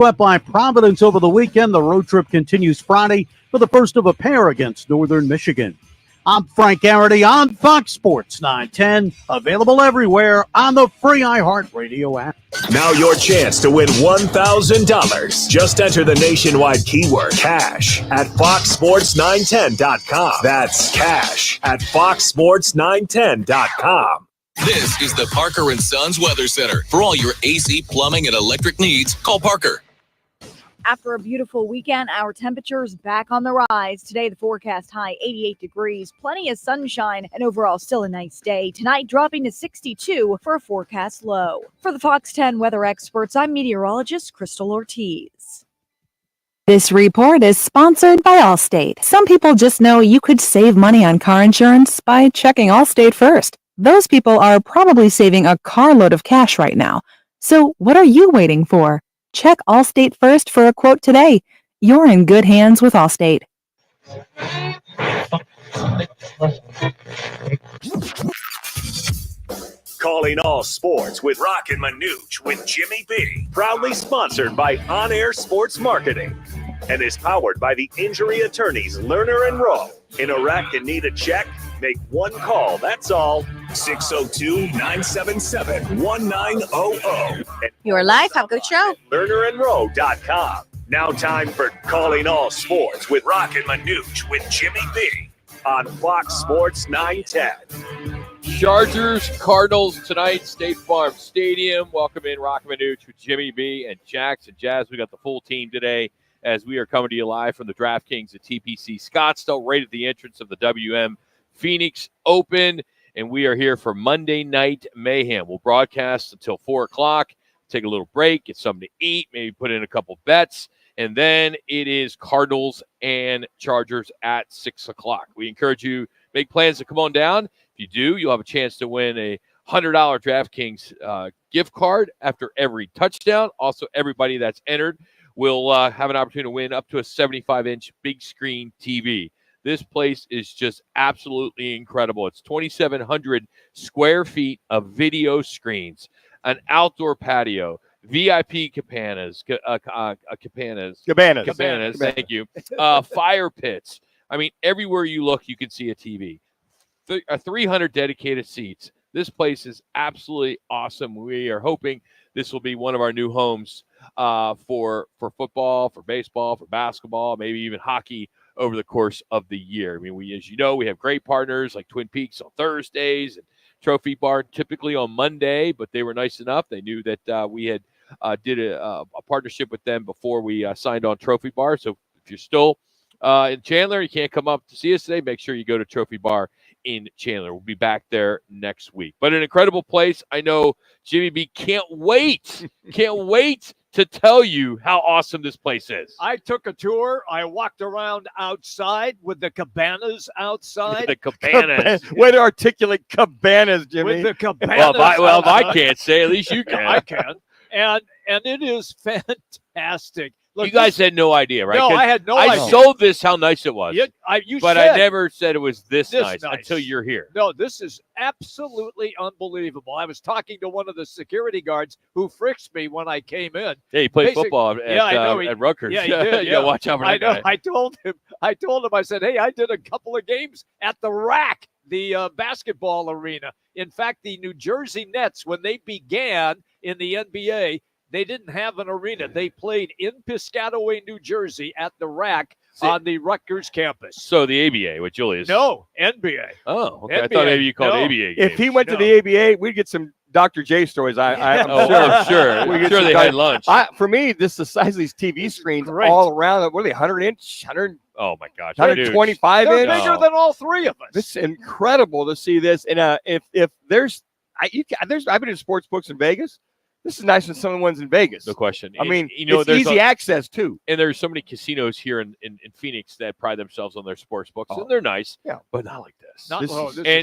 Swept by Providence over the weekend. The road trip continues Friday for the first of a pair against Northern Michigan. I'm Frank Garrity on Fox Sports 910, available everywhere on the free iHeartRadio app. Now your chance to win $1,000. Just enter the nationwide keyword cash at foxsports910.com. That's cash at foxsports910.com. This is the Parker & Sons Weather Center. For all your AC, plumbing, and electric needs, call Parker. After a beautiful weekend, our temperatures back on the rise. Today, the forecast high 88 degrees, plenty of sunshine, and overall still a nice day. Tonight, dropping to 62 for a forecast low. For the Fox 10 weather experts, I'm meteorologist Crystal Ortiz. This report is sponsored by Allstate. Some people just know you could save money on car insurance by checking Allstate first. Those people are probably saving a carload of cash right now. So what are you waiting for? Check Allstate first for a quote today. You're in good hands with Allstate. Calling all sports with Roc and Manuch with Jimmy B. Proudly sponsored by On Air Sports Marketing and is powered by the injury attorneys Lerner and Rowe. In a wreck and need a check? Make one call, that's all. 602-977-1900. Your life, have a good show. LernerandRowe.com. Now time for Calling All Sports with Roc and Manuch with Jimmy B. on Fox Sports 910. Chargers, Cardinals tonight, State Farm Stadium. Welcome in Roc and Manuch with Jimmy B and Jax and Jazz. We got the full team today as we are coming to you live from the Draftkings at TPC Scottsdale, right at the entrance of the WM Phoenix Open. And we are here for Monday Night Mayhem. We'll broadcast until 4 o'clock, take a little break, get something to eat, maybe put in a couple bets, and then it is Cardinals and Chargers at 6 o'clock. We encourage you to make plans to come on down. If you do, you'll have a chance to win a $100 DraftKings gift card after every touchdown. Also, everybody that's entered will have an opportunity to win up to a 75-inch big screen TV. This place is just absolutely incredible. It's 2,700 square feet of video screens, an outdoor patio, VIP cabanas, thank you, fire pits. I mean, everywhere you look, you can see a TV. 300 dedicated seats. This place is absolutely awesome. We are hoping this will be one of our new homes for football, for baseball, for basketball, maybe even hockey over the course of the year. I mean, as you know, we have great partners like Twin Peaks on Thursdays and Trophy Bar typically on Monday, but they were nice enough. They knew that we had did a partnership with them before we signed on Trophy Bar. So if you're still in Chandler, you can't come up to see us today, make sure you go to Trophy Bar in Chandler. We'll be back there next week. But an incredible place. I know Jimmy B can't wait to tell you how awesome this place is. I took a tour. I walked around outside with the cabanas outside. The cabanas. Way to articulate cabanas, Jimmy. With the cabanas. Well, if I can't say, at least you can. I can. And it is fantastic. Look, you guys had no idea, right? No, I had no idea. I sold this how nice it was. I never said it was this nice until you're here. No, this is absolutely unbelievable. I was talking to one of the security guards who frisked me when I came in. Yeah, he played football at Rutgers. Yeah, he did. Yeah, watch out for that guy. I told him, I said, hey, I did a couple of games at the Rack, the basketball arena. In fact, the New Jersey Nets, when they began in the NBA, they didn't have an arena. They played in Piscataway, New Jersey at the Rack on the Rutgers campus. So the ABA with Julius. No, NBA. Oh, okay. NBA. I thought maybe you called ABA games. If he went to the ABA, we'd get some Dr. J stories. I'm sure. I'm sure they had lunch. For me, this is the size of these TV screens all around. What are they, 100-inch? Oh, my gosh. 125-inch? They're bigger than all three of us. This is incredible to see this. And if there's I've been in sports books in Vegas. This is nicer than some of the ones in Vegas. No question. I mean, it's easy access, too. And there's so many casinos here in Phoenix that pride themselves on their sports books, and they're nice, but not like this.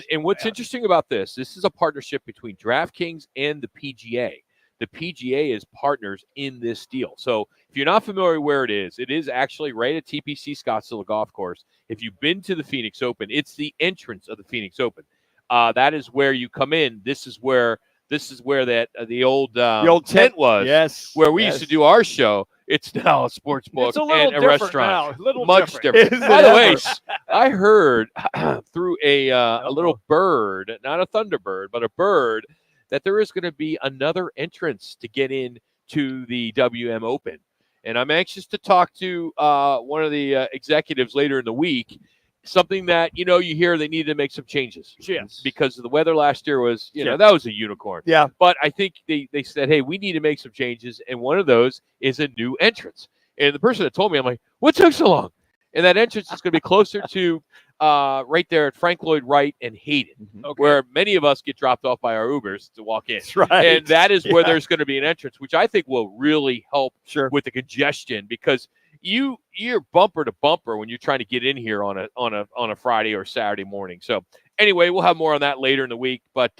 And what's interesting about this is a partnership between DraftKings and the PGA. The PGA is partners in this deal. So if you're not familiar where it is actually right at TPC Scottsdale Golf Course. If you've been to the Phoenix Open, it's the entrance of the Phoenix Open. That is where you come in. This is where that the old tent was. Yes. Where we used to do our show. It's now a sports book It's a little and a different restaurant. now. A little Much different. different. By the way, I heard through a little bird, not a thunderbird, but a bird, that there is going to be another entrance to get in to the WM Open. And I'm anxious to talk to one of the executives later in the week. Something that, you hear they needed to make some changes. Yes. Because the weather last year was, that was a unicorn. Yeah. But I think they said, hey, we need to make some changes. And one of those is a new entrance. And the person that told me, I'm like, what took so long? And that entrance is going to be closer to right there at Frank Lloyd Wright and Hayden, where many of us get dropped off by our Ubers to walk in. That's right. And that is where there's going to be an entrance, which I think will really help with the congestion, because you're bumper to bumper when you're trying to get in here on a Friday or Saturday morning. So anyway, we'll have more on that later in the week, but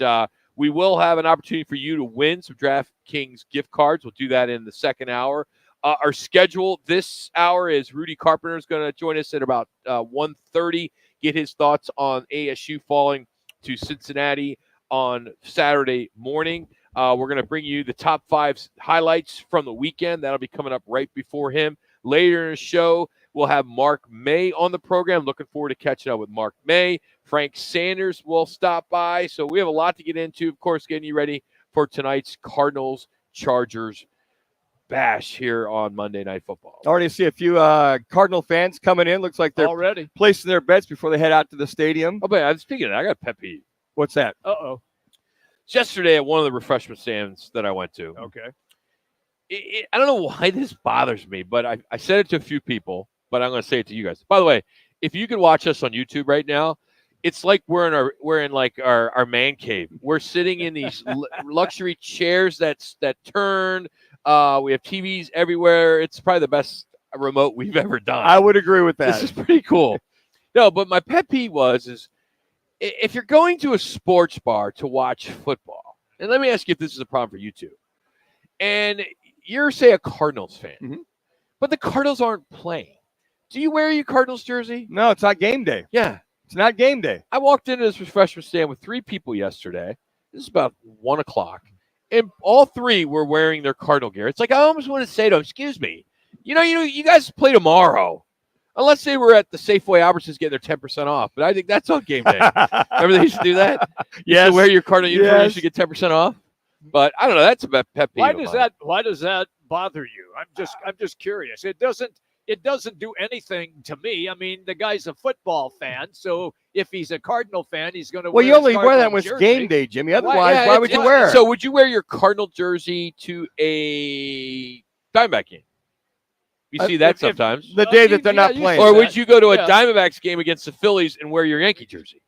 we will have an opportunity for you to win some DraftKings gift cards. We'll do that in the second hour. Our schedule this hour is Rudy Carpenter is going to join us at about 1:30, get his thoughts on ASU falling to Cincinnati on Saturday morning. We're going to bring you the top 5 highlights from the weekend. That'll be coming up right before him. Later in the show, we'll have Mark May on the program. Looking forward to catching up with Mark May. Frank Sanders will stop by. So we have a lot to get into. Of course, getting you ready for tonight's Cardinals-Chargers bash here on Monday Night Football. Already see a few Cardinal fans coming in. Looks like they're already placing their bets before they head out to the stadium. Oh, but speaking of that, I got a pet peeve. What's that? Uh-oh. Yesterday at one of the refreshment stands that I went to. Okay. I don't know why this bothers me, but I said it to a few people, but I'm going to say it to you guys. By the way, if you could watch us on YouTube right now, it's like we're in our man cave. We're sitting in these luxury chairs that turn. We have TVs everywhere. It's probably the best remote we've ever done. I would agree with that. This is pretty cool. No, but my pet peeve is if you're going to a sports bar to watch football, and let me ask you if this is a problem for you too, and you're, say, a Cardinals fan, but the Cardinals aren't playing. Do you wear your Cardinals jersey? No, it's not game day. Yeah. It's not game day. I walked into this refreshment stand with 3 people yesterday. This is about 1 o'clock. And all 3 were wearing their Cardinal gear. It's like I almost want to say to them, excuse me, you guys play tomorrow. Unless they were at the Safeway Albertsons getting their 10% off. But I think that's on game day. Remember they used to do that? Yes. You wear your Cardinal uniform, you should get 10% off. But I don't know. That's a pet peeve. Why does that bother you? I'm just curious. It doesn't do anything to me. I mean, the guy's a football fan, so if he's a Cardinal fan, he's going to. Well, you only wear that when it's game day, Jimmy. Otherwise, why would you wear it? So, would you wear your Cardinal jersey to a Diamondback game? You see that sometimes. The day that they're not playing. Or would you go to a Diamondbacks game against the Phillies and wear your Yankee jersey?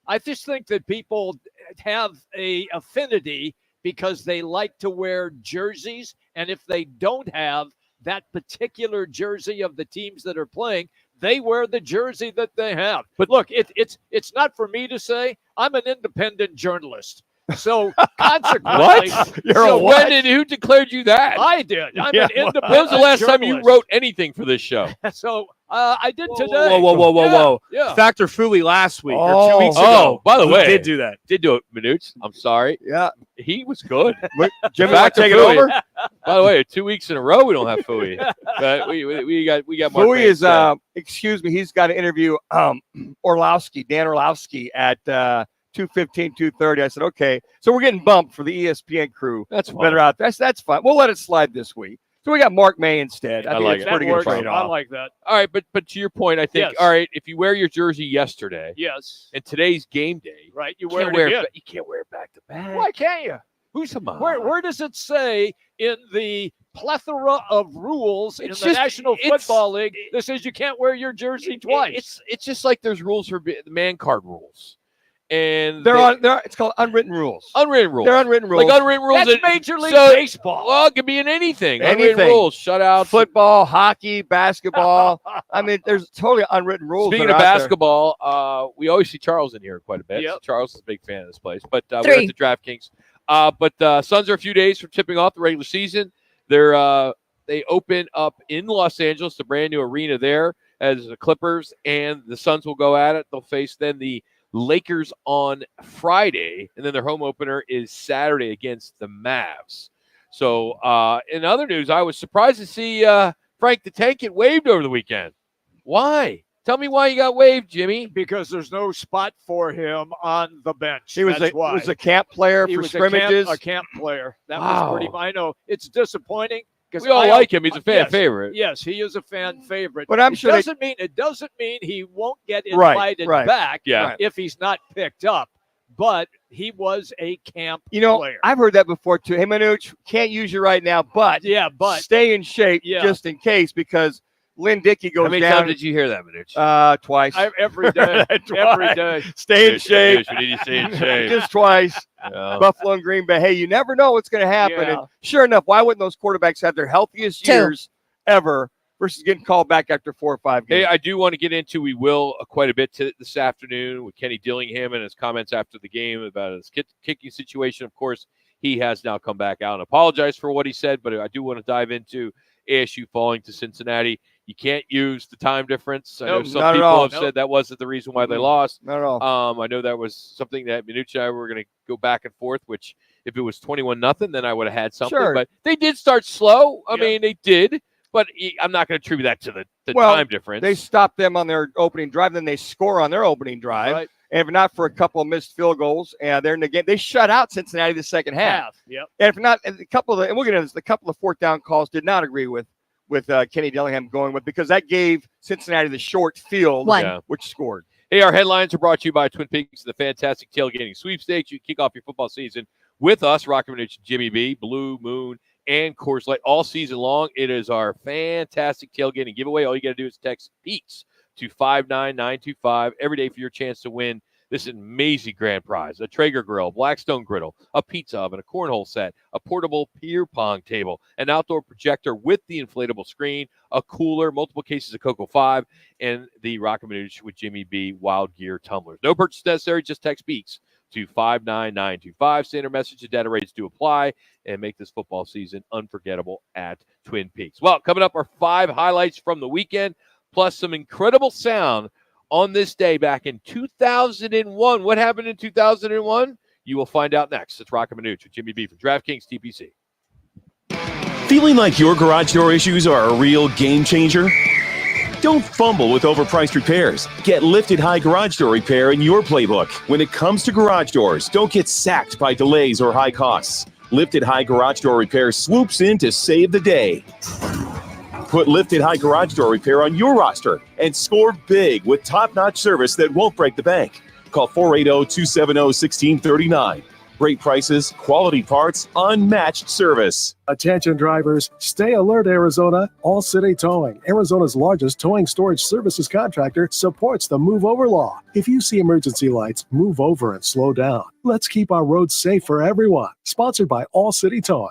I just think that people have a affinity because they like to wear jerseys, and if they don't have that particular jersey of the teams that are playing, they wear the jersey that they have. But look, it's not for me to say. I'm an independent journalist. So consequently, who declared you that? I did. I'm an independent. When was the last time you journalist. wrote anything for this show? So I did today. Whoa. Yeah. Factor Fooey last week or 2 weeks ago. By the way, did do that. Did do it, Manuch. I'm sorry. Yeah. He was good. Jimmy, want to take it over? By the way, 2 weeks in a row we don't have Fooey. But we got Mark Fooey is excuse me, he's got to interview Dan Orlowski at 2:15, 2:30. I said, okay. So we're getting bumped for the ESPN crew. That's fine. That are out there. That's fine. We'll let it slide this week. So we got Mark May instead. I think like it's it. pretty good trade-off. I like that. All right, but to your point, I think, all right, if you wear your jersey yesterday, and today's game day, right, you can't wear it again. You can't wear it back to back. Why can't you? Where does it say in the plethora of rules in the National Football League that says you can't wear your jersey twice? It's just like there's rules for the man card rules. And it's called unwritten rules. Unwritten rules. They're unwritten rules. Like unwritten rules. That's Major League Baseball. Well, it could be in anything. Anything. Unwritten rules, shutouts. Football, hockey, basketball. I mean, there's totally unwritten rules. Speaking of basketball, we always see Charles in here quite a bit. Yep. So Charles is a big fan of this place. But we're at the DraftKings. But Suns are a few days from tipping off the regular season. They open up in Los Angeles, the brand new arena there, as the Clippers, and the Suns will go at it. They'll face then the Lakers on Friday, and then their home opener is Saturday against the Mavs. So in other news, I was surprised to see Frank the Tank get waived over the weekend. Why? Tell me why you got waived, Jimmy. Because there's no spot for him on the bench. He was was a camp player for scrimmages. A camp player. That was pretty. I know it's disappointing because we all like him. He's a fan favorite. Yes, he is a fan favorite. But I'm sure it doesn't mean he won't get invited back if he's not picked up. But he was a camp player. I've heard that before too. Hey, Manuch, can't use you right now, but stay in shape just in case because Lynn Dickey goes down. How many times did you hear that, Manuch? Twice. Every day. Every day. Stay in shape. We need to stay in shape. Just twice. Yeah. Buffalo and Green Bay. Hey, you never know what's going to happen. Yeah. And sure enough, why wouldn't those quarterbacks have their healthiest years ever versus getting called back after 4 or 5 games? Hey, I do want to get into, we will quite a bit this afternoon with Kenny Dillingham and his comments after the game about his kicking situation. Of course, he has now come back out and apologized for what he said, but I do want to dive into ASU falling to Cincinnati. You can't use the time difference. I know some people have said that wasn't the reason why they lost. Not at all. I know that was something that Manuch and I were going to go back and forth, which if it was 21-0, then I would have had something. Sure. But they did start slow. I mean, they did. But I'm not going to attribute that to the time difference. They stopped them on their opening drive, then they score on their opening drive. Right. And if not for a couple of missed field goals, and they're in the game, they shut out Cincinnati the second half. Yep. And if not, and we'll get into this, a couple of fourth down calls did not agree with Kenny Dillingham going with, because that gave Cincinnati the short field, which scored. Hey, our headlines are brought to you by Twin Peaks, the fantastic tailgating sweepstakes. You kick off your football season with us, Roc and Manuch, Jimmy B, Blue Moon, and Coors Light all season long. It is our fantastic tailgating giveaway. All you got to do is text PEAKS to 59925 every day for your chance to win this amazing grand prize: a Traeger grill, Blackstone griddle, a pizza oven, a cornhole set, a portable beer pong table, an outdoor projector with the inflatable screen, a cooler, multiple cases of Cocoa 5, and the Roc and Manuch with Jimmy B Wild Gear tumblers. No purchase necessary. Just text PEAKS to 59925. Standard message and data rates do apply, and make this football season unforgettable at Twin Peaks. Well, coming up are 5 highlights from the weekend, plus some incredible sound on this day back in 2001. What happened in 2001? You will find out next. It's Roc and Manuch with Jimmy B from Draftkings TPC. Feeling like your garage door issues are a real game changer? Don't fumble with overpriced repairs. Get Lifted High Garage Door Repair in your playbook. When it comes to garage doors, don't get sacked by delays or high costs. Lifted High Garage Door Repair swoops in to save the day. Put Lifted High Garage Door Repair on your roster and score big with top-notch service that won't break the bank. Call 480-270-1639. Great prices, quality parts, unmatched service. Attention drivers, stay alert, Arizona. All City Towing, Arizona's largest towing storage services contractor, supports the move over law. If you see emergency lights, move over and slow down. Let's keep our roads safe for everyone. Sponsored by All City Towing.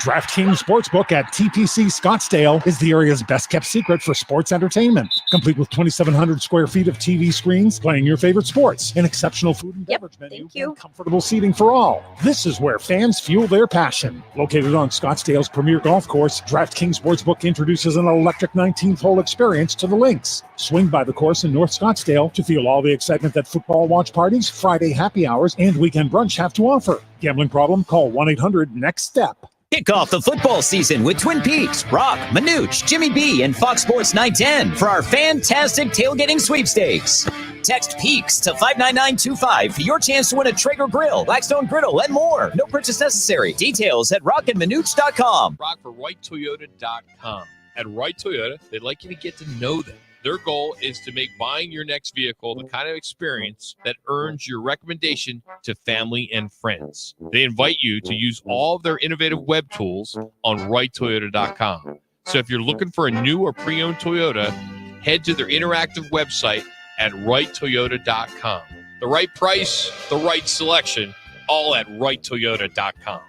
Draftkings Sportsbook at TPC Scottsdale is the area's best-kept secret for sports entertainment. Complete with 2,700 square feet of TV screens playing your favorite sports, an exceptional food and beverage menu, and comfortable seating for all. This is where fans fuel their passion. Located on Scottsdale's premier golf course, DraftKings Sportsbook introduces an electric 19th hole experience to the links. Swing by the course in North Scottsdale to feel all the excitement that football watch parties, Friday happy hours, and weekend brunch have to offer. Gambling problem? Call 1-800-NEXT-STEP. Kick off the football season with Twin Peaks, Roc, Manuch, Jimmy B, and Fox Sports 910 for our fantastic tailgating sweepstakes. Text PEAKS to 59925 for your chance to win a Traeger grill, Blackstone griddle, and more. No purchase necessary. Details at rockandmanuch.com. Rock for WrightToyota.com. At Wright Toyota, they'd like you to get to know them. Their goal is to make buying your next vehicle the kind of experience that earns your recommendation to family and friends. They invite you to use all of their innovative web tools on WrightToyota.com. So if you're looking for a new or pre-owned Toyota, head to their interactive website at WrightToyota.com. The right price, the right selection, all at WrightToyota.com.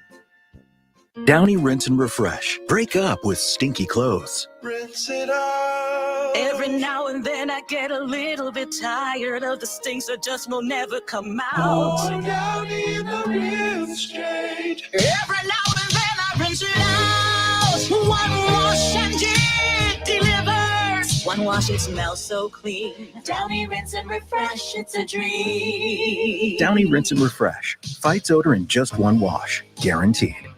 Downy Rinse and Refresh. Break up with stinky clothes. Rinse it out. Every now and then I get a little bit tired of the stinks that just will never come out. Oh, Downy in the rinse change. Every now and then I rinse it out. One wash and it delivers. One wash, it smells so clean. Downy Rinse and Refresh, it's a dream. Downy Rinse and Refresh. Fights odor in just one wash. Guaranteed.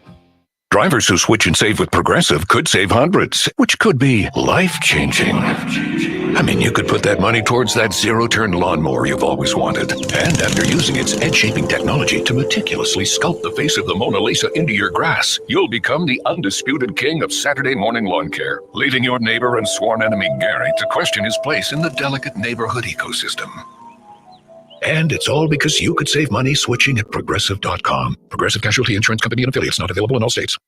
Drivers who switch and save with Progressive could save hundreds, which could be life-changing. I mean, you could put that money towards that zero-turn lawnmower you've always wanted. And after using its edge-shaping technology to meticulously sculpt the face of the Mona Lisa into your grass, you'll become the undisputed king of Saturday morning lawn care, leaving your neighbor and sworn enemy Gary to question his place in the delicate neighborhood ecosystem. And it's all because you could save money switching at Progressive.com. Progressive Casualty Insurance Company and affiliates, not available in all states.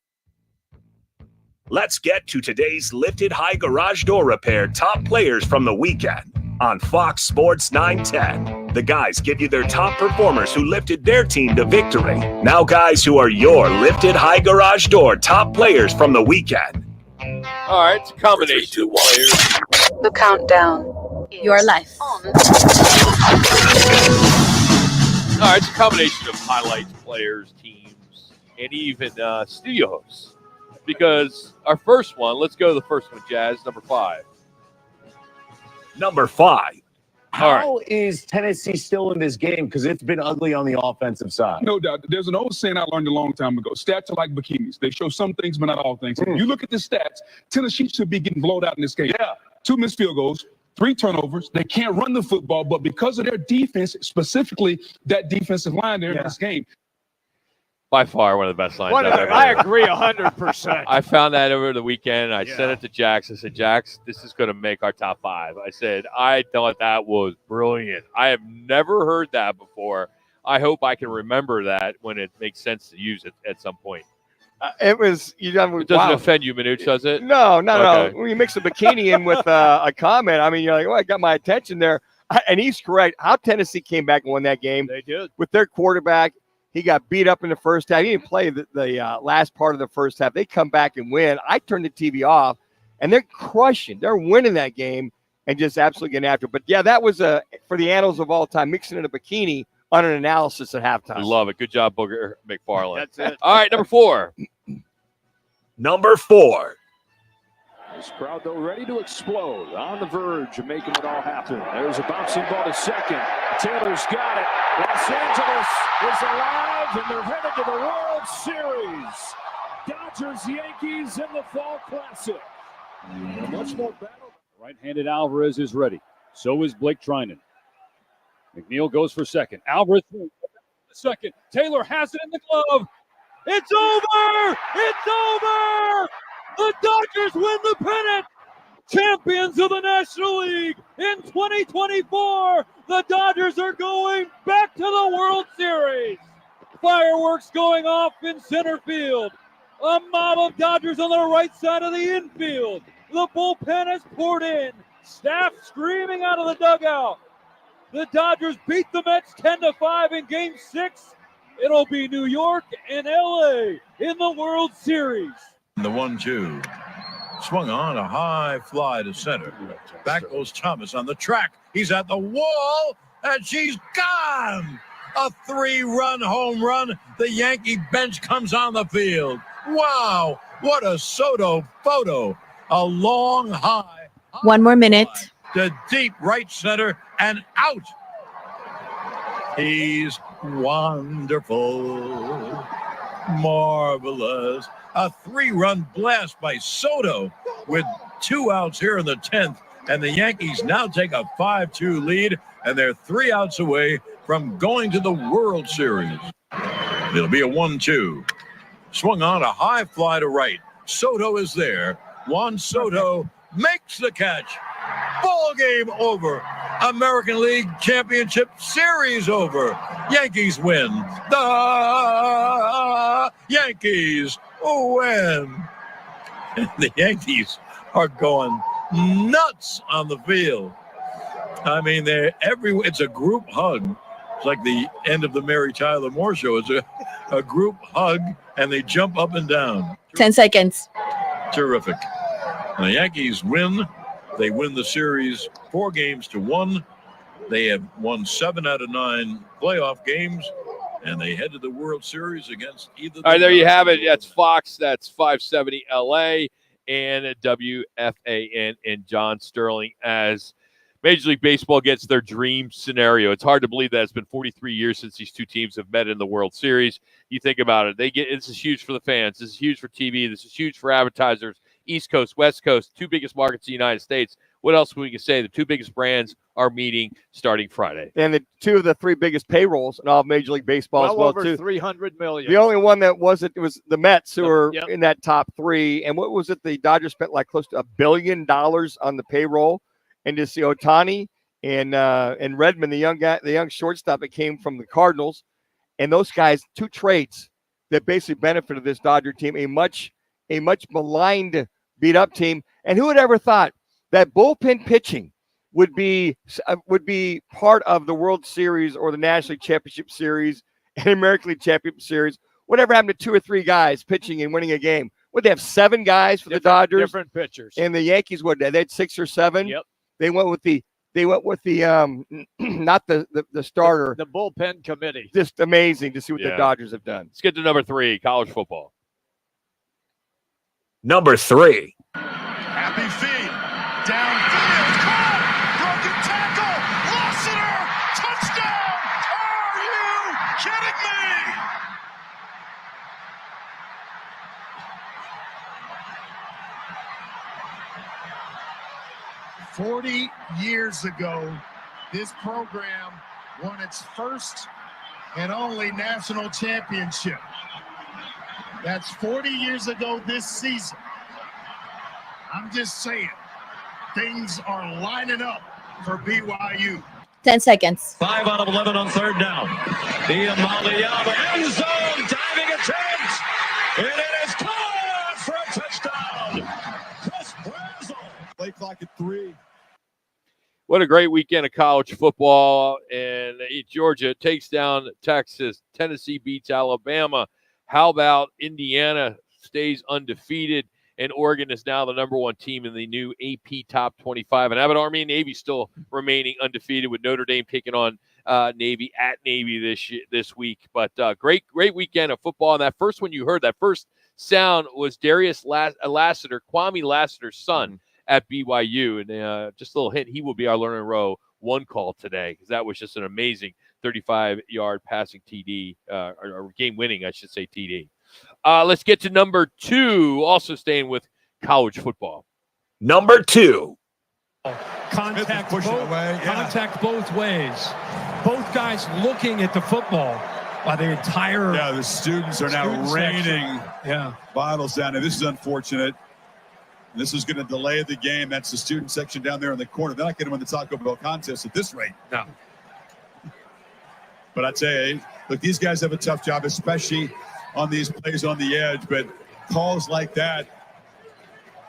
Let's get to today's lifted high garage door repair top players from the weekend on Fox Sports 910. The guys give you their top performers who lifted their team to victory. Now, guys, who are your lifted high garage door top players from the weekend? All right, it's a combination of players. The countdown. Your life. All right, it's a combination of highlights, players, teams, and even studio hosts. Because our first one, let's go to the first one, Jazz, number 5. Number 5. How is Tennessee still in this game? Because it's been ugly on the offensive side. No doubt. There's an old saying I learned a long time ago. Stats are like bikinis. They show some things, but not all things. If you look at the stats, Tennessee should be getting blowed out in this game. Yeah. 2 missed field goals, 3 turnovers. They can't run the football, but because of their defense, specifically that defensive line there in this game. By far one of the best lines I've ever I heard. agree 100%. I found that over the weekend. I sent it to Jax. I said, Jax, this is going to make our top 5. I said, I thought that was brilliant. I have never heard that before. I hope I can remember that when it makes sense to use it at some point. It was It doesn't offend you, Manuch, does it? No. Okay. When you mix a bikini in with a comment, I mean, you're like, well, I got my attention there. And he's correct. How Tennessee came back and won that game. They did. With their quarterback. He got beat up in the first half. He didn't play the last part of the first half. They come back and win. I turned the TV off, and they're crushing. They're winning that game and just absolutely getting after it. But, yeah, that was for the annals of all time, mixing in a bikini on an analysis at halftime. I love it. Good job, Booger McFarland. That's it. All right, number 4. Number 4. This crowd, though, ready to explode, on the verge of making it all happen. There's a bouncing ball to second. Taylor's got it. Los Angeles is alive, and they're headed to the World Series. Dodgers-Yankees in the Fall Classic. A much more battle. Right-handed Alvarez is ready. So is Blake Trinan. McNeil goes for second. Alvarez second. Taylor has it in the glove. It's over! It's over! The Dodgers win the pennant! Champions of the National League in 2024! The Dodgers are going back to the World Series! Fireworks going off in center field. A mob of Dodgers on the right side of the infield. The bullpen has poured in. Staff screaming out of the dugout. The Dodgers beat the Mets 10-5 in Game 6. It'll be New York and LA in the World Series. The 1-2. Swung on a high fly to center. Back goes Thomas on the track. He's at the wall, and she's gone. A 3-run home run. The Yankee bench comes on the field. Wow, what a Soto photo. A long high. 1 more minute. To deep right center and out. He's wonderful. Marvelous. A 3-run blast by Soto with 2 outs here in the 10th. And the Yankees now take a 5-2 lead, and they're 3 outs away from going to the World Series. It'll be a 1-2. Swung on a high fly to right. Soto is there. Juan Soto makes the catch. Ball game over. American League Championship Series over. Yankees win. The Yankees win. The Yankees are going nuts on the field. I mean, it's a group hug. It's like the end of the Mary Tyler Moore Show. It's a group hug, and they jump up and down. 10 seconds. Terrific. And the Yankees win. They win the series 4-1. They have won 7 out of 9 playoff games, and they head to the World Series against either. All right, there you have it. That's Fox. That's 570 LA and WFAN and John Sterling as Major League Baseball gets their dream scenario. It's hard to believe that it's been 43 years since these two teams have met in the World Series. You think about it. This is huge for the fans. This is huge for TV. This is huge for advertisers. East Coast, West Coast, two biggest markets in the United States. What else can we say? The two biggest brands are meeting starting Friday. And the two of the three biggest payrolls in all of Major League Baseball as well, over too. $300 million. The only one that wasn't, it was the Mets who were in that top three. And what was it? The Dodgers spent like close to $1 billion on the payroll. And to see Ohtani and Redmond, the young shortstop that came from the Cardinals, and those guys, two trades that basically benefited this Dodger team, a much maligned, beat up team. And who would ever thought that bullpen pitching would be part of the World Series or the National League Championship Series and American League Championship Series? Whatever happened to two or three guys pitching and winning a game? Would they have 7 guys for the Dodgers? Different pitchers. And the Yankees, they had 6 or 7. Yep. They went with the not the starter. The bullpen committee. Just amazing to see what the Dodgers have done. Let's get to number 3, college football. Number 3. Happy feet. Downfield. Caught. Broken tackle. Lassiter. Touchdown. Are you kidding me? "40 years ago, this program won its first and only national championship. That's 40 years ago this season. I'm just saying, things are lining up for BYU." 10 seconds. 5 out of 11 on third down. The Amaliaba end zone diving attempt. And it is caught for a touchdown. Chris Brazel. Play clock at 3. What a great weekend of college football. And Georgia takes down Texas. Tennessee beats Alabama. How about Indiana stays undefeated? And Oregon is now the number 1 team in the new AP Top 25. And Abbott Army and Navy still remaining undefeated, with Notre Dame taking on Navy at Navy this week. But great weekend of football. And that first one you heard, that first sound was Darius Lassiter, Kwame Lassiter's son at BYU. And just a little hint, he will be our Learn and Row 1 call today, because that was just an amazing 35-yard passing TD, or game-winning, I should say, TD. Let's get to number 2, also staying with college football. Number 2. Contact both ways. Both guys looking at the football by the entire. Yeah, the students are now raining bottles down there. This is unfortunate. This is going to delay the game. That's the student section down there in the corner. They're not going to win the Taco Bell contest at this rate. No. But I tell you, look, these guys have a tough job, especially on these plays on the edge. But calls like that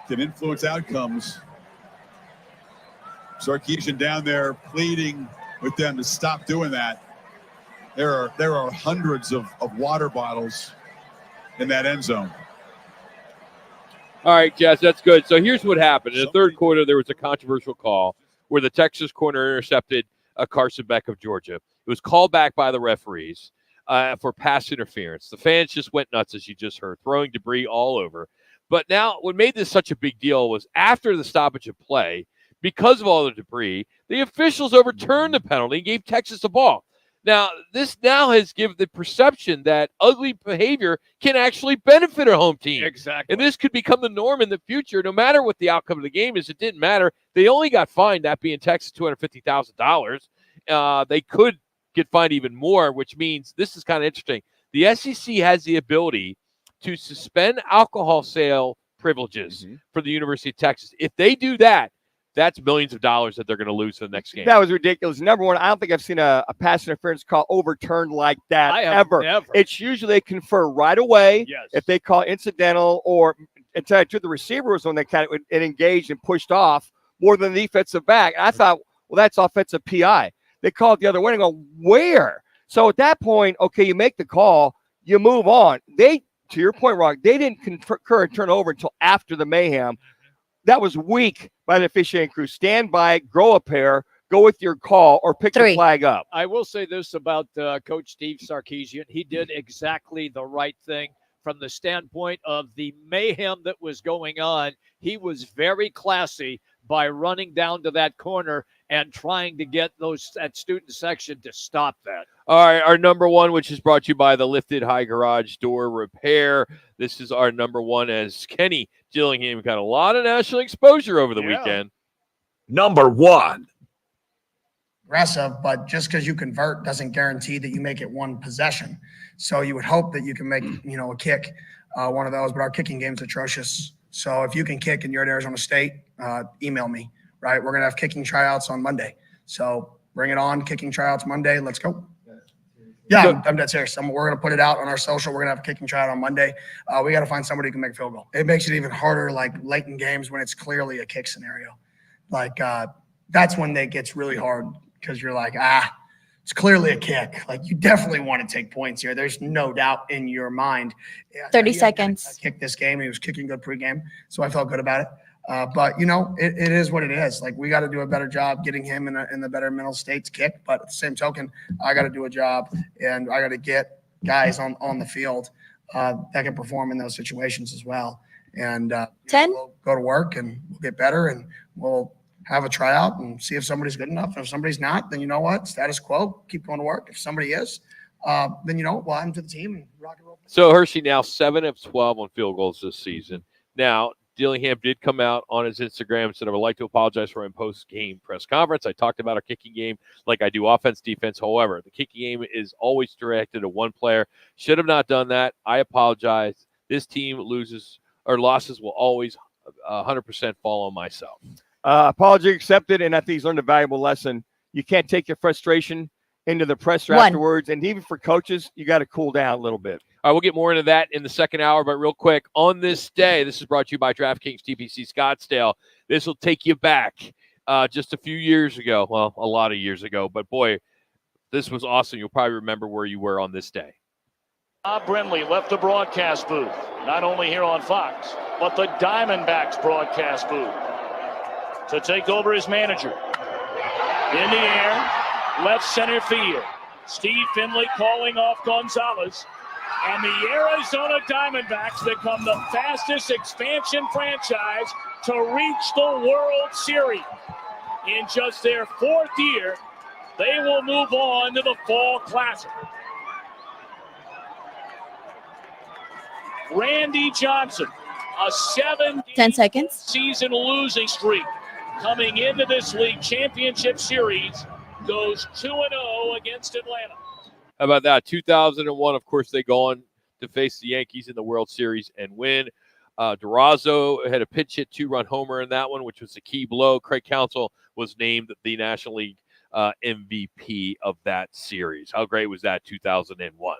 can influence outcomes. Sarkisian down there pleading with them to stop doing that. There are hundreds of water bottles in that end zone. All right, Jess, that's good. So here's what happened. In the third quarter, there was a controversial call where the Texas corner intercepted Carson Beck of Georgia. It was called back by the referees for pass interference. The fans just went nuts, as you just heard, throwing debris all over. But now what made this such a big deal was after the stoppage of play, because of all the debris, the officials overturned the penalty and gave Texas the ball. Now, this now has given the perception that ugly behavior can actually benefit a home team. Exactly. And this could become the norm in the future, no matter what the outcome of the game is. It didn't matter. They only got fined, that being Texas, $250,000. They could get fined even more, which means this is kind of interesting. The SEC has the ability to suspend alcohol sale privileges for the University of Texas. If they do that, that's millions of dollars that they're going to lose in the next game. That was ridiculous. Number one, I don't think I've seen a pass interference call overturned like that ever. Never. It's usually they confer right away. Yes. If they call incidental, or and tell you the receiver was when they kind of it engaged and pushed off more than the defensive back. And I thought, well, that's offensive PI. They called the other way and go, where? So at that point, okay, you make the call, you move on. They, to your point, Rock, they didn't concur and turn over until after the mayhem. That was weak by the officiating crew. Stand by, grow a pair, go with your call, or pick the flag up. I will say this about Coach Steve Sarkisian. He did exactly the right thing from the standpoint of the mayhem that was going on. He was very classy by running down to that corner and trying to get that student section to stop that. All right, our number one, which is brought to you by the Lifted High Garage Door Repair. This is our number one, as Kenny Dillingham got a lot of national exposure over the weekend. Number one. Aggressive, but just because you convert doesn't guarantee that you make it one possession. So you would hope that you can make, a kick, one of those, but our kicking game's atrocious. So if you can kick and you're at Arizona State, email me, right? We're going to have kicking tryouts on Monday. So bring it on, kicking tryouts Monday. Let's go. Yeah, I'm dead serious. We're going to put it out on our social. We're going to have a kicking tryout on Monday. We got to find somebody who can make a field goal. It makes it even harder, like late in games when it's clearly a kick scenario. Like that's when it gets really hard because you're like, it's clearly a kick. Like you definitely want to take points here. There's no doubt in your mind. 30 seconds. I kicked this game. He was kicking good pregame, so I felt good about it. But it is what it is. Like we got to do a better job getting him in the better mental state to kick. But at the same token, I got to do a job, and I got to get guys on the field that can perform in those situations as well. And 10. We'll go to work and we'll get better, and we'll have a tryout and see if somebody's good enough. And if somebody's not, then you know what? Status quo. Keep going to work. If somebody is, then we'll add them to the team and rock and roll. So Hershey now 7 of 12 on field goals this season. Now, Dillingham did come out on his Instagram and said, I would like to apologize for my post-game press conference. I talked about our kicking game like I do offense, defense. However, the kicking game is always directed to one player. Should have not done that. I apologize. This team losses or losses will always 100% fall on myself. Apology accepted, and I think he's learned a valuable lesson. You can't take your frustration into the presser afterwards, and even for coaches, you got to cool down a little bit. All right, we'll get more into that in the second hour, but real quick, on this day, this is brought to you by Draftkings TPC Scottsdale. This will take you back just a few years ago. Well, a lot of years ago, but boy, this was awesome. You'll probably remember where you were on this day. Bob Brindley left the broadcast booth, not only here on Fox, but the Diamondbacks broadcast booth to take over as manager. In the air, left center field. Steve Finley calling off Gonzalez. And the Arizona Diamondbacks become the fastest expansion franchise to reach the World Series. In just their 4th year, they will move on to the Fall Classic. Randy Johnson, a 10 seconds season losing streak coming into this league championship series, goes 2-0 against Atlanta. How about that? 2001, of course, they go on to face the Yankees in the World Series and win. Durazo had a pinch hit 2-run homer in that one, which was a key blow. Craig Counsell was named the National League MVP of that series. How great was that, 2001?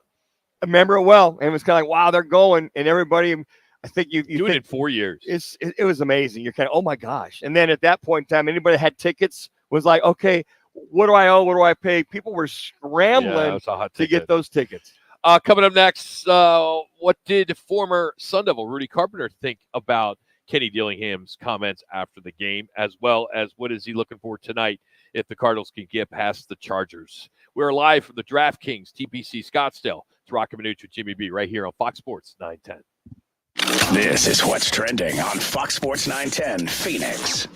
I remember it well, and it was kind of like, wow, they're going, and everybody, I think you doing it in 4 years. It was amazing. You're kind of, oh my gosh. And then at that point in time, anybody that had tickets was like, okay, what do I owe? What do I pay? People were scrambling to get those tickets. Coming up next, what did former Sun Devil Rudy Carpenter think about Kenny Dillingham's comments after the game, as well as what is he looking for tonight if the Cardinals can get past the Chargers? We're live from the DraftKings TPC Scottsdale. It's Roc and Manuch with Jimmy B right here on Fox Sports 910. This is what's trending on Fox Sports 910 Phoenix.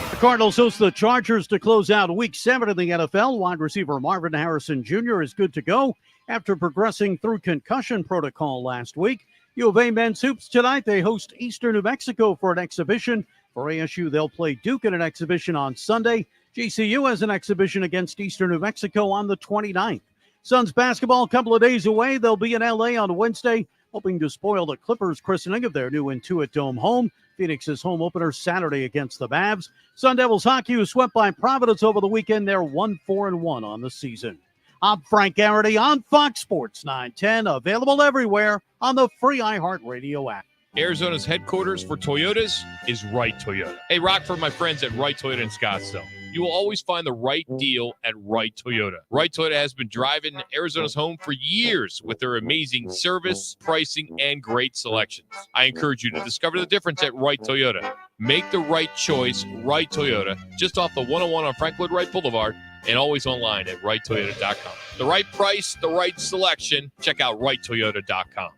The Cardinals host the Chargers to close out Week 7 in the NFL. Wide receiver Marvin Harrison Jr. is good to go after progressing through concussion protocol last week. U of A men's hoops tonight. They host Eastern New Mexico for an exhibition. For ASU, they'll play Duke in an exhibition on Sunday. GCU has an exhibition against Eastern New Mexico on the 29th. Suns basketball a couple of days away. They'll be in L.A. on Wednesday, hoping to spoil the Clippers' christening of their new Intuit Dome home. Phoenix's home opener Saturday against the Mavs. Sun Devils hockey, who swept by Providence over the weekend. They're 1-4-1 on the season. I'm Frank Garrity on Fox Sports 910, available everywhere on the free iHeartRadio app. Arizona's headquarters for Toyotas is Wright Toyota. Hey, Rock, for my friends at Wright Toyota in Scottsdale. You will always find the right deal at Wright Toyota. Wright Toyota has been driving Arizona's home for years with their amazing service, pricing, and great selections. I encourage you to discover the difference at Wright Toyota. Make the right choice, Wright Toyota, just off the 101 on Frank Lloyd Wright Boulevard, and always online at WrightToyota.com. The right price, the right selection. Check out WrightToyota.com.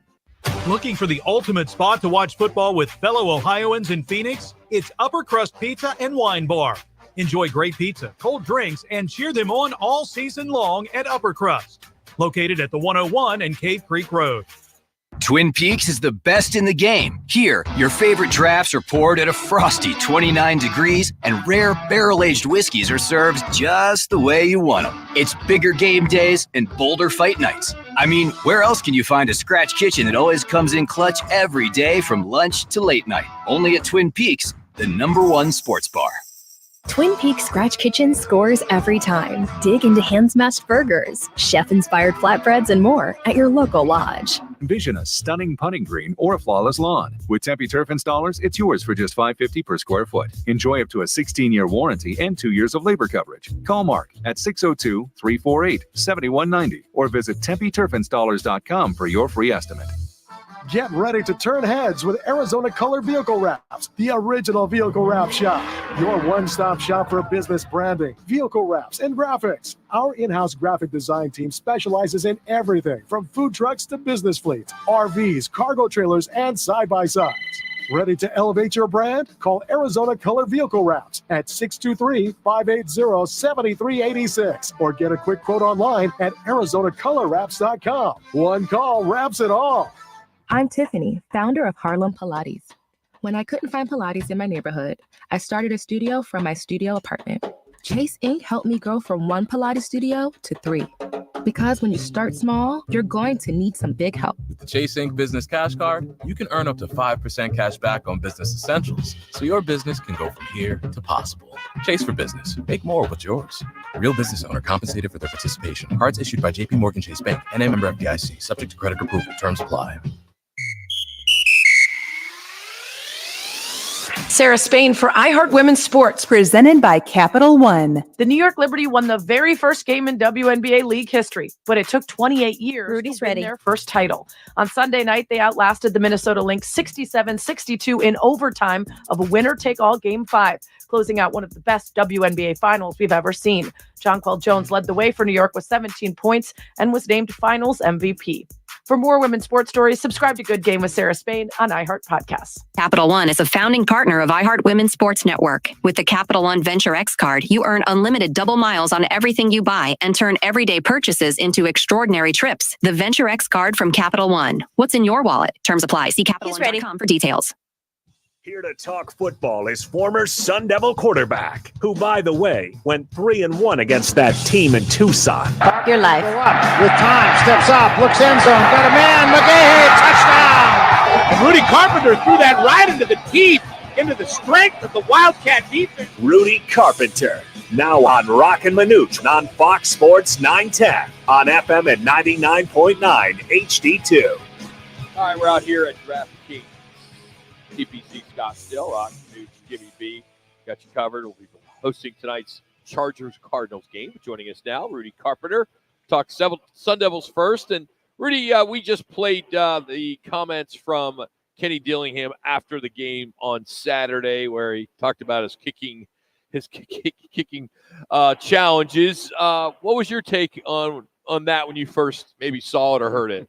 Looking for the ultimate spot to watch football with fellow Ohioans in Phoenix? It's Upper Crust Pizza and Wine Bar. Enjoy great pizza, cold drinks, and cheer them on all season long at Upper Crust, located at the 101 and Cave Creek Road. Twin Peaks is the best in the game. Here, your favorite drafts are poured at a frosty 29 degrees, and rare barrel-aged whiskeys are served just the way you want them. It's bigger game days and bolder fight nights. I mean, where else can you find a scratch kitchen that always comes in clutch every day from lunch to late night? Only at Twin Peaks, the #1 sports bar. Twin Peaks Scratch Kitchen scores every time. Dig into hand-smashed burgers, chef-inspired flatbreads, and more at your local lodge. Envision a stunning putting green or a flawless lawn. With Tempe Turf installers, it's yours for just $550 per square foot. Enjoy up to a 16-year warranty and 2 years of labor coverage. Call Mark at 602-348-7190 or visit TempeTurfInstallers.com for your free estimate. Get ready to turn heads with Arizona Color Vehicle Wraps, the original vehicle wrap shop. Your one-stop shop for business branding, vehicle wraps, and graphics. Our in-house graphic design team specializes in everything from food trucks to business fleets, RVs, cargo trailers, and side-by-sides. Ready to elevate your brand? Call Arizona Color Vehicle Wraps at 623-580-7386 or get a quick quote online at ArizonaColorWraps.com. One call wraps it all. I'm Tiffany, founder of Harlem Pilates. When I couldn't find Pilates in my neighborhood, I started a studio from my studio apartment. Chase Inc. helped me grow from 1 Pilates studio to 3. Because when you start small, you're going to need some big help. With the Chase Inc. Business Cash Card, you can earn up to 5% cash back on business essentials, so your business can go from here to possible. Chase for Business. Make more with yours. Real business owner compensated for their participation. Cards issued by J.P. Morgan Chase Bank and a member FDIC. Subject to credit approval. Terms apply. Sarah Spain for iHeart Women's Sports. Presented by Capital One. The New York Liberty won the very first game in WNBA League history, but it took 28 years Rudy's to win ready. their first title. On Sunday night, they outlasted the Minnesota Lynx 67-62 in overtime of a winner-take-all Game 5, closing out one of the best WNBA finals we've ever seen. Jonquel Jones led the way for New York with 17 points and was named Finals MVP. For more women's sports stories, subscribe to Good Game with Sarah Spain on iHeart Podcasts. Capital One is a founding partner of iHeart Women's Sports Network. With the Capital One Venture X card, you earn unlimited double miles on everything you buy and turn everyday purchases into extraordinary trips. The Venture X card from Capital One. What's in your wallet? Terms apply. See CapitalOne.com for details. Here to talk football is former Sun Devil quarterback, who, by the way, went 3-1 against that team in Tucson. Your life. With time, steps up, looks end zone, got a man, McGahee, touchdown! And Rudy Carpenter threw that right into the teeth, into the strength of the Wildcat defense. Rudy Carpenter, now on Roc and Manuch on Fox Sports 910 on FM at 99.9 HD2. All right, we're out here at Draftkings, TPC Scottsdale. Roc and Manuch, Jimmy B. Got you covered. We'll be hosting tonight's Chargers-Cardinals game. Joining us now, Rudy Carpenter. Talk Sun Devils first. And Rudy, we just played the comments from Kenny Dillingham after the game on Saturday, where he talked about his kicking challenges. What was your take on that when you first maybe saw it or heard it?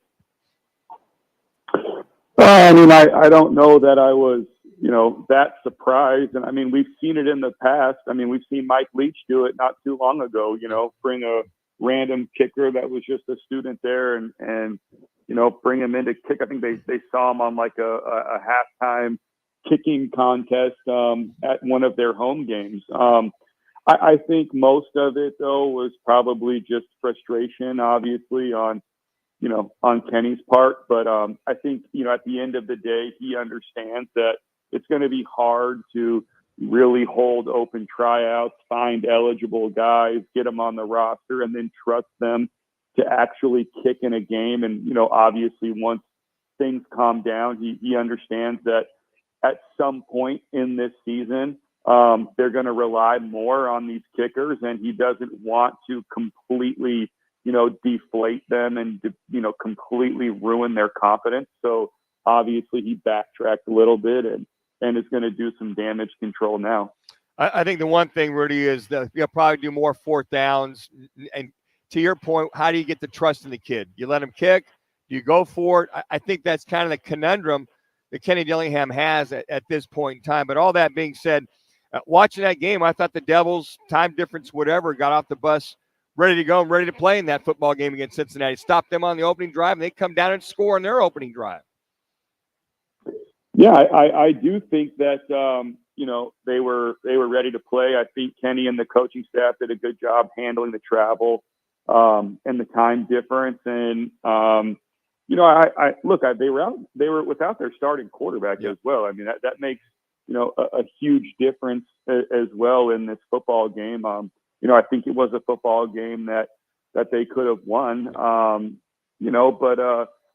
I mean, I don't know that I was, that surprised. And I mean, we've seen it in the past. I mean, we've seen Mike Leach do it not too long ago, bring a random kicker that was just a student there and bring him in to kick. I think they saw him on like a halftime kicking contest at one of their home games. I think most of it, though, was probably just frustration, obviously, on Kenny's part. But I think, at the end of the day, he understands that it's going to be hard to really hold open tryouts, find eligible guys, get them on the roster, and then trust them to actually kick in a game. And, obviously, once things calm down, he understands that at some point in this season, they're going to rely more on these kickers, and he doesn't want to completely deflate them and, completely ruin their confidence. So obviously he backtracked a little bit and is going to do some damage control now. I think the one thing, Rudy, is that you'll probably do more fourth downs. And to your point, how do you get the trust in the kid? You let him kick, you go for it. I think that's kind of the conundrum that Kenny Dillingham has at this point in time. But all that being said, Watching that game, I thought the Devils, time difference, whatever, got off the bus ready to go and ready to play in that football game against Cincinnati. Stopped them on the opening drive, and they come down and score on their opening drive. Yeah, I do think that they were ready to play. I think Kenny and the coaching staff did a good job handling the travel and the time difference. And they were without their starting quarterback as well. I mean that makes a huge difference as well in this football game. I think it was a football game that they could have won. But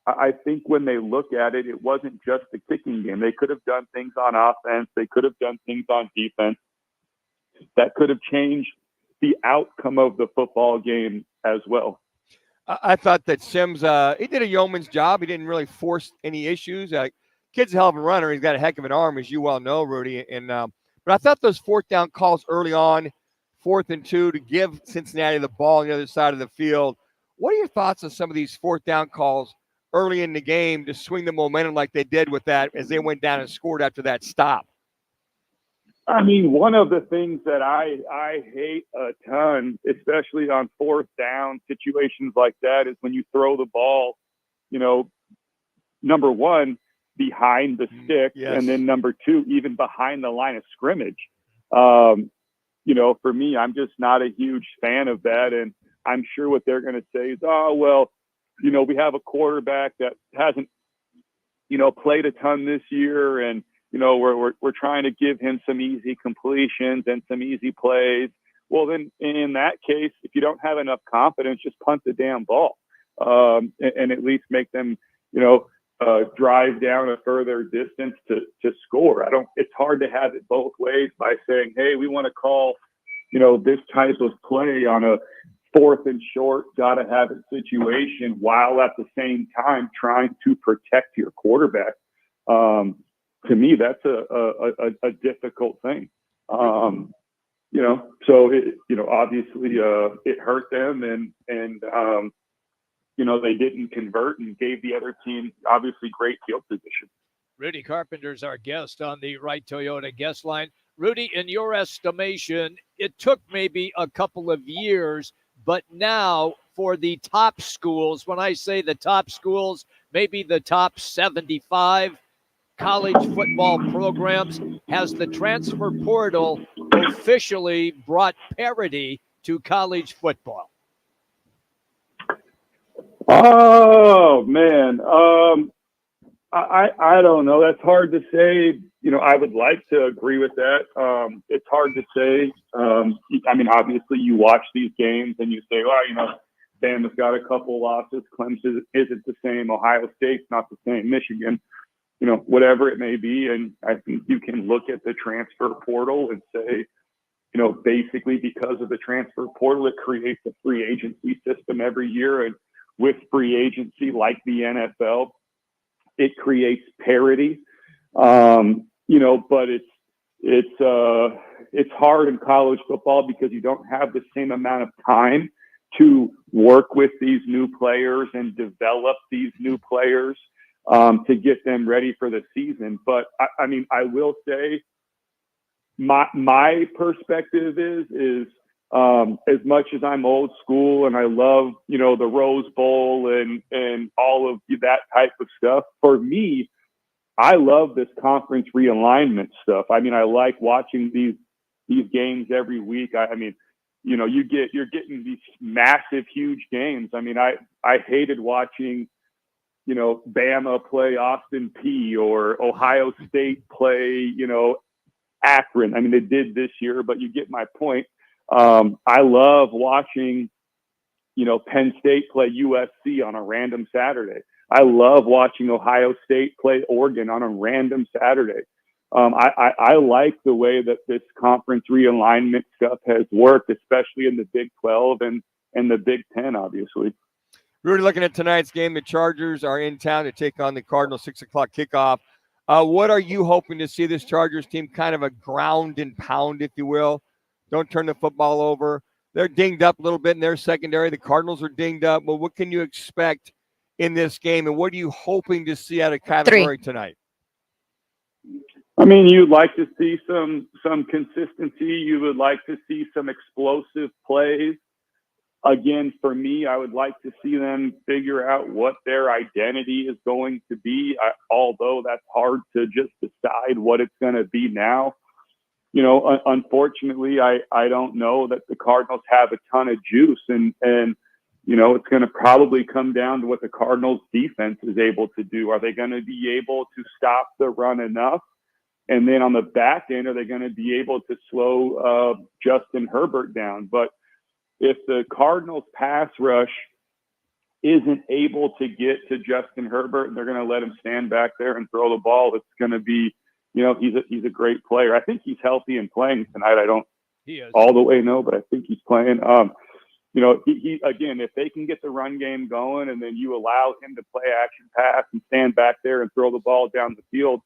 I think when they look at it, it wasn't just the kicking game. They could have done things on offense. They could have done things on defense that could have changed the outcome of the football game as well. I thought that Sims, he did a yeoman's job. He didn't really force any issues. Kid's a hell of a runner. He's got a heck of an arm, as you well know, Rudy. But I thought those fourth down calls early on, 4th and 2, to give Cincinnati the ball on the other side of the field. What are your thoughts on some of these fourth down calls early in the game to swing the momentum like they did with that as they went down and scored after that stop? I mean, one of the things that I hate a ton, especially on fourth down situations like that, is when you throw the ball, number one, behind the sticks, and then number two, even behind the line of scrimmage. For me, I'm just not a huge fan of that. And I'm sure what they're going to say is, we have a quarterback that hasn't, played a ton this year. And, we're trying to give him some easy completions and some easy plays. Well, then in that case, if you don't have enough confidence, just punt the damn ball and at least make them, drive down a further distance to score. It's hard to have it both ways by saying, hey, we want to call, this type of play on a 4th and short, gotta have it situation, while at the same time trying to protect your quarterback. To me, that's a difficult thing. So obviously it hurt them and they didn't convert and gave the other team obviously great field position. Rudy Carpenter's our guest on the Right Toyota guest line. Rudy, in your estimation, it took maybe a couple of years, but now for the top schools, when I say the top schools, maybe the top 75 college football programs, has the transfer portal officially brought parity to college football? Oh, man. I don't know. That's hard to say. I would like to agree with that. It's hard to say. Obviously you watch these games and you say, Bama's got a couple losses. Clemson isn't the same. Ohio State's not the same. Michigan, whatever it may be. And I think you can look at the transfer portal and say, basically because of the transfer portal, it creates a free agency system every year. And with free agency, like the NFL, it creates parity. But it's hard in college football because you don't have the same amount of time to work with these new players and develop these new players to get them ready for the season. But I will say my perspective is as much as I'm old school and I love, the Rose Bowl and all of that type of stuff, for me, I love this conference realignment stuff. I like watching these games every week. You're getting these massive, huge games. I hated watching, Bama play Austin Peay or Ohio State play, Akron. They did this year, but you get my point. I love watching, Penn State play USC on a random Saturday. I love watching Ohio State play Oregon on a random Saturday. I like the way that this conference realignment stuff has worked, especially in the Big 12 and the Big 10, obviously. Rudy, looking at tonight's game, the Chargers are in town to take on the Cardinals, 6 o'clock kickoff. What are you hoping to see this Chargers team kind of a ground and pound, if you will? Don't turn the football over. They're dinged up a little bit in their secondary. The Cardinals are dinged up. But what can you expect in this game, and what are you hoping to see out of Kyler Murray tonight? I mean, you'd like to see some consistency. You would like to see some explosive plays. Again, for me, I would like to see them figure out what their identity is going to be, although that's hard to just decide what it's going to be now. You know, unfortunately, I don't know that the Cardinals have a ton of juice, and you know, it's going to probably come down to what the Cardinals defense is able to do. Are they going to be able to stop the run enough? And then on the back end, are they going to be able to slow Justin Herbert down? But if the Cardinals pass rush isn't able to get to Justin Herbert and they're going to let him stand back there and throw the ball, it's going to be, you know, he's a great player. I think he's healthy and playing tonight. I don't all the way know, but I think he's playing. You know, he again, if they can get the run game going and then you allow him to play action pass and stand back there and throw the ball down the field,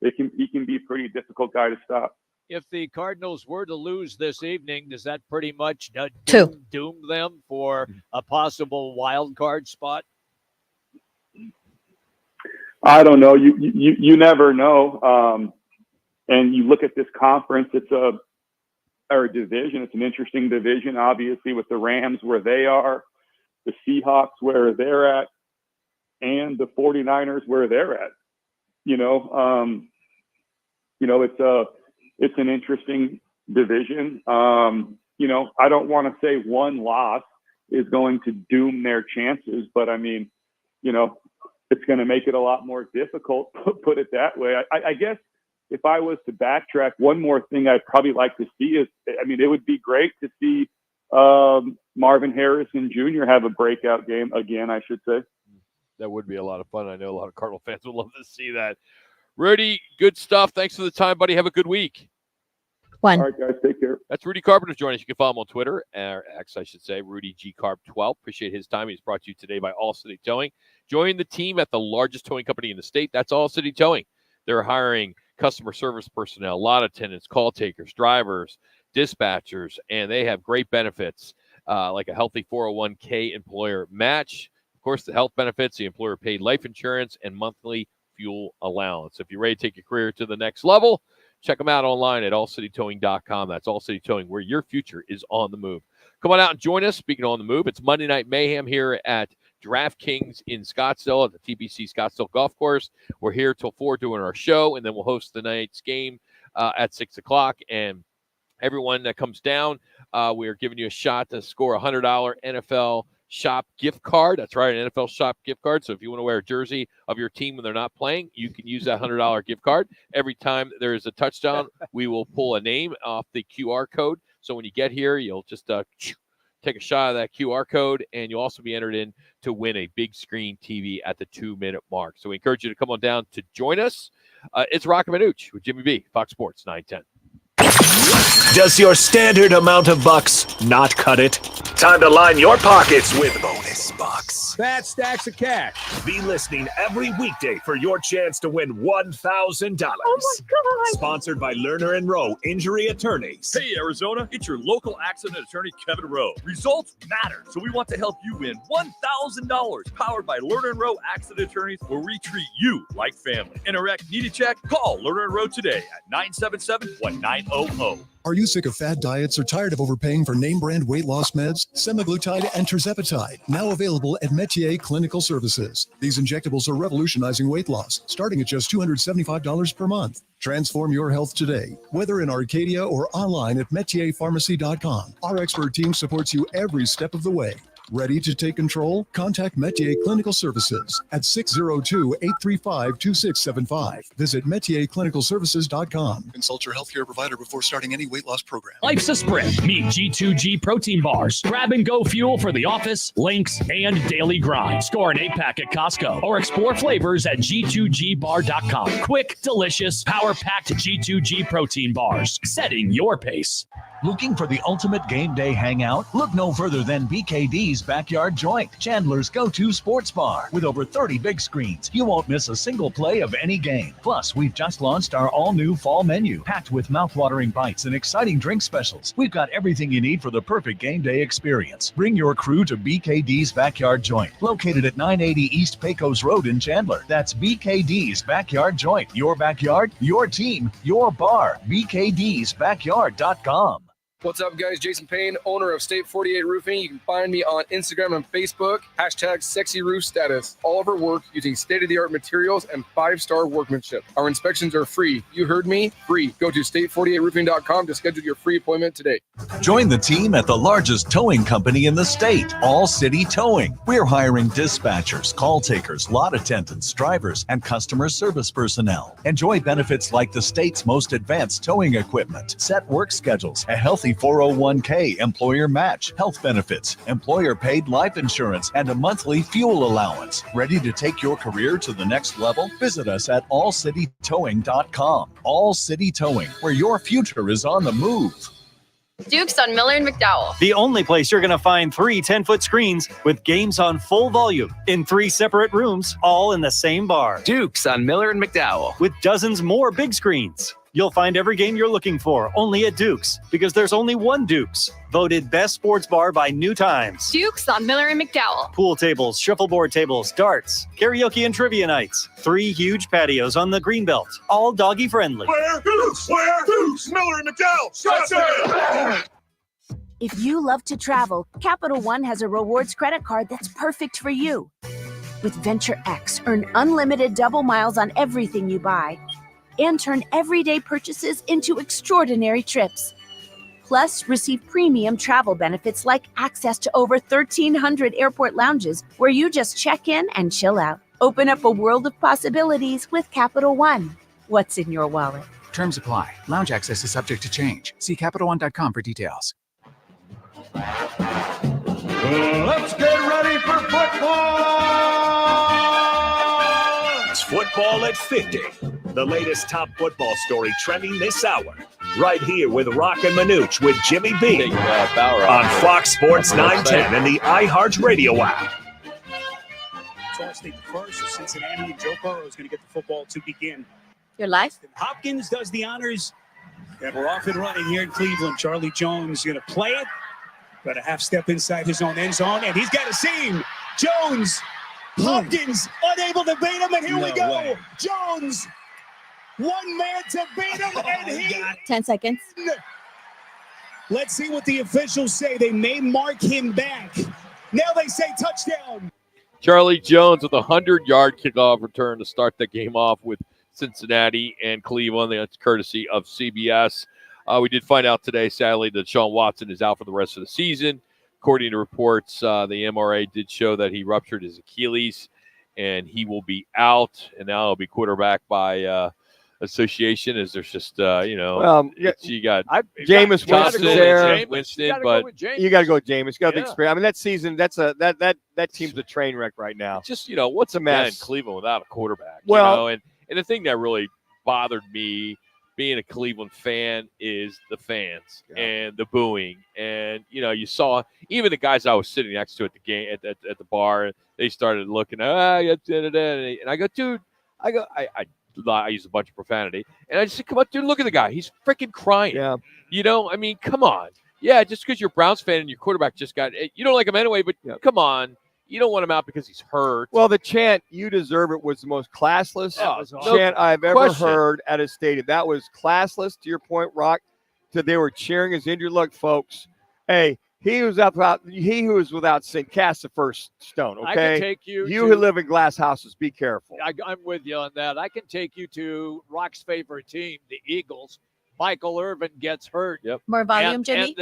he can be a pretty difficult guy to stop. If the Cardinals were to lose this evening, does that pretty much doom them for a possible wild card spot? I don't know. You never know. And you look at this conference, it's a division. It's an interesting division, obviously, with the Rams where they are, the Seahawks where they're at, and the 49ers where they're at. It's an interesting division. I don't want to say one loss is going to doom their chances, but I mean, it's going to make it a lot more difficult, put it that way. I guess if I was to backtrack, one more thing I'd probably like to see is, it would be great to see Marvin Harrison Jr. have a breakout game again, I should say. That would be a lot of fun. I know a lot of Cardinal fans would love to see that. Rudy, good stuff. Thanks for the time, buddy. Have a good week. All right, guys. Take care. That's Rudy Carpenter joining us. You can follow him on Twitter, or X, I should say, Rudy G. Carp 12. Appreciate his time. He's brought to you today by All City Towing. Join the team at the largest towing company in the state. That's All City Towing. They're hiring customer service personnel, lot attendants, call takers, drivers, dispatchers, and they have great benefits like a healthy 401k employer match. Of course, the health benefits, the employer paid life insurance, and monthly fuel allowance. If you're ready to take your career to the next level, check them out online at allcitytowing.com. That's All City Towing, where your future is on the move. Come on out and join us. Speaking of on the move, it's Monday Night Mayhem here at Draftkings in Scottsdale at the TPC Scottsdale Golf Course. We're here till 4 doing our show, and then we'll host the night's game at 6 o'clock. And everyone that comes down, we are giving you a shot to score a $100 NFL Shop gift card. That's right, an NFL Shop gift card. So if you want to wear a jersey of your team when they're not playing, you can use that $100 gift card. Every time there is a touchdown, we will pull a name off the QR code. So when you get here, you'll just take a shot of that QR code, and you'll also be entered in to win a big screen TV at the 2-minute mark. So we encourage you to come on down to join us. It's Roc and Manuch with Jimmy B, Fox Sports 910. Does your standard amount of bucks not cut it? Time to line your pockets with bonus bucks. Fat stacks of cash. Be listening every weekday for your chance to win $1,000. Oh my God. Sponsored by Lerner and Rowe Injury Attorneys. Hey, Arizona, it's your local accident attorney, Kevin Rowe. Results matter, so we want to help you win $1,000. Powered by Lerner and Rowe Accident Attorneys, where we treat you like family. In a wreck, need a check? Call Lerner and Rowe today at 977-1900. Are you sick of fad diets or tired of overpaying for name brand weight loss meds? Semaglutide and tirzepatide, now available at Metier Clinical Services. These injectables are revolutionizing weight loss, starting at just $275 per month. Transform your health today, whether in Arcadia or online at metierpharmacy.com. Our expert team supports you every step of the way. Ready to take control? Contact Metier Clinical Services at 602-835-2675. Visit metierclinicalservices.com. Consult your healthcare provider before starting any weight loss program. Life's a sprint. Meet G2G protein bars. Grab and go fuel for the office, links, and daily grind. Score an 8-pack at Costco or explore flavors at G2GBar.com. Quick, delicious, power-packed G2G protein bars. Setting your pace. Looking for the ultimate game day hangout? Look no further than BKD's Backyard Joint, Chandler's go-to sports bar. With over 30 big screens, you won't miss a single play of any game. Plus, we've just launched our all-new fall menu, packed with mouth-watering bites and exciting drink specials. We've got everything you need for the perfect game day experience. Bring your crew to BKD's Backyard Joint, located at 980 East Pecos Road in Chandler. That's BKD's Backyard Joint. Your backyard, your team, your bar. BKD'sBackyard.com. What's up, guys? Jason Payne, owner of State 48 Roofing. You can find me on Instagram and Facebook, #SexyRoofStatus. All of our work using state-of-the-art materials and 5-star workmanship. Our inspections are free. You heard me, free. Go to state48roofing.com to schedule your free appointment today. Join the team at the largest towing company in the state, All City Towing. We're hiring dispatchers, call takers, lot attendants, drivers, and customer service personnel. Enjoy benefits like the state's most advanced towing equipment, set work schedules, a healthy 401k employer match, health benefits, employer-paid life insurance, and a monthly fuel allowance. Ready to take your career to the next level? Visit us at allcitytowing.com. All City Towing, where your future is on the move. Duke's on Miller and McDowell. The only place you're going to find 3 10-foot screens with games on full volume in 3 separate rooms, all in the same bar. Duke's on Miller and McDowell. With dozens more big screens. You'll find every game you're looking for only at Duke's, because there's only one Duke's. Voted best sports bar by New Times. Duke's on Miller and McDowell. Pool tables, shuffleboard tables, darts, karaoke and trivia nights. 3 huge patios on the Greenbelt, all doggy friendly. Where Duke's? Where Duke's? Miller and McDowell. Scottsdale. If you love to travel, Capital One has a rewards credit card that's perfect for you. With Venture X, earn unlimited double miles on everything you buy and turn everyday purchases into extraordinary trips. Plus, receive premium travel benefits like access to over 1,300 airport lounges where you just check in and chill out. Open up a world of possibilities with Capital One. What's in your wallet? Terms apply. Lounge access is subject to change. See CapitalOne.com for details. Let's get ready for football! It's Football at 50, the latest top football story trending this hour. Right here with Roc and Manuch with Jimmy B on Fox Sports 910 and the iHeartRadio app. Florida State first, so Cincinnati and Joe Burrow is going to get the football to begin. Your life? Hopkins does the honors, and we're off and running here in Cleveland. Charlie Jones is going to play it. Got a half step inside his own end zone, and he's got a seam. Jones, Hopkins unable to beat him, and here we go. Way. Jones, one man to beat him, and he 10 seconds. Let's see what the officials say. They may mark him back. Now they say touchdown. Charlie Jones with a 100-yard kickoff return to start the game off with Cincinnati and Cleveland. That's courtesy of CBS. We did find out today, sadly, that Deshaun Watson is out for the rest of the season. According to reports, the MRA did show that he ruptured his Achilles, and he will be out. And now he'll be quarterback by association. As there's just, you got Jameis Winston there. Winston, but you got to go with Jameis. Got the experience. I mean, that season, that team's a train wreck right now. Just what's a mess. Cleveland without a quarterback. Well, and the thing that really bothered me, being a Cleveland fan, is the fans and the booing. And, you saw even the guys I was sitting next to at the game, at the bar, they started looking, and I go, dude, I use a bunch of profanity. And I just said, come on, dude, look at the guy. He's freaking crying. Yeah. I mean, come on. Yeah, just because you're a Browns fan and your quarterback just got – you don't like him anyway, but come on. You don't want him out because he's hurt. Well, the chant, "You deserve it," was the most classless chant I've ever heard at a stadium. That was classless, to your point, Rock. So they were cheering his injured. Look, folks, hey, he who is without sin, cast the first stone, okay? I can take you who live in glass houses, be careful. I'm with you on that. I can take you to Rock's favorite team, the Eagles. Michael Irvin gets hurt. Yep. More volume, Jimmy?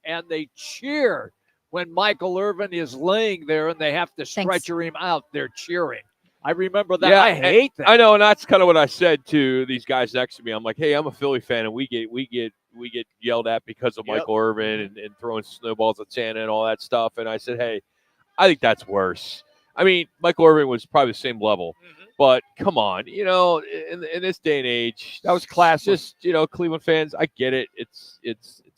And they cheer. When Michael Irvin is laying there and they have to stretcher him out, they're cheering. I remember that. Yeah, I hate that. I know, and that's kind of what I said to these guys next to me. I'm like, hey, I'm a Philly fan, and we get yelled at because of Michael Irvin and throwing snowballs at Santa and all that stuff. And I said, hey, I think that's worse. I mean, Michael Irvin was probably the same level. But come on, in this day and age, that was classic. Just Cleveland fans, I get it. It's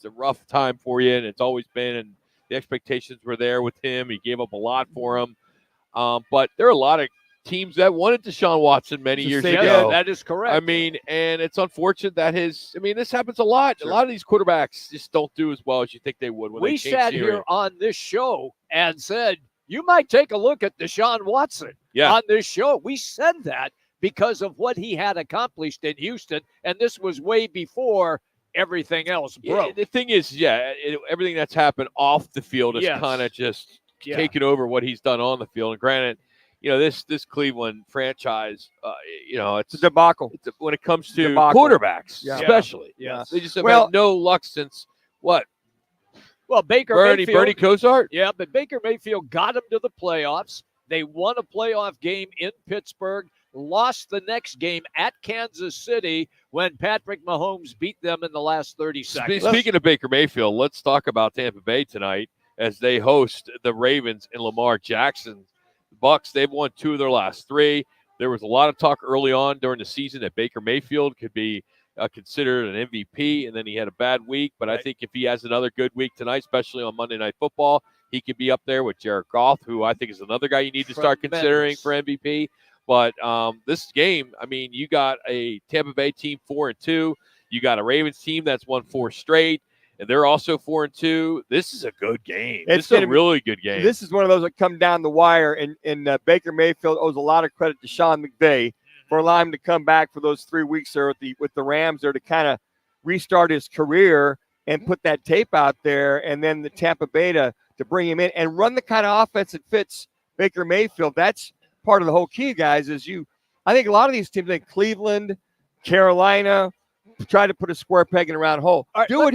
a rough time for you, and it's always been. And the expectations were there with him. He gave up a lot for him. But there are a lot of teams that wanted Deshaun Watson many years ago. That is correct. I mean, and it's unfortunate that this happens a lot. Sure. A lot of these quarterbacks just don't do as well as you think they would when we they change sat scenery. here on this show and said, you might take a look at Deshaun Watson on this show. We said that because of what he had accomplished in Houston, and this was way before everything else broke. Yeah, the thing is, everything that's happened off the field is kind of just taken over what he's done on the field. And granted, this Cleveland franchise, it's a debacle. When it comes to quarterbacks, especially. Yeah. They just have had no luck since what? Well, Bernie Kosar? Yeah, but Baker Mayfield got him to the playoffs. They won a playoff game in Pittsburgh, lost the next game at Kansas City when Patrick Mahomes beat them in the last 30 seconds. Speaking of Baker Mayfield, let's talk about Tampa Bay tonight as they host the Ravens in Lamar Jackson. The Bucs, they've won 2 of their last 3. There was a lot of talk early on during the season that Baker Mayfield could be considered an MVP, and then he had a bad week. But I think if he has another good week tonight, especially on Monday Night Football, he could be up there with Jared Goff, who I think is another guy you need to start considering for MVP. But this game, you got a Tampa Bay team 4-2. You got a Ravens team that's won 4 straight, and they're also 4-2. This is a good game. It's a really good game. This is one of those that come down the wire, and Baker Mayfield owes a lot of credit to Sean McVay for allowing him to come back for those 3 weeks there with the Rams there to kind of restart his career and put that tape out there, and then the Tampa Bay to bring him in and run the kind of offense that fits Baker Mayfield. That's part of the whole key, guys, I think a lot of these teams like Cleveland, Carolina, try to put a square peg in a round hole. Right, do what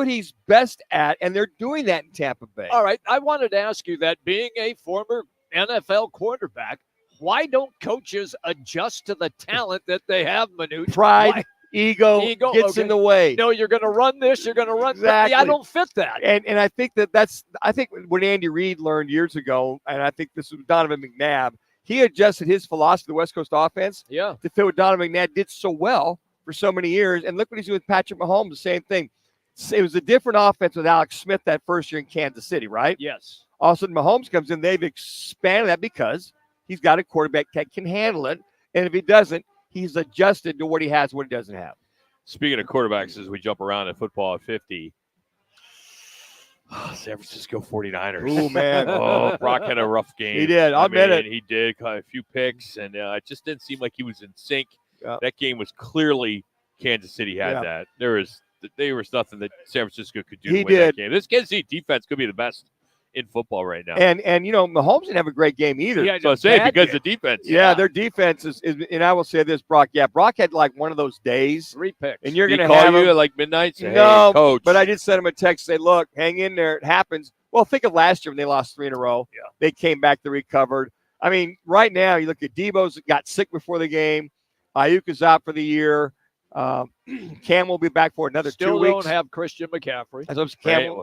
he's best at, and they're doing that in Tampa Bay. All right, I wanted to ask you that, being a former NFL quarterback, why don't coaches adjust to the talent that they have, Manuch? Pride, ego gets in the way. No, you're going to run this, you're going to run exactly. that. I don't fit that. And I think I think what Andy Reid learned years ago, and I think this was Donovan McNabb, he adjusted his philosophy, the West Coast offense, to fit what Donovan McNabb did so well for so many years. And look what he's doing with Patrick Mahomes, the same thing. It was a different offense with Alex Smith that first year in Kansas City, right? Yes. All of a sudden, Mahomes comes in. They've expanded that because he's got a quarterback that can handle it. And if he doesn't, he's adjusted to what he has, what he doesn't have. Speaking of quarterbacks, as we jump around in football at 50, San Francisco 49ers. Oh, man. Brock had a rough game. He did. I'll admit it. He did. Got a few picks, and it just didn't seem like he was in sync. That game was clearly Kansas City had that. There was nothing that San Francisco could do to win that game. This Kansas City defense could be the best in football right now. And Mahomes didn't have a great game either. Yeah, so I say because the defense. Yeah, their defense is, and I will say this, Brock. Yeah, Brock had like one of those days. 3 picks. And you're going to call have you him, at like midnight? Say, no, hey, coach. But I did send him a text, say, look, hang in there. It happens. Well, think of last year when they lost 3 in a row. Yeah. They came back, they recovered. I mean, right now, you look at Debo's got sick before the game. Ayuk is out for the year. Cam will be back for another 2 weeks. Still don't have Christian McCaffrey.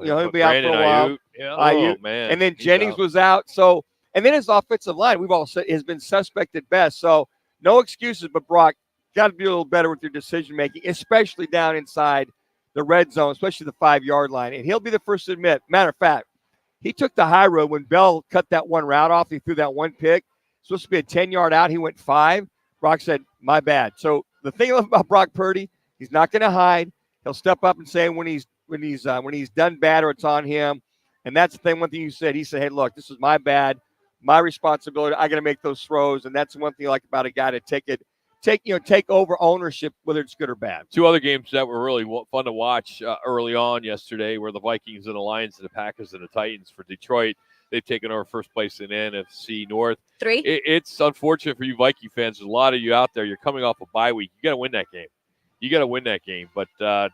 He'll be out for a while. Oh, man. And then Jennings was out. So, and then his offensive line, we've all said, has been suspect at best. So, no excuses, but Brock, got to be a little better with your decision making, especially down inside the red zone, especially the 5-yard line. And he'll be the first to admit. Matter of fact, he took the high road when Bell cut that one route off. He threw that one pick. Supposed to be a 10-yard out. He went 5. Brock said, my bad. So the thing about Brock Purdy, he's not going to hide. He'll step up and say when he's done bad or it's on him. And that's the thing. One thing you said, he said, hey, look, this is my bad, my responsibility. I got to make those throws. And that's one thing I like about a guy to take over ownership, whether it's good or bad. 2 other games that were really fun to watch early on yesterday were the Vikings and the Lions and the Packers and the Titans. For Detroit, they've taken over first place in NFC North. 3. It's unfortunate for you Viking fans. There's a lot of you out there. You're coming off a bye week. You got to win that game. But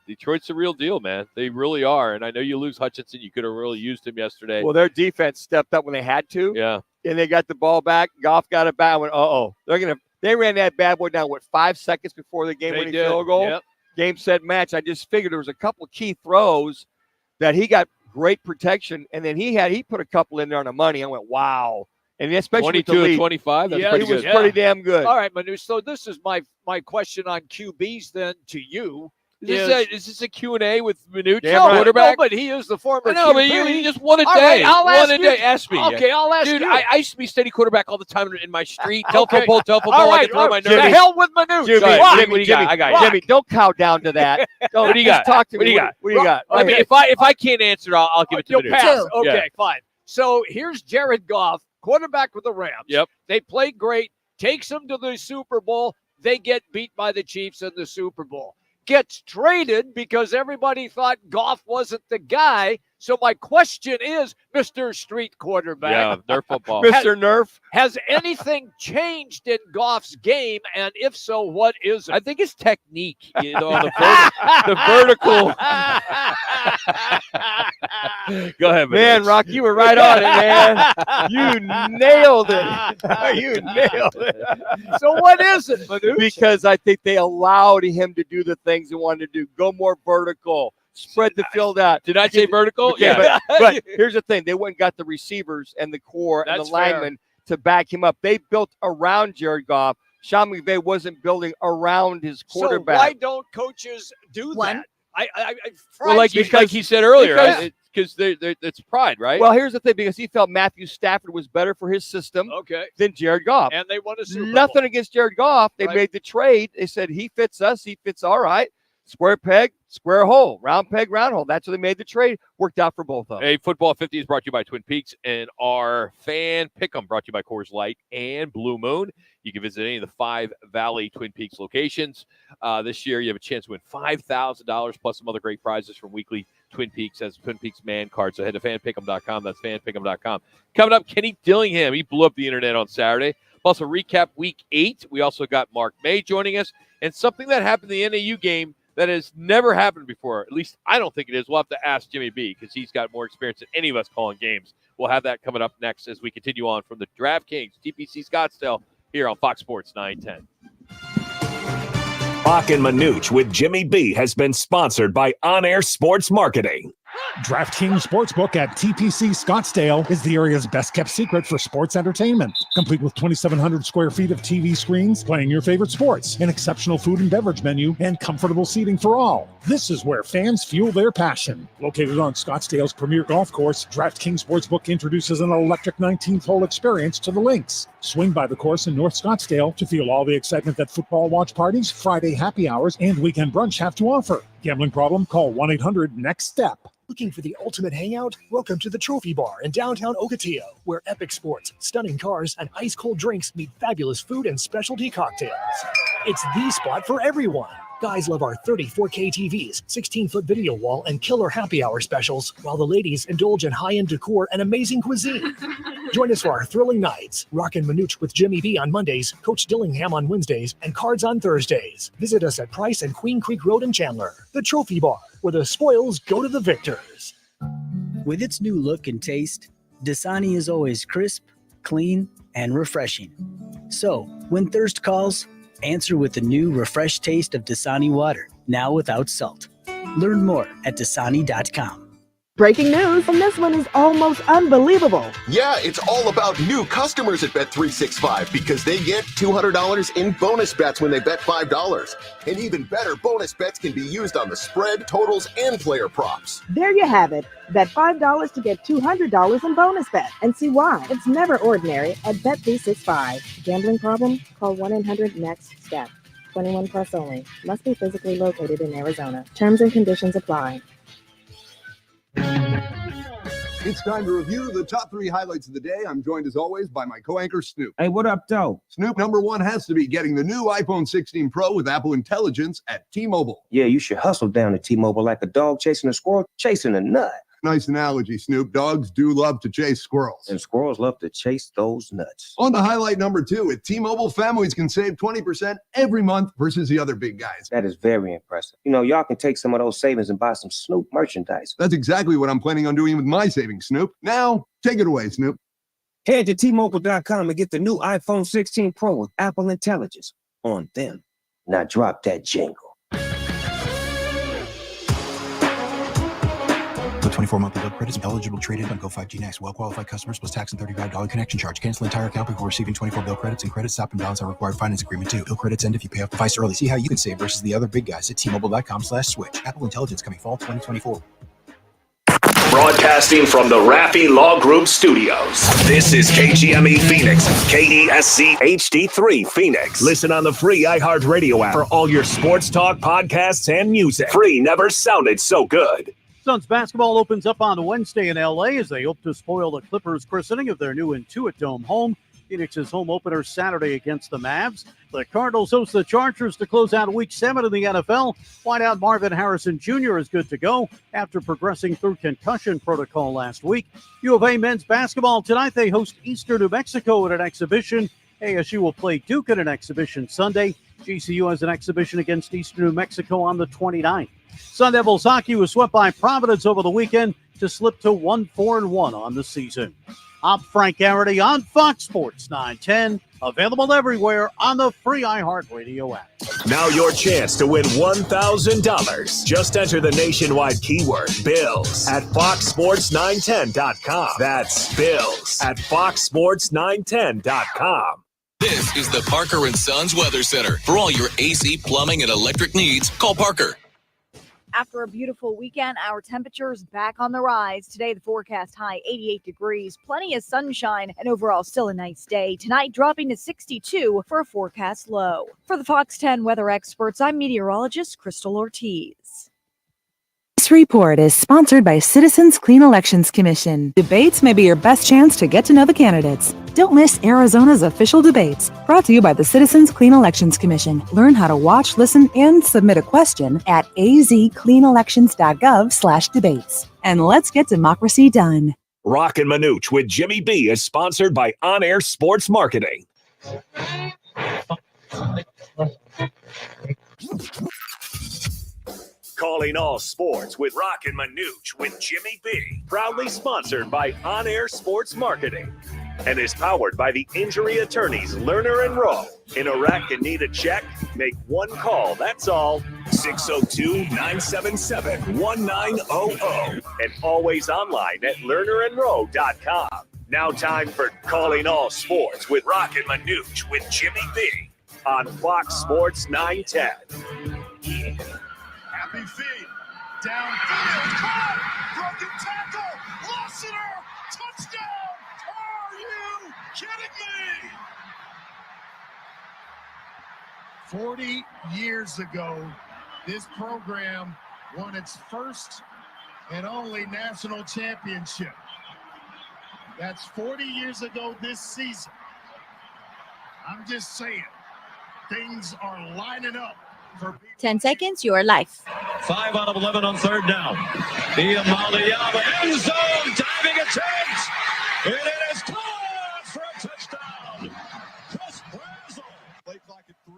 Detroit's the real deal, man. They really are. And I know you lose Hutchinson. You could have really used him yesterday. Well, their defense stepped up when they had to. Yeah. And they got the ball back. Goff got it back. I went, They ran that bad boy down, 5 seconds before the game-winning field goal? Yep. Game, set, match. I just figured there was a couple of key throws that he got great protection, and then he put a couple in there on the money. I went, wow. And especially 22 with the and lead, 25. That's Yes, pretty he was good. pretty damn good. All right, Manu. So this is my question on QBs then to you. Is this a Q&A with Manuch, No, quarterback? no, but he is the former No, QB. but you just one a All day. right, I'll one ask a you. day. Ask me. Okay, I'll ask Dude, you. I used to be steady quarterback all the time in my street. Tell Okay. football. All I right, can throw my the nerve. hell with Manu. Jimmy, What Jimmy, do you got? I got you. Jimmy, don't cow down to that. Don't, What do you just got? Talk to What me. do you got? What do you got? I mean, if I can't answer, I'll give it to You'll Manuch. pass. Two. Okay, Yeah. fine. So here's Jared Goff, quarterback with the Rams. Yep. They play great, takes them to the Super Bowl. They get beat by the Chiefs in the Super Bowl. Gets traded because everybody thought Goff wasn't the guy. So my question is, Mr. Street Quarterback. Yeah, Nerf football. Mr. Nerf. Has anything changed in Goff's game? And if so, what is it? I think it's technique. You know, the vertical. Go ahead, Man, Manuch. Rock, you were right on it, man. You nailed it. You nailed it. So what is it, Manu? Because I think they allowed him to do the things he wanted to do. Go more vertical. Spread the field out. Did I say vertical? Okay, Yeah. but here's the thing. They went and got the receivers and the core and That's the linemen to back him up. They built around Jared Goff. Sean McVay wasn't building around his quarterback. So why don't coaches do One. that? I Well, like he said earlier, because it's pride, right? Well, here's the thing. Because he felt Matthew Stafford was better for his system Okay. than Jared Goff. And they won a Super Bowl. Nothing against Jared Goff. They Right. made the trade. They said he fits us. He fits all right. Square peg, square hole. Round peg, round hole. That's why they made the trade. Worked out for both of them. Hey, Football 50 is brought to you by Twin Peaks, and our fan pick'em brought to you by Coors Light and Blue Moon. You can visit any of the 5 Valley Twin Peaks locations. This year, you have a chance to win $5,000 plus some other great prizes from weekly Twin Peaks as Twin Peaks man card. So head to fanpick'em.com. That's fanpick'em.com. Coming up, Kenny Dillingham. He blew up the internet on Saturday. Plus a recap week 8. We also got Mark May joining us, and something that happened in the NAU game that has never happened before. At least I don't think it is. We'll have to ask Jimmy B because he's got more experience than any of us calling games. We'll have that coming up next as we continue on from the Draftkings TPC Scottsdale here on Fox Sports 910. Roc and Manuch with Jimmy B has been sponsored by On Air Sports Marketing. DraftKings Sportsbook at TPC Scottsdale is the area's best-kept secret for sports entertainment. Complete with 2,700 square feet of TV screens, playing your favorite sports, an exceptional food and beverage menu, and comfortable seating for all. This is where fans fuel their passion. Located on Scottsdale's premier golf course, DraftKings Sportsbook introduces an electric 19th hole experience to the links. Swing by the course in North Scottsdale to feel all the excitement that football watch parties, Friday happy hours, and weekend brunch have to offer. Gambling problem? Call 1-800-NEXT-STEP. Looking for the ultimate hangout? Welcome to the Trophy Bar in downtown Ocotillo, where epic sports, stunning cars, and ice-cold drinks meet fabulous food and specialty cocktails. It's the spot for everyone. Guys love our 34K TVs, 16-foot video wall, and killer happy hour specials, while the ladies indulge in high-end decor and amazing cuisine. Join us for our thrilling nights. Roc and Manuch with Jimmy B on Mondays, Coach Dillingham on Wednesdays, and Cards on Thursdays. Visit us at Price and Queen Creek Road in Chandler. The Trophy Bar, where the spoils go to the victors. With its new look and taste, Dasani is always crisp, clean, and refreshing. So, when thirst calls, answer with the new refreshed taste of Dasani water, now without salt. Learn more at Dasani.com. Breaking news, and this one is almost unbelievable. Yeah, it's all about new customers at Bet365 because they get $200 in bonus bets when they bet $5. And even better, bonus bets can be used on the spread, totals, and player props. There you have it. Bet $5 to get $200 in bonus bet. And see why. It's never ordinary at Bet365. Gambling problem? Call 1-800-NEXT-STEP. 21 plus only. Must be physically located in Arizona. Terms and conditions apply. It's time to review the top 3 highlights of the day. I'm joined as always by my co-anchor Snoop. Hey, what up, though? Snoop, number 1 has to be getting the new iPhone 16 Pro with Apple Intelligence at T-Mobile. Yeah, you should hustle down to T-Mobile like a dog chasing a squirrel, chasing a nut. Nice analogy, Snoop. Dogs do love to chase squirrels. And squirrels love to chase those nuts. On to highlight number 2. At T-Mobile, families can save 20% every month versus the other big guys. That is very impressive. You know, y'all can take some of those savings and buy some Snoop merchandise. That's exactly what I'm planning on doing with my savings, Snoop. Now, take it away, Snoop. Head to T-Mobile.com and get the new iPhone 16 Pro with Apple Intelligence on them. Now drop that jingle. with 24 monthly bill credits. Eligible trade-in on Go 5G Next. Well-qualified customers plus tax and $35 connection charge. Cancel entire account before receiving 24 bill credits, and credit stop and balance on required finance agreement too. Bill credits end if you pay off device early. See how you can save versus the other big guys at T-Mobile.com/switch. Apple Intelligence coming fall 2024. Broadcasting from the Raffy Law Group Studios. This is KGME Phoenix, KESC HD3 Phoenix. Listen on the free iHeartRadio app for all your sports talk, podcasts, and music. Free never sounded so good. Suns basketball opens up on Wednesday in L.A. as they hope to spoil the Clippers' christening of their new Intuit Dome home. Phoenix's home opener Saturday against the Mavs. The Cardinals host the Chargers to close out Week 7 in the NFL. Wideout Marvin Harrison Jr. is good to go after progressing through concussion protocol last week. U of A men's basketball tonight. They host Eastern New Mexico at an exhibition. ASU will play Duke at an exhibition Sunday. GCU has an exhibition against Eastern New Mexico on the 29th. Sun Devils hockey was swept by Providence over the weekend to slip to 1-4-1 on the season. I'm Frank Garrity on Fox Sports 910, available everywhere on the free iHeartRadio app. Now your chance to win $1,000. Just enter the nationwide keyword BILLS at foxsports910.com. That's BILLS at foxsports910.com. This is the Parker & Sons Weather Center. For all your AC, plumbing, and electric needs, call Parker. After a beautiful weekend, our temperatures back on the rise. Today, the forecast high 88 degrees, plenty of sunshine, and overall still a nice day. Tonight, dropping to 62 for a forecast low. For the Fox 10 weather experts, I'm meteorologist Crystal Ortiz. This report is sponsored by Citizens Clean Elections Commission. Debates may be your best chance to get to know the candidates. Don't miss Arizona's official debates, brought to you by the Citizens Clean Elections Commission. Learn how to watch, listen, and submit a question at azcleanelections.gov/debates. And let's get democracy done. Roc and Manuch with Jimmy B is sponsored by On Air Sports Marketing. Calling all sports with Roc and Manuch with Jimmy B. Proudly sponsored by On Air Sports Marketing. And is powered by the injury attorneys Lerner and Rowe. In a wreck and need a check? Make one call, that's all. 602-977-1900. And always online at lernerandrowe.com. Now time for Calling All Sports with Roc and Manuch with Jimmy B. On Fox Sports 910. Happy feet. Downfield. Caught. Broken tackle. Lassiter. Touchdown. Are you kidding me? 40 years ago, this program won its first and only national championship. That's 40 years ago this season. I'm just saying, things are lining up. 10 seconds, your life. 5 out of 11 on third down. Iamaleava, end zone, diving attempt. And it is caught for a touchdown. Chris Brazel. Play clock at 3.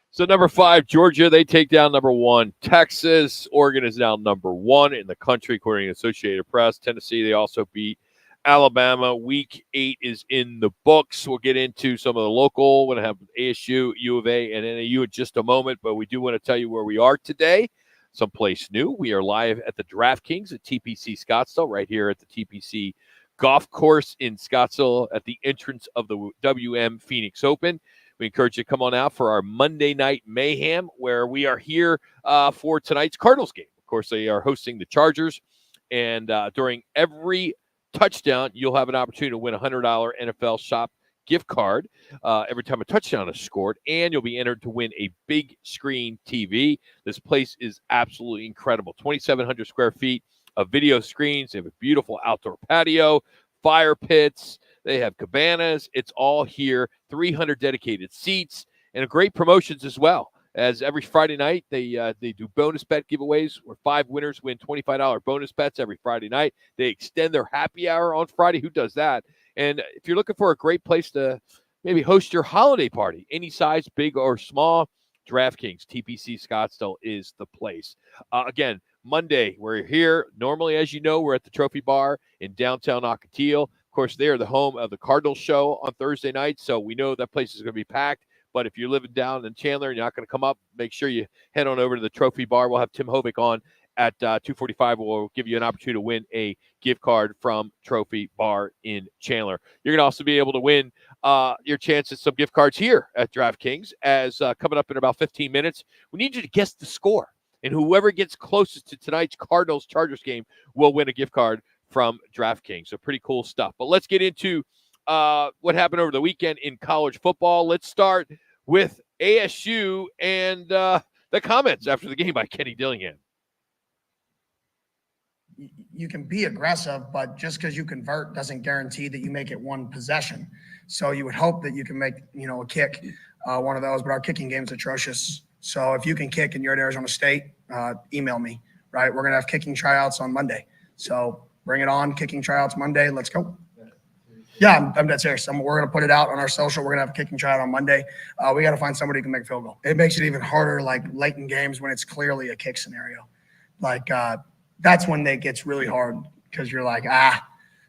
So number 5, Georgia, they take down number 1, Texas. Oregon is now number 1 in the country, according to Associated Press. Tennessee, they also beat Alabama. Week 8 is in the books. We'll get into some of the local. We're going to have ASU, U of A, and NAU in just a moment, but we do want to tell you where we are today. Someplace new. We are live at the Draftkings at TPC Scottsdale, right here at the TPC Golf Course in Scottsdale at the entrance of the WM Phoenix Open. We encourage you to come on out for our Monday Night Mayhem, where we are here for tonight's Cardinals game. Of course, they are hosting the Chargers, and during every touchdown, you'll have an opportunity to win a $100 NFL shop gift card every time a touchdown is scored, and you'll be entered to win a big screen TV. This place is absolutely incredible. 2,700 square feet of video screens. They have a beautiful outdoor patio, fire pits. They have cabanas. It's all here. 300 dedicated seats and great promotions as well. As every Friday night, they do bonus bet giveaways where 5 winners win $25 bonus bets every Friday night. They extend their happy hour on Friday. Who does that? And if you're looking for a great place to maybe host your holiday party, any size, big or small, Draftkings, TPC Scottsdale is the place. Again, Monday, we're here. Normally, as you know, we're at the Trophy Bar in downtown Ocotillo. Of course, they are the home of the Cardinals show on Thursday night, so we know that place is going to be packed. But if you're living down in Chandler and you're not going to come up, make sure you head on over to the Trophy Bar. We'll have Tim Hovick on at 2:45, we'll give you an opportunity to win a gift card from Trophy Bar in Chandler. You're going to also be able to win your chance at some gift cards here at DraftKings. As coming up in about 15 minutes, we need you to guess the score. And whoever gets closest to tonight's Cardinals-Chargers game will win a gift card from DraftKings. So pretty cool stuff. But let's get into what happened over the weekend in college football. Let's start with ASU and the comments after the game by Kenny Dillingham. You can be aggressive, but just because you convert doesn't guarantee that you make it one possession. So you would hope that you can make, a kick, one of those, but our kicking game is atrocious. So if you can kick and you're at Arizona State, email me, right? We're going to have kicking tryouts on Monday. So bring it on, kicking tryouts Monday. Let's go. Yeah, I'm dead serious. We're going to put it out on our social. We're going to have a kicking tryout on Monday. We got to find somebody who can make a field goal. It makes it even harder, like late in games when it's clearly a kick scenario. Like that's when it gets really hard because you're like,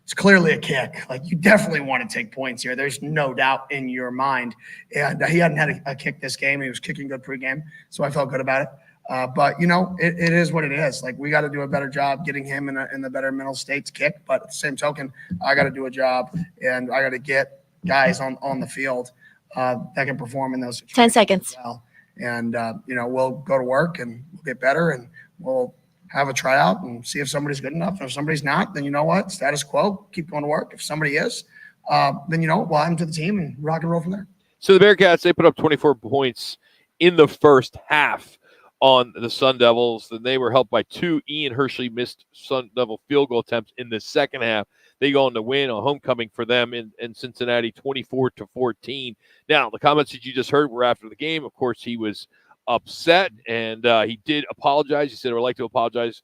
it's clearly a kick. Like you definitely want to take points here. There's no doubt in your mind. And he hadn't had a kick this game. He was kicking good pregame, so I felt good about it. But, it is what it is. Like, we got to do a better job getting him in the better mental state to kick. But at the same token, I got to do a job, and I got to get guys on the field that can perform in those situations. 10 seconds. Well. And, we'll go to work, and we'll get better, and we'll have a tryout and see if somebody's good enough. And if somebody's not, then you know what? Status quo, keep going to work. If somebody is, then, we'll add them to the team and rock and roll from there. So the Bearcats, they put up 24 points in the first half on the Sun Devils. Then they were helped by 2 Ian Hershey missed Sun Devil field goal attempts in the second half. They go on to win a homecoming for them in Cincinnati, 24-14. Now, the comments that you just heard were after the game. Of course, he was upset, and he did apologize. He said, I would like to apologize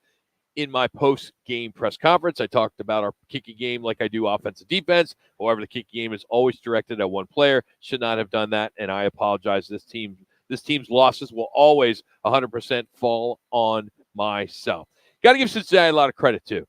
in my post-game press conference. I talked about our kicking game like I do offense and defense. However, the kicking game is always directed at one player. Should not have done that, and I apologize. This team's losses will always 100% fall on myself. Got to give Cincinnati a lot of credit, too.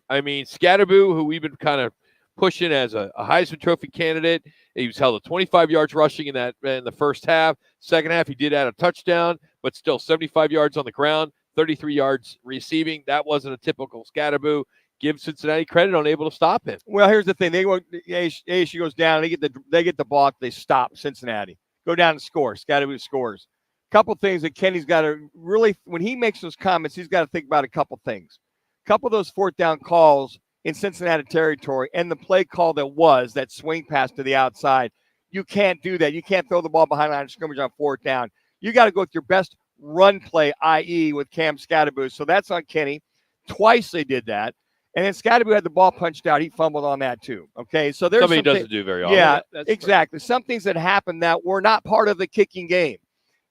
I mean, Scatterboo, who we've been kind of pushing as a Heisman Trophy candidate, he was held at 25 yards rushing in the first half. Second half, he did add a touchdown, but still 75 yards on the ground, 33 yards receiving. That wasn't a typical Scatterboo. Give Cincinnati credit on able to stop him. Well, here's the thing. ASU goes down. They get the ball. They stop Cincinnati. Go down and score. Scatterboo scores. Couple things that Kenny's got to really, when he makes those comments, he's got to think about a couple things. Couple of those fourth down calls in Cincinnati territory and the play call that swing pass to the outside. You can't do that. You can't throw the ball behind line of scrimmage on fourth down. You got to go with your best run play, i.e. with Cam Scatterboo. So that's on Kenny. Twice they did that. And then Scatterboo had the ball punched out. He fumbled on that too. Okay, so there's something he doesn't do very often. Yeah, exactly. Some things that happened that were not part of the kicking game.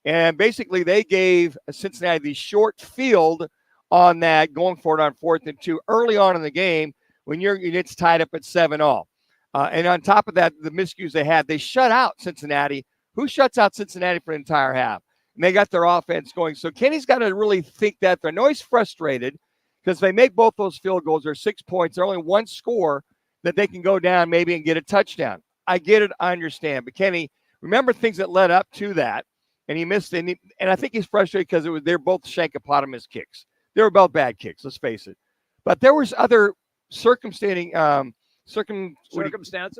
And basically they gave Cincinnati the short field on that, going for it on 4th and 2 early on in the game when it's tied up at 7-all. And on top of that, the miscues they had, they shut out Cincinnati. Who shuts out Cincinnati for an entire half? And they got their offense going. So Kenny's got to really think that through. I know he's frustrated because if they make both those field goals, there's 6 points. They're only one score that they can go down maybe and get a touchdown. I get it. I understand. But Kenny, remember things that led up to that. And he missed it. And I think he's frustrated because they're both Shankopotamus kicks. They were both bad kicks, let's face it. But there was other circumstances.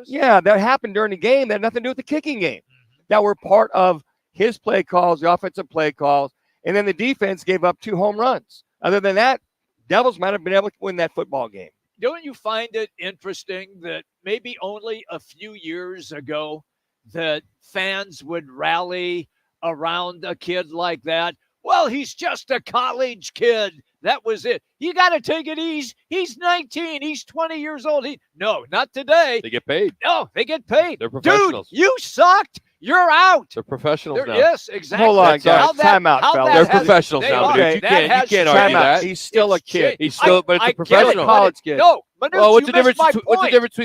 Yeah, that happened during the game that had nothing to do with the kicking game. That were part of his play calls, the offensive play calls, and then the defense gave up 2 home runs. Other than that, Devils might have been able to win that football game. Don't you find it interesting that maybe only a few years ago that fans would rally around a kid like that? Well, he's just a college kid. That was it. You got to take it easy. He's 19. He's 20 years old. No, not today. They get paid. No, they get paid. They're professionals. Dude, you sucked. You're out. They're professionals now. Yes, exactly. Hold on, guys. Time out, fellas. They're professionals now. Okay. You can't argue that. He's still a kid. He's still, but it's a professional. College kid. No, but well, what's the difference between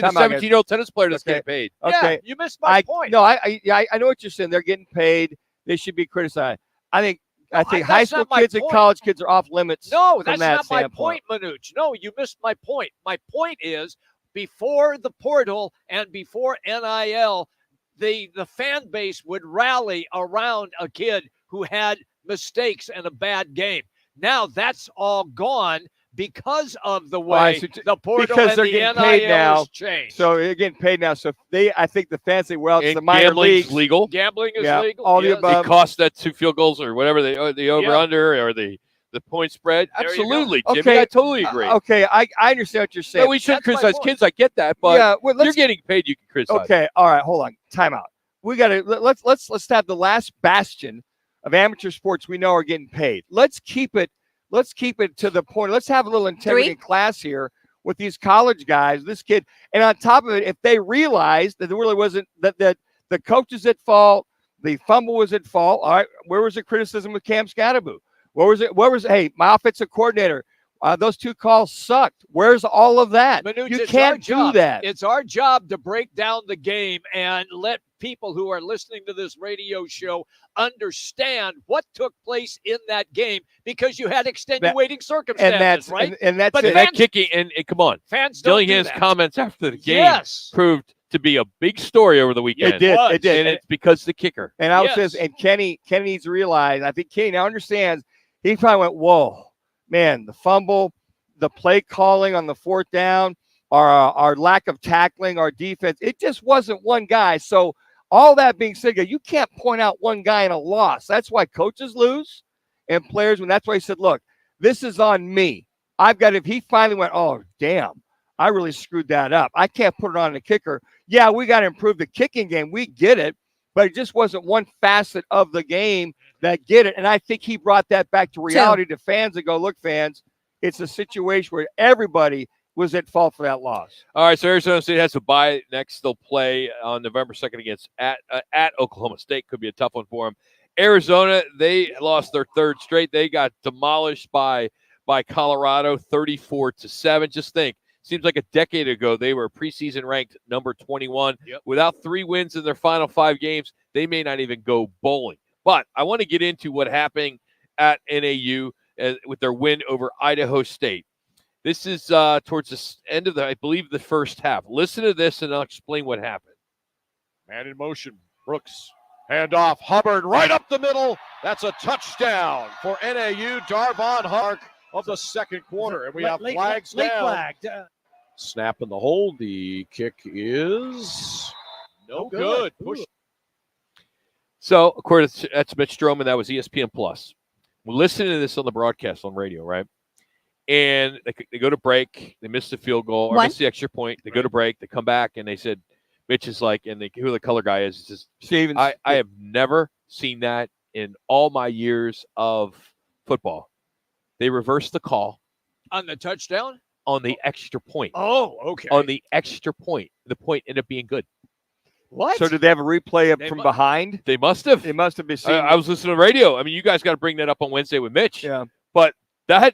the 17-year-old tennis player that's getting paid? Okay. Yeah, you missed my point. No, I know what you're saying. They're getting paid. They should be criticized. I think high school kids and college kids are off limits. No, that's not my point, Manuch. No, you missed my point. My point is before the portal and before NIL, the fan base would rally around a kid who had mistakes and a bad game. Now that's all gone because of the way the portal because and they're the getting NIL paid now. changed. So they're getting paid now. So I think the fans say, well, it's And the minor gambling's leagues. legal. Gambling is Yeah, legal. all the yes. above. It costs that 2 field goals or whatever, the over-under or the point spread. There you go. Absolutely, Jimmy. Okay, I totally agree. Okay, I understand what you're saying. No, we shouldn't That's my criticize point. kids. I get that, but Yeah, well, you're getting paid. You can criticize. Okay, all right, hold on. Time out. We got to let's have the last bastion of amateur sports we know are getting paid. Let's keep it to the point. Let's have a little integrity 3. in class here with these college guys, this kid. And on top of it, if they realize that there really wasn't that the coach is at fault, the fumble was at fault. All right, where was the criticism with Cam Scatterbo? Where was hey, my offensive coordinator? Those 2 calls sucked. Where's all of that? Manuch, You it's can't our job. do that. It's our job to break down the game and let people who are listening to this radio show understand what took place in that game because you had extenuating circumstances, right? And that's But it. And that fans- kicking, and come on. Fans don't do Dillingham's that. comments after the game Yes. proved to be a big story over the weekend. It did. It did. And it's because the kicker. And I would Yes. say, and Kenny needs to realize, I think Kenny now understands, he probably went, whoa, man, the fumble, the play calling on the 4th down, our lack of tackling, our defense, it just wasn't one guy. So all that being said, you can't point out one guy in a loss. That's why coaches lose and players, and that's why he said, look, this is on me. If he finally went, oh, damn, I really screwed that up. I can't put it on the kicker. Yeah, we got to improve the kicking game. We get it, but it just wasn't one facet of the game that get it. And I think he brought that back to reality to fans and go, look, fans, it's a situation where everybody was at fault for that loss. All right, so Arizona State has a bye next. They'll play on November 2nd against at Oklahoma State. Could be a tough one for them. Arizona, they lost their 3rd straight. They got demolished by Colorado 34-7. Just think, seems like a decade ago they were preseason ranked number 21. Yep. Without 3 wins in their final 5 games, they may not even go bowling. But I want to get into what happened at NAU with their win over Idaho State. This is towards the end of I believe, the first half. Listen to this, and I'll explain what happened. Man in motion. Brooks. Hand off. Hubbard right up the middle. That's a touchdown for NAU. Darvon Hark of the 2nd quarter. And we have flags late down. flag. Snap in the hole. The kick is no good. Push. So, of course, that's Mitch Stroman. That was ESPN Plus. We're listening to this on the broadcast on radio, right? And they go to break. They miss the field goal or miss the extra point. They go to break. They come back, and they said, Mitch is like, and who the color guy is, just, Stevens. I have never seen that in all my years of football. They reversed the call On the touchdown? on the extra point. Oh, okay. On the extra point. The point ended up being good. What? So did they have a replay from behind? They must have. They must have been seen. I was listening to the radio. I mean, you guys got to bring that up on Wednesday with Mitch. Yeah. But when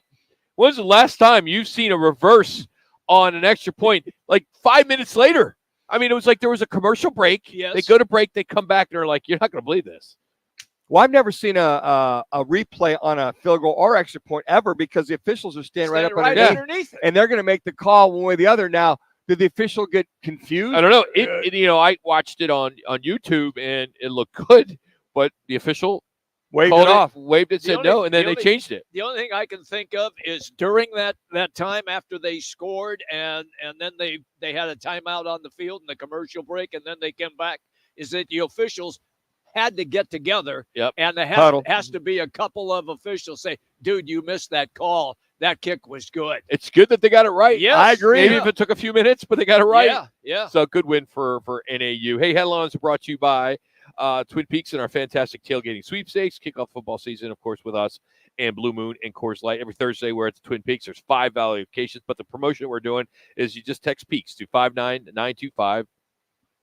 was the last time you've seen a reverse on an extra point? Like 5 minutes later. I mean, it was like there was a commercial break. Yes. They go to break. They come back. And they're like, you're not going to believe this. Well, I've never seen a replay on a field goal or extra point ever because the officials are standing right up underneath it. and they're going to make the call one way or the other. Now, did the official get confused? I don't know. I watched it on YouTube, and it looked good. But the official waved called it off. Waved it, said no, and then they changed it. The only thing I can think of is during that time after they scored and then they had a timeout on the field and the commercial break and then they came back, is that the officials had to get together. Yep. And there has to be a couple of officials say, dude, you missed that call. That kick was good. It's good that they got it right. Yes, I agree. Maybe yeah. if it took a few minutes, but they got it right. Yeah. So good win for NAU. Hey, headlines are brought to you by Twin Peaks and our fantastic tailgating sweepstakes. Kickoff football season, of course, with us and Blue Moon and Coors Light. Every Thursday we're at the Twin Peaks. There's 5 value locations, but the promotion we're doing is you just text Peaks to 59925.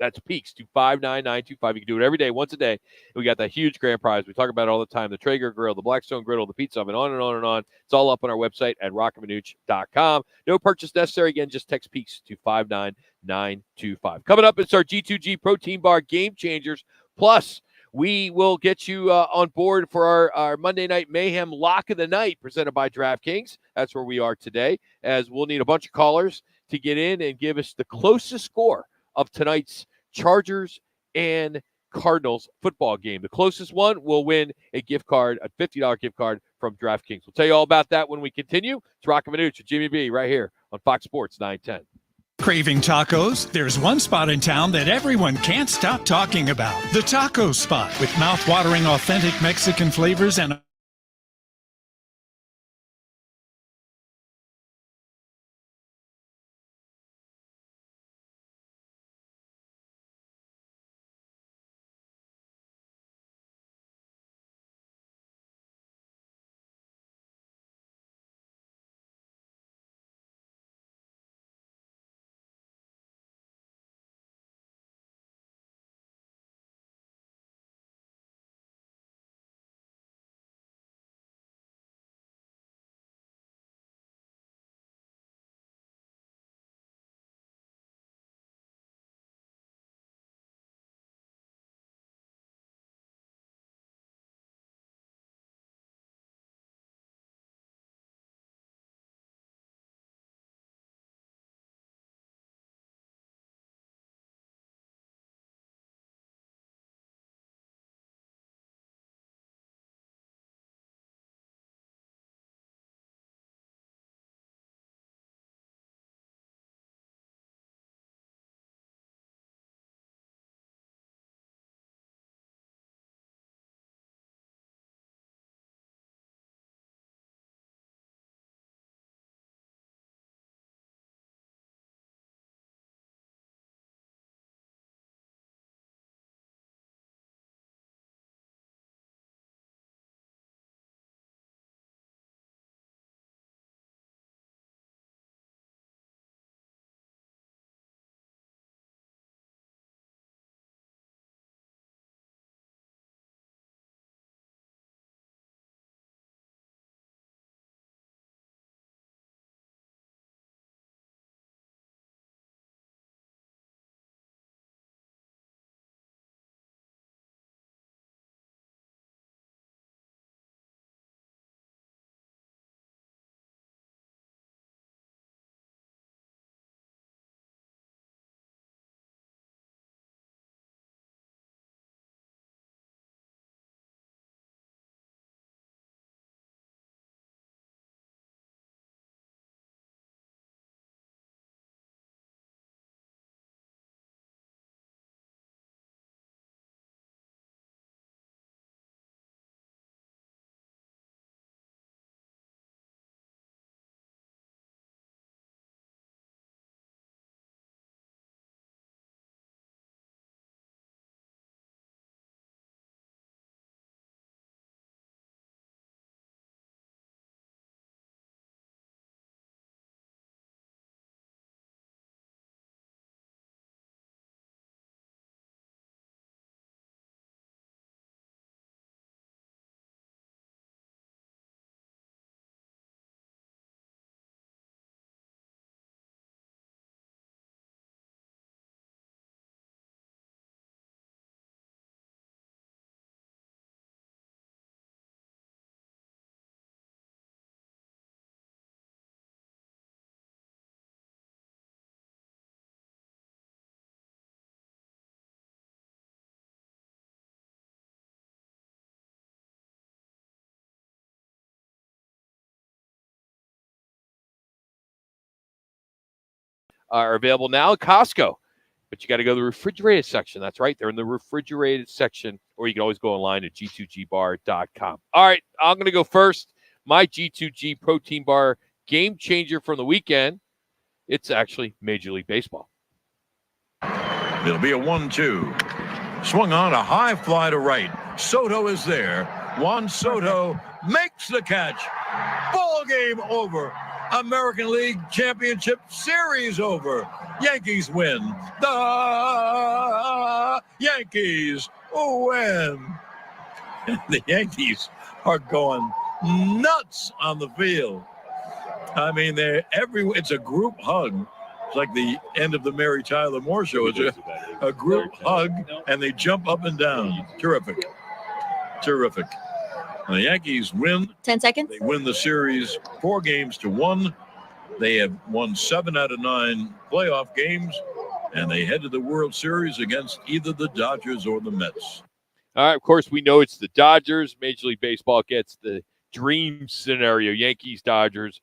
That's Peaks to 59925. You can do it every day, once a day. And we got that huge grand prize. We talk about it all the time. The Traeger Grill, the Blackstone Griddle, the pizza oven, on and on and on. It's all up on our website at rockandmanuch.com. No purchase necessary. Again, just text Peaks to 59925. Coming up, it's our G2G Protein Bar Game Changers. Plus, we will get you on board for our Monday Night Mayhem Lock of the Night presented by Draftkings. That's where we are today, as we'll need a bunch of callers to get in and give us the closest score of tonight's Chargers and Cardinals football game. The closest one will win a gift card, a $50 gift card from DraftKings. We'll tell you all about that when we continue. It's Roc and Manuch with Jimmy B right here on Fox Sports 910. Craving tacos? There's one spot in town that everyone can't stop talking about. The Taco Spot, with mouth-watering authentic Mexican flavors and are available now at Costco. But you got to go to the refrigerated section. That's right. They're in the refrigerated section, or you can always go online at g2gbar.com. All right, I'm going to go first. My G2G protein bar game changer from the weekend. It's actually Major League Baseball. It'll be a 1-2. Swung on a high fly to right. Soto is there. Juan Soto makes the catch. Ball game over. American League Championship Series over. Yankees win. The Yankees win. The Yankees are going nuts on the field. I mean, it's a group hug. It's like the end of the Mary Tyler Moore Show. It's a group hug, and they jump up and down. Terrific. Terrific. And the Yankees win. 10 seconds. They win the series 4-1. They have won 7 out of 9 playoff games, and they head to the World Series against either the Dodgers or the Mets. All right, of course, we know it's the Dodgers. Major League Baseball gets the dream scenario. Yankees-Dodgers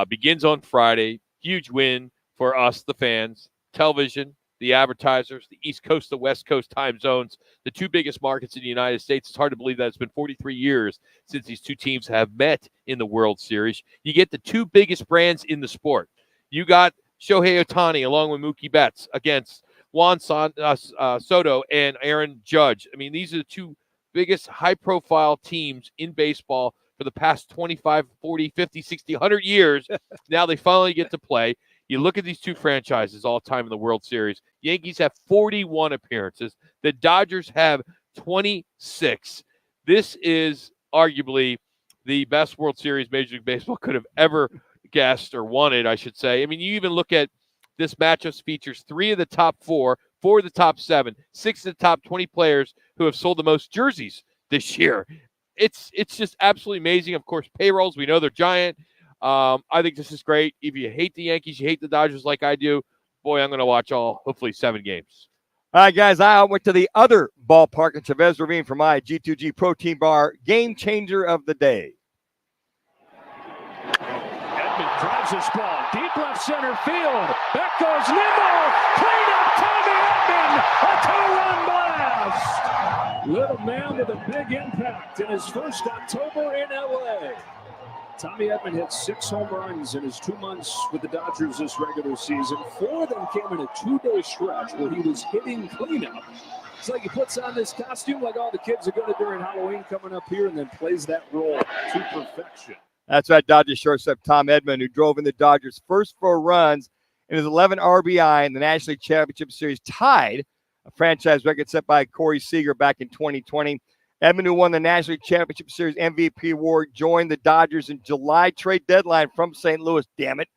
begins on Friday. Huge win for us, the fans. Television, the advertisers, the East Coast, the West Coast time zones, the two biggest markets in the United States. It's hard to believe that it's been 43 years since these two teams have met in the World Series. You get the two biggest brands in the sport. You got Shohei Ohtani along with Mookie Betts against Juan Soto and Aaron Judge. I mean, these are the two biggest high-profile teams in baseball for the past 25, 40, 50, 60, 100 years. Now they finally get to play. You look at these two franchises all time in the World Series. Yankees have 41 appearances. The Dodgers have 26. This is arguably the best World Series Major League Baseball could have ever guessed or wanted, I should say. I mean, you even look at this matchup features 3 of the top 4, 4 of the top 7, 6 of the top 20 players who have sold the most jerseys this year. It's just absolutely amazing. Of course, payrolls, we know they're giant. I think this is great. If you hate the Yankees, you hate the Dodgers like I do, boy, I'm going to watch hopefully 7 games. All right, guys, I went to the other ballpark in Chavez Ravine for my G2G Protein Bar Game Changer of the Day. Edman drives this ball deep left center field. Back goes Nimmo. Clean up Tommy Edman. A 2-run blast. Little man with a big impact in his first October in L.A. Tommy Edman hit 6 home runs in his 2 months with the Dodgers this regular season. 4 of them came in a 2-day stretch where he was hitting cleanup. It's like he puts on this costume like all the kids are going to during Halloween coming up here and then plays that role to perfection. That's right, Dodgers shortstop Tom Edman, who drove in the Dodgers' first 4 runs in his 11 RBI in the National League Championship Series, tied a franchise record set by Corey Seager back in 2020. Edman, who won the National League Championship Series MVP award, joined the Dodgers in July trade deadline from St. Louis, damn it.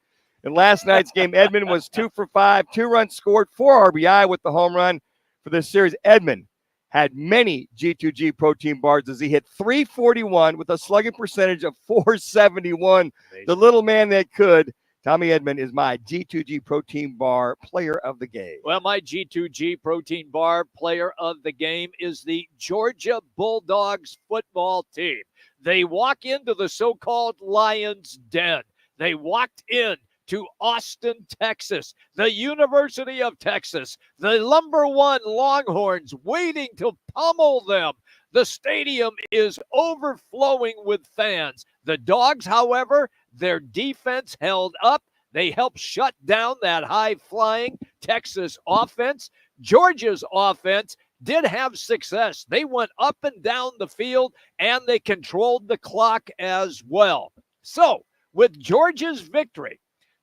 In last night's game, Edman was 2 for 5, 2 runs scored, 4 RBI with the home run for this series. Edman had many G2G protein bars as he hit .341 with a slugging percentage of .471. Amazing. The little man that could. Tommy Edman is my G2G Protein Bar player of the game. Well, my G2G Protein Bar player of the game is the Georgia Bulldogs football team. They walk into the so-called Lions' Den. They walked in to Austin, Texas, the University of Texas, the #1 Longhorns waiting to pummel them. The stadium is overflowing with fans. The Dogs, however, their defense held up. They helped shut down that high-flying Texas offense. Georgia's offense did have success. They went up and down the field, and they controlled the clock as well. So, with Georgia's victory,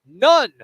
none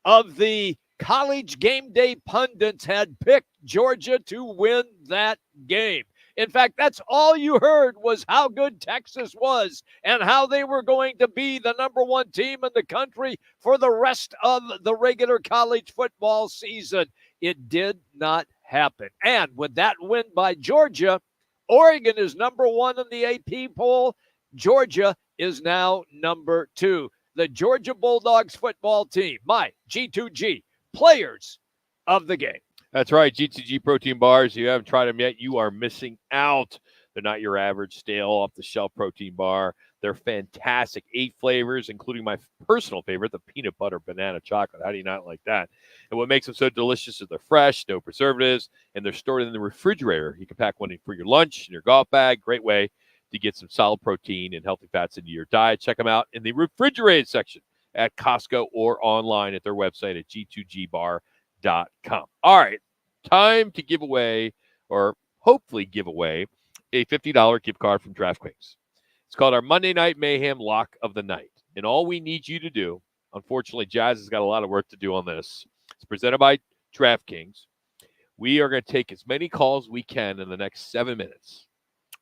of the college game day pundits had picked Georgia to win that game. In fact, that's all you heard was how good Texas was and how they were going to be the #1 team in the country for the rest of the regular college football season. It did not happen. And with that win by Georgia, Oregon is #1 in the AP poll. Georgia is now #2. The Georgia Bulldogs football team, my G2G players of the game. That's right, G2G Protein Bars. If you haven't tried them yet, you are missing out. They're not your average stale off-the-shelf protein bar. They're fantastic. 8 flavors, including my personal favorite, the peanut butter banana chocolate. How do you not like that? And what makes them so delicious is they're fresh, no preservatives, and they're stored in the refrigerator. You can pack one in for your lunch and your golf bag. Great way to get some solid protein and healthy fats into your diet. Check them out in the refrigerated section at Costco or online at their website at g2gbar.com. All right, time to give away, or hopefully give away, a $50 gift card from Draftkings. It's called our Monday Night Mayhem Lock of the Night. And all we need you to do, unfortunately, Jazz has got a lot of work to do on this. It's presented by Draftkings. We are going to take as many calls as we can in the next 7 minutes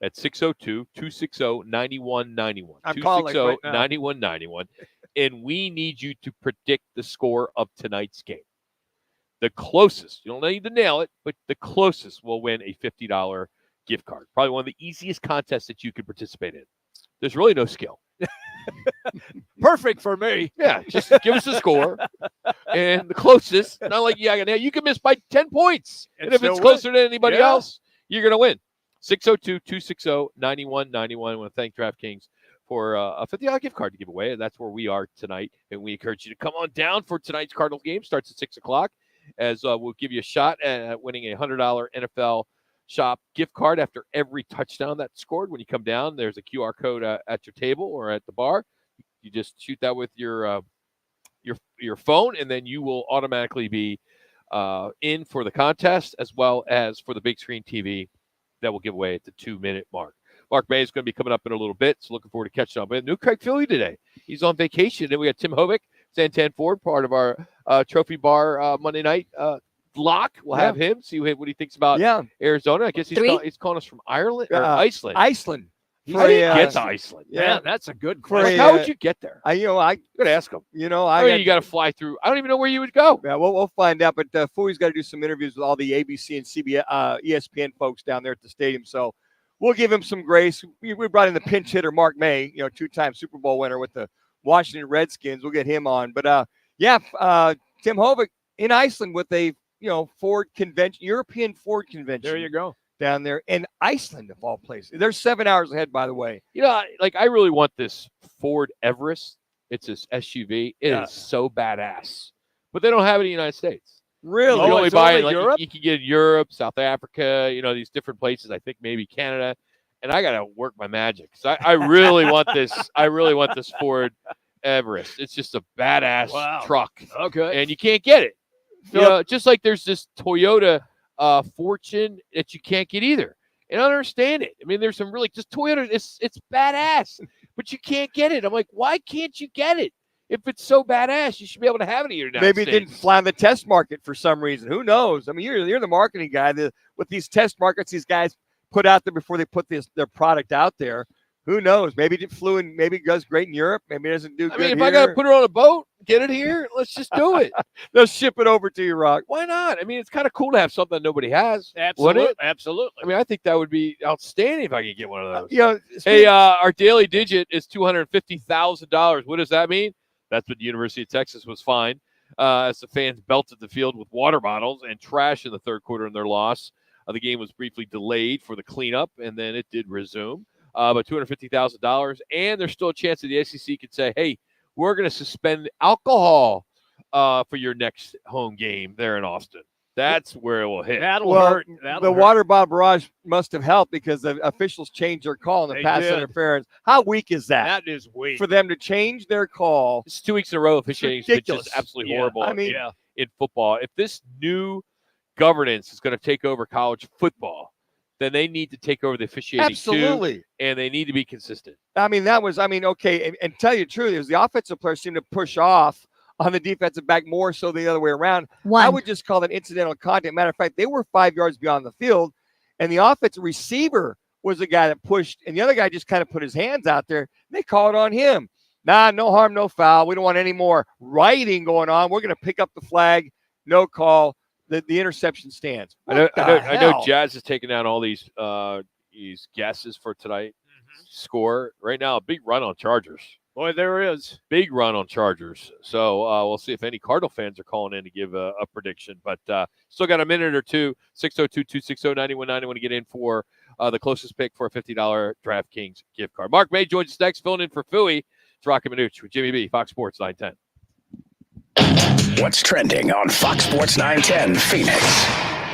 at 602-260-9191. I'm calling right now. 260-9191. And we need you to predict the score of tonight's game. The closest, you don't need to nail it, but the closest will win a $50 gift card. Probably one of the easiest contests that you could participate in. There's really no skill. Perfect for me. Yeah, just give us a score. and the closest. Not like you can miss by 10 points. And if it's closer than anybody else, you're going to win. 602-260-9191. I want to thank DraftKings for a $50 gift card to give away. And that's where we are tonight. And we encourage you to come on down for tonight's Cardinals game. Starts at 6 o'clock as we'll give you a shot at winning a $100 NFL Shop gift card after every touchdown that's scored. When you come down, there's a QR code at your table or at the bar. You just shoot that with your phone, and then you will automatically be in for the contest as well as for the big screen TV that will give away at the 2-minute mark. Mark May is going to be coming up in a little bit, so looking forward to catching up. But new Craig Philly today. He's on vacation. Then we got Tim Hovick, Santan Ford, part of our Trophy Bar Monday night block. We'll have him see what he thinks about Arizona. I guess he's calling us from Ireland or Iceland. Iceland. How do you get to Iceland? Yeah, that's a good question. How would you get there? I could ask him. You got to fly through. I don't even know where you would go. Yeah, we'll find out. But Fooey's got to do some interviews with all the ABC and CBS, ESPN folks down there at the stadium. So we'll give him some grace. We brought in the pinch hitter Mark May, 2-time Super Bowl winner with the Washington Redskins. We'll get him on. But Tim Hovick in Iceland with a Ford convention, European Ford convention. There you go. Down there in Iceland, of all places. They're 7 hours ahead, by the way. I really want this Ford Everest. It's this SUV. It is so badass. But they don't have it in the United States. Really? You can only buy it Europe? you can get it in Europe, South Africa, these different places. I think maybe Canada. And I got to work my magic. So I really want this. I really want this Ford Everest. It's just a badass truck. Okay. And you can't get it. Just like there's this Toyota Fortune that you can't get either. And I don't understand it. I mean, there's some really just Toyota. It's badass, but you can't get it. I'm like, why can't you get it? If it's so badass, you should be able to have it in your United Maybe States. it didn't fly in the test market for some reason. Who knows? I mean, you're the marketing guy. With these test markets, these guys put out there before they put their product out there. Who knows? Maybe it flew in. Maybe it does great in Europe. Maybe it doesn't do good if here. I got to put it on a boat, get it here, let's just do it. They'll ship it over to you, Rock. Why not? I mean, it's kind of cool to have something that nobody has. Absolutely. Absolutely. I mean, I think that would be outstanding if I could get one of those. Hey, our daily digit is $250,000. What does that mean? That's what the University of Texas was fined as the fans belted the field with water bottles and trash in the third quarter in their loss. The game was briefly delayed for the cleanup, and then it did resume. But $250,000, and there's still a chance that the SEC could say, hey, we're going to suspend alcohol for your next home game there in Austin. That's where it will hit. That'll hurt. The water bottle barrage must have helped because the officials changed their call in the pass interference. How weak is that? That is weak. For them to change their call. It's 2 weeks in a row officiating is just absolutely horrible in football. If this new governance is going to take over college football, then they need to take over the officiating too, and they need to be consistent. I mean, okay, and tell you the truth, it was the offensive players seem to push off on the defensive back more so the other way around. I would just call that incidental contact. Matter of fact, they were 5 yards beyond the field, and the offensive receiver was the guy that pushed, and the other guy just kind of put his hands out there. They called on him. Nah, no harm, no foul. We don't want any more rioting going on. We're going to pick up the flag. No call. The interception stands. I know Jazz is taking down all these guesses for tonight. Score right now, a big run on Chargers. Boy, there is. Big run on Chargers. So we'll see if any Cardinal fans are calling in to give a prediction. But still got a minute or two. 602-260-9190 to get in for the closest pick for a $50 DraftKings gift card. Mark May joins us next, filling in for Fooey. It's Roc and Manuch with Jimmy B, Fox Sports 910. What's trending on Fox Sports 910 Phoenix?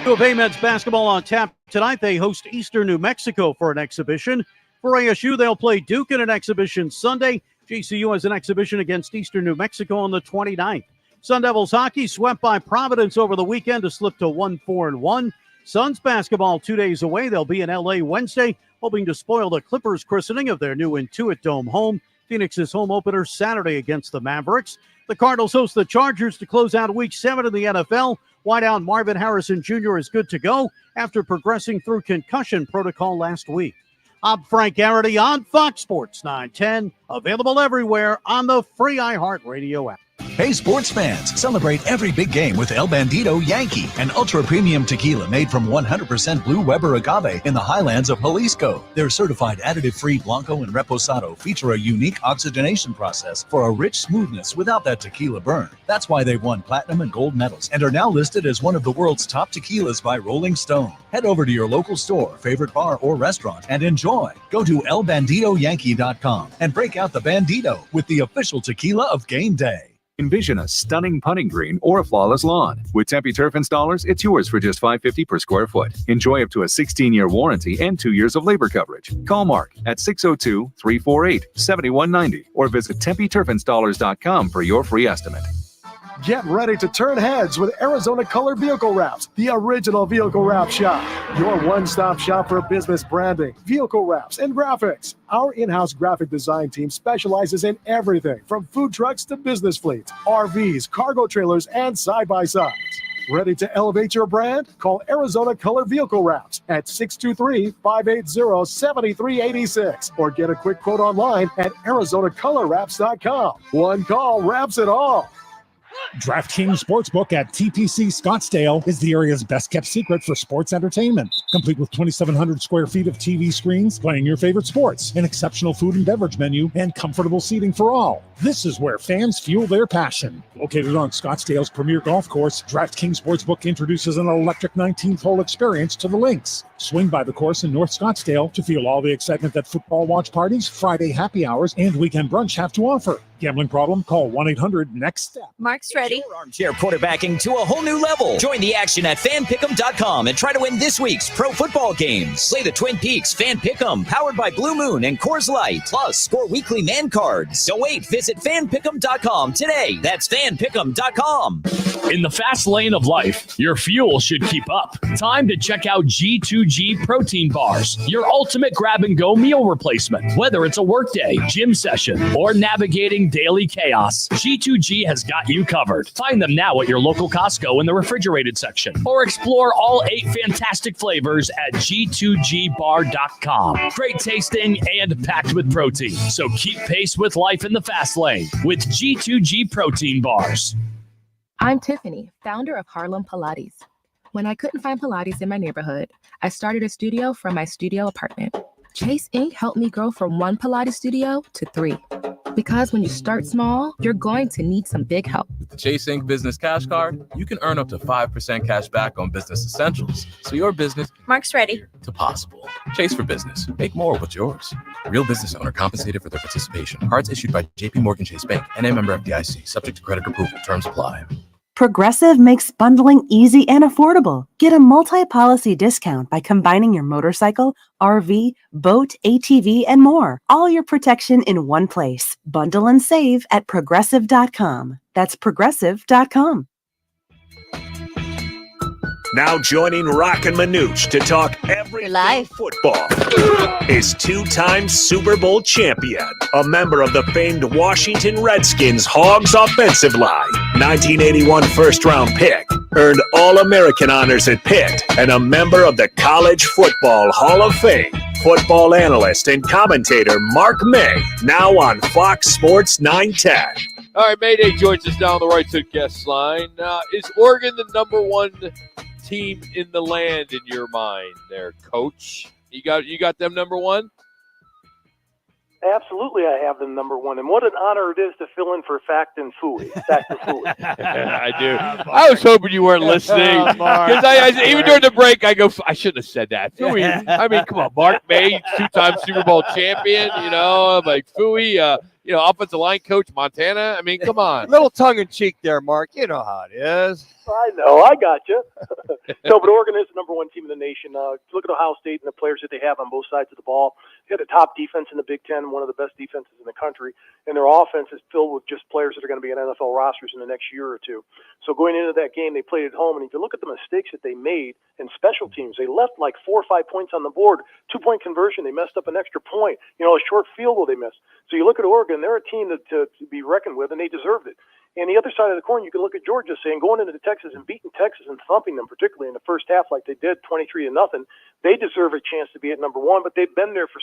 U of A men's basketball on tap tonight. They host Eastern New Mexico for an exhibition. For ASU, they'll play Duke in an exhibition Sunday. GCU has an exhibition against Eastern New Mexico on the 29th. Sun Devils hockey swept by Providence over the weekend to slip to 1-4-1. Suns basketball 2 days away. They'll be in L.A. Wednesday, hoping to spoil the Clippers' christening of their new Intuit Dome home. Phoenix's home opener Saturday against the Mavericks. The Cardinals host the Chargers to close out Week 7 in the NFL. Wideout Marvin Harrison Jr. is good to go after progressing through concussion protocol last week. I'm Frank Garrity on Fox Sports 910. Available everywhere on the free iHeartRadio app. Hey, sports fans, celebrate every big game with El Bandito Yankee, an ultra-premium tequila made from 100% Blue Weber agave in the highlands of Jalisco. Their certified additive-free Blanco and Reposado feature a unique oxygenation process for a rich smoothness without that tequila burn. That's why they've won platinum and gold medals and are now listed as one of the world's top tequilas by Rolling Stone. Head over to your local store, favorite bar, or restaurant and enjoy. Go to elbanditoyankee.com and break out the Bandito with the official tequila of game day. Envision a stunning putting green or a flawless lawn. With Tempe Turf installers, it's yours for just $550 per square foot. Enjoy up to a 16-year warranty and 2 years of labor coverage. Call Mark at 602-348-7190 or visit TempeTurfInstallers.com for your free estimate. Get ready to turn heads with Arizona Color Vehicle Wraps, the original vehicle wrap shop. Your one-stop shop for business branding, vehicle wraps, and graphics. Our in-house graphic design team specializes in everything from food trucks to business fleets, RVs, cargo trailers, and side-by-sides. Ready to elevate your brand? Call Arizona Color Vehicle Wraps at 623-580-7386 or get a quick quote online at ArizonaColorWraps.com. One call wraps it all. DraftKings Sportsbook at TPC Scottsdale is the area's best-kept secret for sports entertainment. Complete with 2,700 square feet of TV screens playing your favorite sports, an exceptional food and beverage menu, and comfortable seating for all. This is where fans fuel their passion. Located on Scottsdale's premier golf course, DraftKings Sportsbook introduces an electric 19th hole experience to the links. Swing by the course in North Scottsdale to feel all the excitement that football watch parties, Friday happy hours, and weekend brunch have to offer. Gambling problem? Call 1-800-NEXT-STEP. Mark's ready. Armchair quarterbacking to a whole new level. Join the action at fanpick'em.com and try to win this week's pro football games. Play the Twin Peaks Fan Pick'em, powered by Blue Moon and Coors Light. Plus, score weekly man cards. Don't wait. Visit fanpick'em.com today. That's fanpick'em.com. In the fast lane of life, your fuel should keep up. Time to check out G2G protein bars, your ultimate grab-and-go meal replacement. Whether it's a workday, gym session, or navigating daily chaos, G2G has got you covered. Find them now at your local Costco in the refrigerated section, or explore all 8 fantastic flavors at G2GBar.com. Great tasting and packed with protein, so keep pace with life in the fast lane with G2G protein bars. I'm Tiffany, founder of Harlem Pilates. When I couldn't find Pilates in my neighborhood, I started a studio from my studio apartment. Chase Inc. helped me grow from 1 Pilates studio to 3. Because when you start small, you're going to need some big help. With the Chase Inc. Business Cash Card, you can earn up to 5% cash back on business essentials. So your business Mark's ready. to possible. Chase for business. Make more with yours. Real business owner compensated for their participation. Cards issued by J.P. Morgan Chase Bank and a member FDIC. Subject to credit approval. Terms apply. Progressive makes bundling easy and affordable. Get a multi-policy discount by combining your motorcycle, RV, boat, ATV, and more. All your protection in one place. Bundle and save at Progressive.com. That's Progressive.com. Now joining Roc and Manuch to talk everything football is 2-time Super Bowl champion, a member of the famed Washington Redskins Hogs offensive line, 1981 first-round pick, earned All-American honors at Pitt, and a member of the College Football Hall of Fame. Football analyst and commentator Mark May, now on Fox Sports 910. All right, Mayday joins us down the right to guest line. Is Oregon the number one team in the land in your mind there, Coach? You got them number one? Absolutely, I have them number one. And what an honor it is to fill in for Fact and Fooey. I do. I was hoping you weren't listening. Because I even during the break, I go, I shouldn't have said that. Fooey, I mean, come on, Mark May, 2-time Super Bowl champion, I'm like, Fooey, offensive line coach, Montana. I mean, come on. Little tongue-in-cheek there, Mark. You know how it is. I know. I got you. No, but Oregon is the number one team in the nation. Look at Ohio State and the players that they have on both sides of the ball. They have a top defense in the Big Ten, one of the best defenses in the country, and their offense is filled with just players that are going to be on NFL rosters in the next year or two. So going into that game, they played at home, and if you look at the mistakes that they made in special teams, they left like 4 or 5 points on the board. 2-point conversion, they messed up an extra point. A short field goal they missed. So you look at Oregon, they're a team to be reckoned with, and they deserved it. And the other side of the coin, you can look at Georgia saying going into Texas and beating Texas and thumping them, particularly in the first half like they did, 23-0. They deserve a chance to be at number one, but they've been there for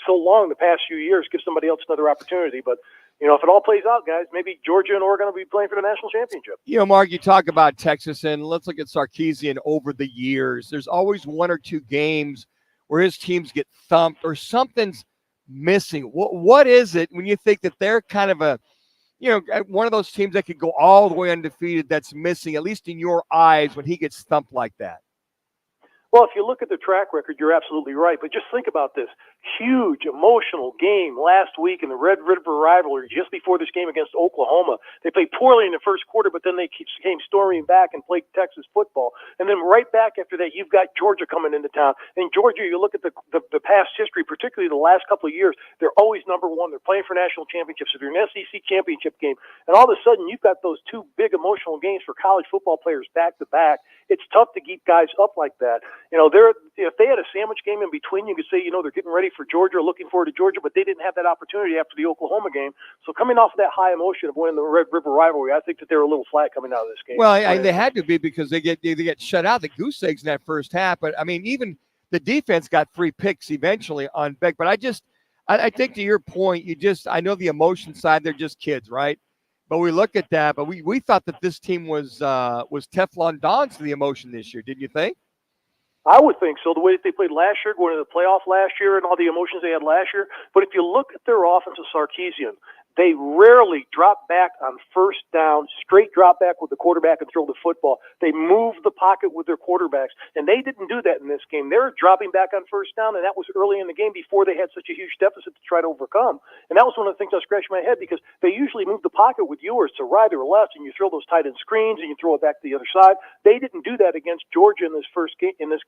so long the past few years. Give somebody else another opportunity. But, if it all plays out, guys, maybe Georgia and Oregon will be playing for the national championship. Mark, you talk about Texas, and let's look at Sarkisian over the years. There's always one or two games where his teams get thumped or something's missing. What is it when you think that they're kind of one of those teams that could go all the way undefeated that's missing, at least in your eyes, when he gets thumped like that? Well, if you look at the track record, you're absolutely right. But just think about this. Huge emotional game last week in the Red River rivalry just before this game against Oklahoma. They played poorly in the first quarter, but then they came storming back and played Texas football. And then right back after that, you've got Georgia coming into town. And Georgia, you look at the past history, particularly the last couple of years, they're always number one. They're playing for national championships. So they're an SEC championship game. And all of a sudden, you've got those two big emotional games for college football players back to back. It's tough to keep guys up like that. If they had a sandwich game in between, you could say, they're getting ready for Georgia, looking forward to Georgia, but they didn't have that opportunity after the Oklahoma game. So coming off of that high emotion of winning the Red River rivalry, I think that they were a little flat coming out of this game. Well, they had to be because they get shut out, the goose eggs in that first half. But, even the defense got 3 picks eventually on Beck. But I think to your point, I know the emotion side, they're just kids, right? But we look at that, but we thought that this team was Teflon Don to the emotion this year, didn't you think? I would think so, the way that they played last year, going to the playoff last year and all the emotions they had last year. But if you look at their offense with Sarkisian, they rarely drop back on first down, straight drop back with the quarterback and throw the football. They move the pocket with their quarterbacks, and they didn't do that in this game. They were dropping back on first down, and that was early in the game before they had such a huge deficit to try to overcome. And that was one of the things I scratched my head because they usually move the pocket with yours to right or left, and you throw those tight end screens, and you throw it back to the other side. They didn't do that against Georgia in this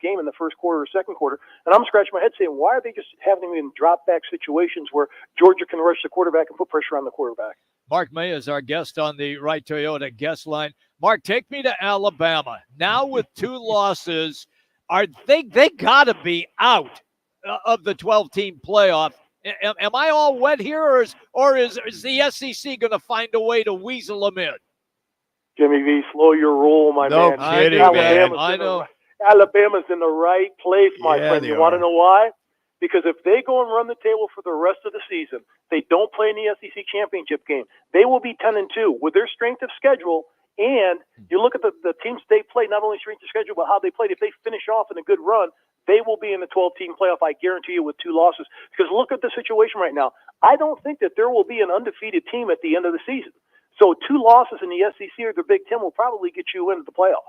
game in the first quarter or second quarter. And I'm scratching my head saying, why are they just having them in drop back situations where Georgia can rush the quarterback and put pressure on the quarterback? Mark May is our guest on the Right Toyota guest line. Mark, take me to Alabama. Now with 2 losses, they got to be out of the 12-team playoff. Am I all wet here, or is the SEC going to find a way to weasel them in? Jimmy V, slow your roll, my man. Kidding, I know. Alabama's in the right place, my friend. You want to know why? Because if they go and run the table for the rest of the season, they don't play in the SEC championship game, they will be 10-2 with their strength of schedule. And you look at the teams they play, not only strength of schedule, but how they played. If they finish off in a good run, they will be in the 12-team playoff, I guarantee you, with 2 losses. Because look at the situation right now. I don't think that there will be an undefeated team at the end of the season. So 2 losses in the SEC or the Big Ten will probably get you into the playoff.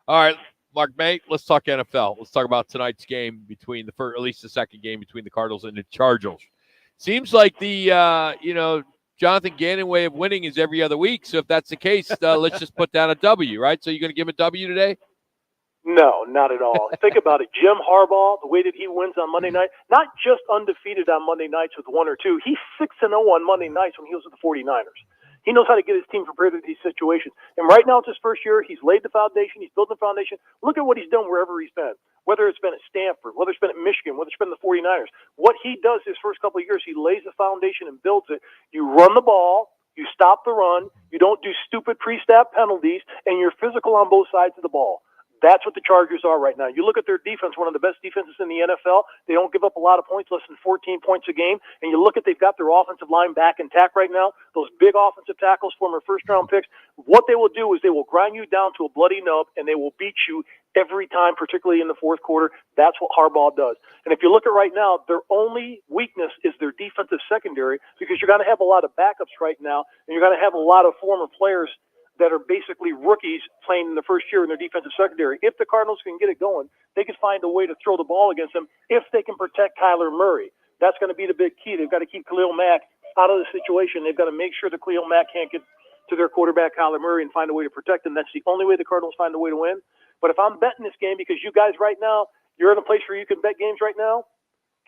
All right, Mark May, let's talk NFL. Let's talk about tonight's game between the first, at least the second game between the Cardinals and the Chargers. Seems like the Jonathan Gannon way of winning is every other week. So if that's the case, let's just put down a W, right? So you're going to give him a W today? No, not at all. Think about it. Jim Harbaugh, the way that he wins on Monday night, not just undefeated on Monday nights with 1 or 2. He's 6-0 on Monday nights when he was with the 49ers. He knows how to get his team prepared for these situations. And right now it's his first year. He's laid the foundation. He's built the foundation. Look at what he's done wherever he's been, whether it's been at Stanford, whether it's been at Michigan, whether it's been the 49ers. What he does his first couple of years, he lays the foundation and builds it. You run the ball. You stop the run. You don't do stupid pre-snap penalties, and you're physical on both sides of the ball. That's what the Chargers are right now. You look at their defense, one of the best defenses in the NFL. They don't give up a lot of points, less than 14 points a game. And you look at they've got their offensive line back intact right now. Those big offensive tackles, former first-round picks. What they will do is they will grind you down to a bloody nub, and they will beat you every time, particularly in the fourth quarter. That's what Harbaugh does. And if you look at right now, their only weakness is their defensive secondary, because you're going to have a lot of backups right now, and you're going to have a lot of former players that are basically rookies playing in the first year in their defensive secondary. If the Cardinals can get it going, they can find a way to throw the ball against them if they can protect Kyler Murray. That's going to be the big key. They've got to keep Khalil Mack out of the situation. They've got to make sure that Khalil Mack can't get to their quarterback, Kyler Murray, and find a way to protect him. That's the only way the Cardinals find a way to win. But if I'm betting this game, because you guys right now, you're in a place where you can bet games right now,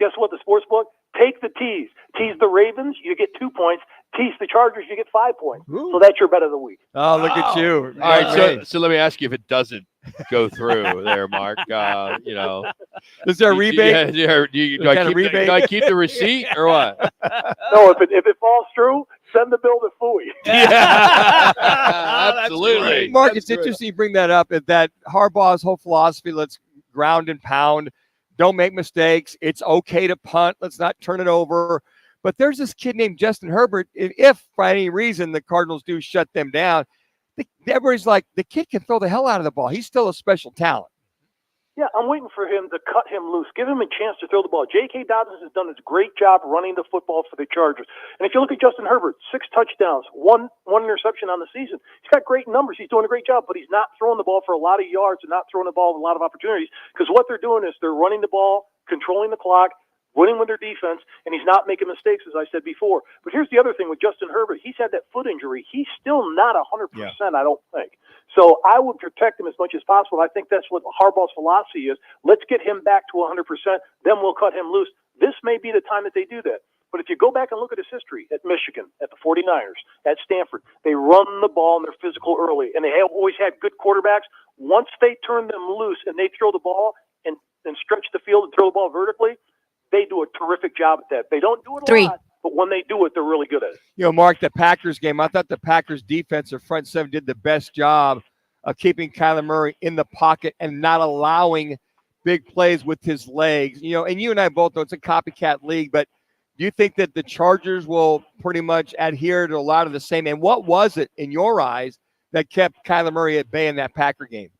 guess what, the Sportsbook? Take the tease. Tease the Ravens, you get 2 points. Tease the Chargers, you get 5 points. Ooh. So that's your bet of the week. Oh, look at you. All right, so let me ask you if it doesn't go through there, Mark. Is there a rebate? Do I keep the receipt or what? No, if it falls through, Send the bill to Fooey. Absolutely. Mark, it's interesting you bring that up. Is that Harbaugh's whole philosophy? Let's ground and pound. Don't make mistakes. It's okay to punt. Let's not turn it over. But there's this kid named Justin Herbert. If for any reason the Cardinals do shut them down, everybody's like, the kid can throw the hell out of the ball. He's still a special talent. Yeah, I'm waiting for him to cut him loose. Give him a chance to throw the ball. J.K. Dobbins has done a great job running the football for the Chargers. And if you look at Justin Herbert, 6 touchdowns, one interception on the season. He's got great numbers. He's doing a great job, but he's not throwing the ball for a lot of yards and not throwing the ball with a lot of opportunities because what they're doing is they're running the ball, controlling the clock, winning with their defense, and he's not making mistakes, as I said before. But here's the other thing with Justin Herbert. He's had that foot injury. He's still not 100%, I don't think. So I would protect him as much as possible. I think that's what Harbaugh's philosophy is. Let's get him back to 100%, then we'll cut him loose. This may be the time that they do that. But if you go back and look at his history at Michigan, at the 49ers, at Stanford, they run the ball and they're physical early, and they have always had good quarterbacks. Once they turn them loose and they throw the ball and stretch the field and throw the ball vertically, they do a terrific job at that. They don't do it a lot, but when they do it, they're really good at it. You know, Mark, the Packers game, I thought the Packers defense, their front seven, did the best job of keeping Kyler Murray in the pocket and not allowing big plays with his legs. You know, and you and I both know it's a copycat league, but do you think that the Chargers will pretty much adhere to a lot of the same? And what was it, in your eyes, that kept Kyler Murray at bay in that Packer game?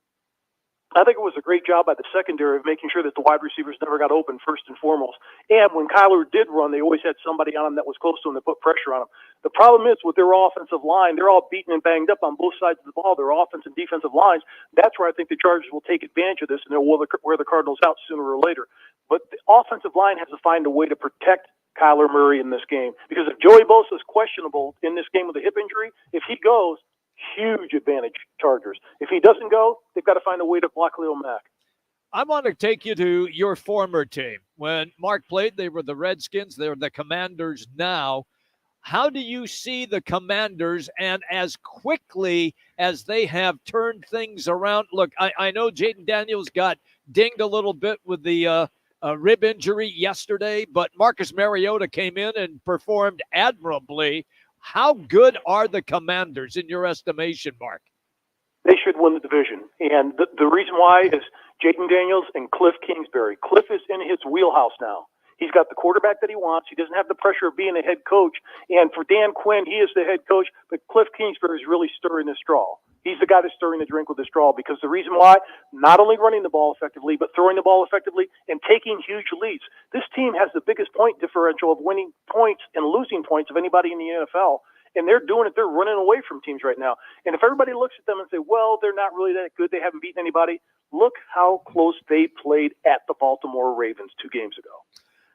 I think it was a great job by the secondary of making sure that the wide receivers never got open first and foremost. And when Kyler did run, they always had somebody on him that was close to him that put pressure on him. The problem is with their offensive line, they're all beaten and banged up on both sides of the ball, their offensive and defensive lines. That's where I think the Chargers will take advantage of this, and they'll wear the Cardinals out sooner or later. But the offensive line has to find a way to protect Kyler Murray in this game. Because if Joey Bosa is questionable in this game with a hip injury, if he goes, huge advantage, Chargers. If he doesn't go, they've got to find a way to block Leo Mack. I want to take you to your former team. When Mark played, they were the Redskins. They're the Commanders now. How do you see the Commanders, and as quickly as they have turned things around? Look, I know Jaden Daniels got dinged a little bit with the rib injury yesterday, but Marcus Mariota came in and performed admirably. How good are the Commanders in your estimation, Mark? They should win the division. And the reason why is Jaden Daniels and Cliff Kingsbury. Cliff is in his wheelhouse now. He's got the quarterback that he wants. He doesn't have the pressure of being a head coach. And for Dan Quinn, he is the head coach, but Cliff Kingsbury is really stirring the straw. He's the guy that's stirring the drink with the straw because the reason why, not only running the ball effectively, but throwing the ball effectively and taking huge leads. This team has the biggest point differential of winning points and losing points of anybody in the NFL, and they're doing it. They're running away from teams right now. And if everybody looks at them and say, well, they're not really that good, they haven't beaten anybody, look how close they played at the Baltimore Ravens 2 games ago.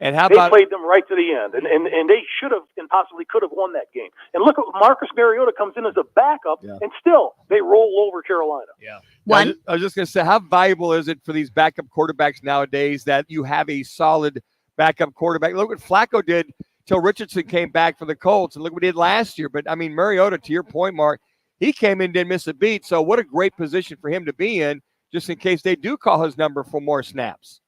And how they about played them right to the end, and they should have and possibly could have won that game. And look at Marcus Mariota comes in as a backup, and still they roll over Carolina. Yeah. I was just going to say, how valuable is it for these backup quarterbacks nowadays that you have a solid backup quarterback? Look what Flacco did till Richardson came back for the Colts, and look what he did last year. But, I mean, Mariota, to your point, Mark, he came in, didn't miss a beat, so what a great position for him to be in just in case they do call his number for more snaps.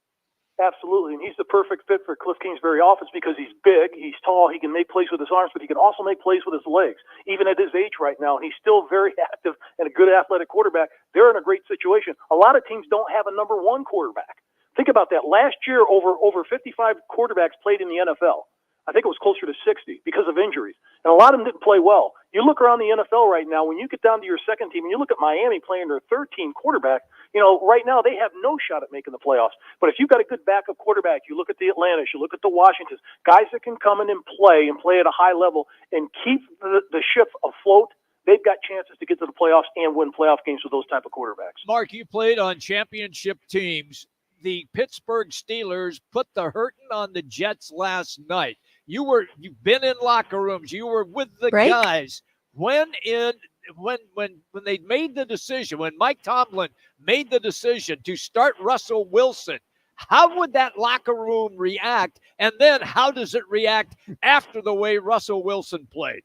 Absolutely, and he's the perfect fit for Cliff Kingsbury offense because he's big, he's tall, he can make plays with his arms, but he can also make plays with his legs. Even at his age right now, he's still very active and a good athletic quarterback. They're in a great situation. A lot of teams don't have a number 1 quarterback. Think about that. Last year, over 55 quarterbacks played in the NFL. I think it was closer to 60 because of injuries. And a lot of them didn't play well. You look around the NFL right now, when you get down to your second team, and you look at Miami playing their 13 quarterback, you know, right now they have no shot at making the playoffs. But if you've got a good backup quarterback, you look at the Atlantas, you look at the Washingtons, guys that can come in and play at a high level and keep the ship afloat, they've got chances to get to the playoffs and win playoff games with those type of quarterbacks. Mark, you played on championship teams. The Pittsburgh Steelers put the hurting on the Jets last night. You've been in locker rooms. You were with the guys. When they made the decision, when Mike Tomlin made the decision to start Russell Wilson, how would that locker room react? And then how does it react after the way Russell Wilson played?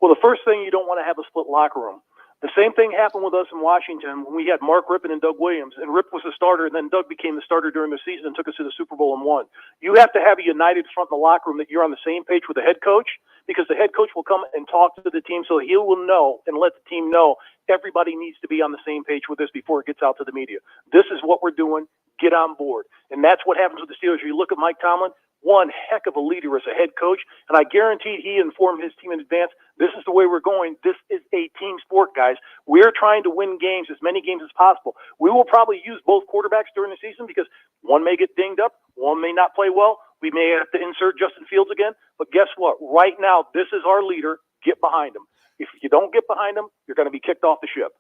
Well, the first thing, you don't want to have a split locker room. The same thing happened with us in Washington when we had Mark Rippon and Doug Williams, and Rip was the starter, and then Doug became the starter during the season and took us to the Super Bowl and won. You have to have a united front in the locker room that you're on the same page with the head coach, because the head coach will come and talk to the team, so he will know and let the team know everybody needs to be on the same page with this before it gets out to the media. This is what we're doing. Get on board. And that's what happens with the Steelers. You look at Mike Tomlin, one heck of a leader as a head coach, and I guarantee he informed his team in advance, this is the way we're going. This is a team sport, guys. We're trying to win games, as many games as possible. We will probably use both quarterbacks during the season because one may get dinged up, one may not play well. We may have to insert Justin Fields again, but guess what? Right now, this is our leader. Get behind him. If you don't get behind him, you're going to be kicked off the ship.